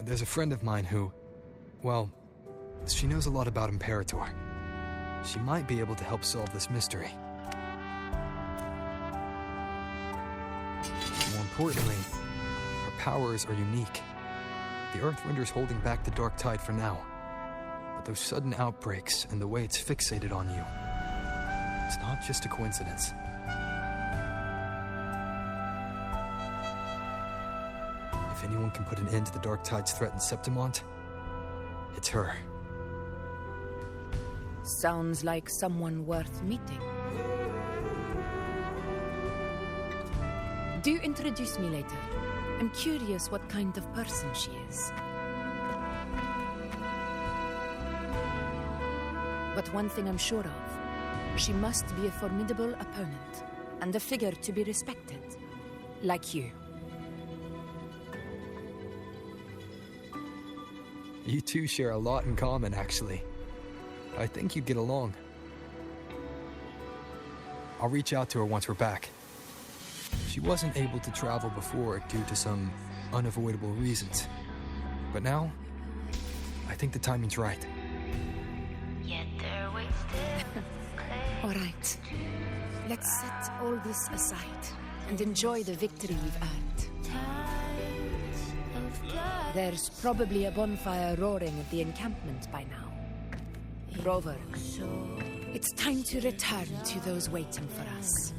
There's a friend of mine who, well, she knows a lot about Imperator. She might be able to help solve this mystery. More importantly, her powers are unique. The Earthrender's holding back the Dark Tide for now. But those sudden outbreaks and the way it's fixated on you, it's not just a coincidence. If anyone can put an end to the Dark Tide's threat in Septimont, it's her. Sounds like someone worth meeting. Do introduce me later. I'm curious what kind of person she is. But one thing I'm sure of, she must be a formidable opponent and a figure to be respected, like you. You two share a lot in common, actually. I think you'd get along. I'll reach out to her once we're back. She wasn't able to travel before due to some unavoidable reasons. But now, I think the timing's right. Let's set all this aside and enjoy the victory we've earned. There's probably a bonfire roaring at the encampment by now. Rover, it's time to return to those waiting for us.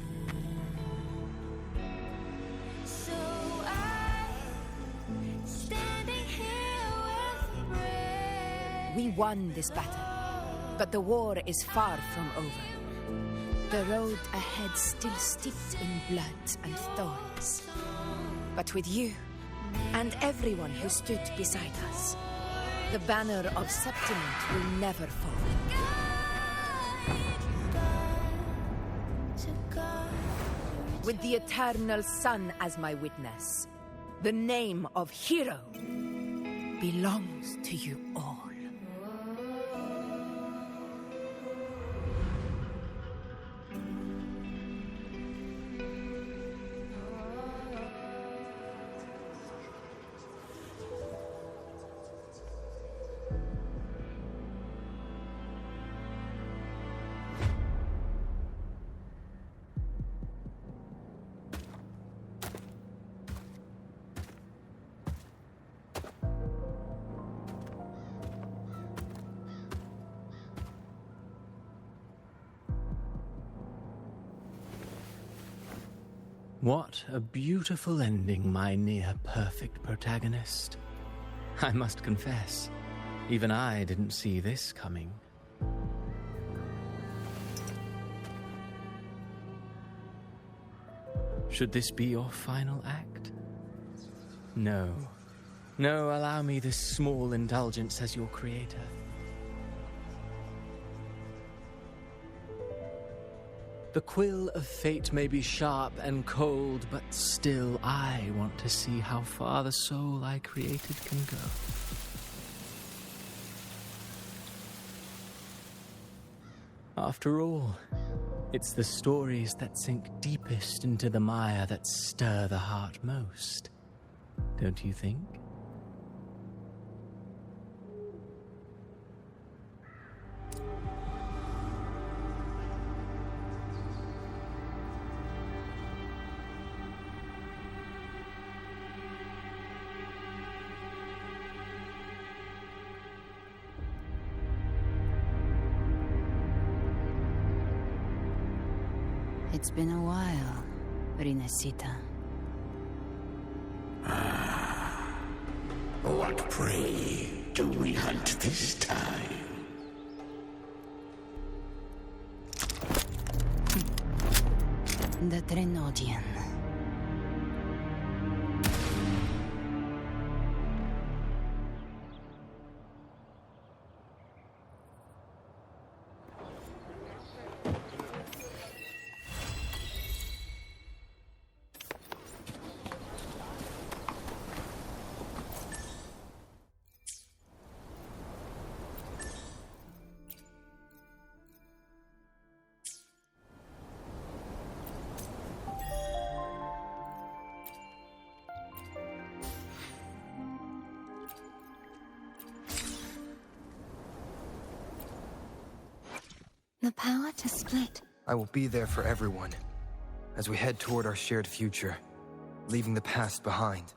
We won this battle, but the war is far from over. The road ahead still steeped in blood and thorns. But with you, and everyone who stood beside us, the banner of Septiment will never fall. With the eternal sun as my witness, the name of hero belongs to you all. What a beautiful ending, my near-perfect protagonist. I must confess, even I didn't see this coming. Should this be your final act? No. No, allow me this small indulgence as your creator. The quill of fate may be sharp and cold, but still I want to see how far the soul I created can go. After all, it's the stories that sink deepest into the mire that stir the heart most, don't you think? It's been a while, Rinesita. What prey do we hunt this time? The Trenodian. The power to split. I will be there for everyone as we head toward our shared future, leaving the past behind.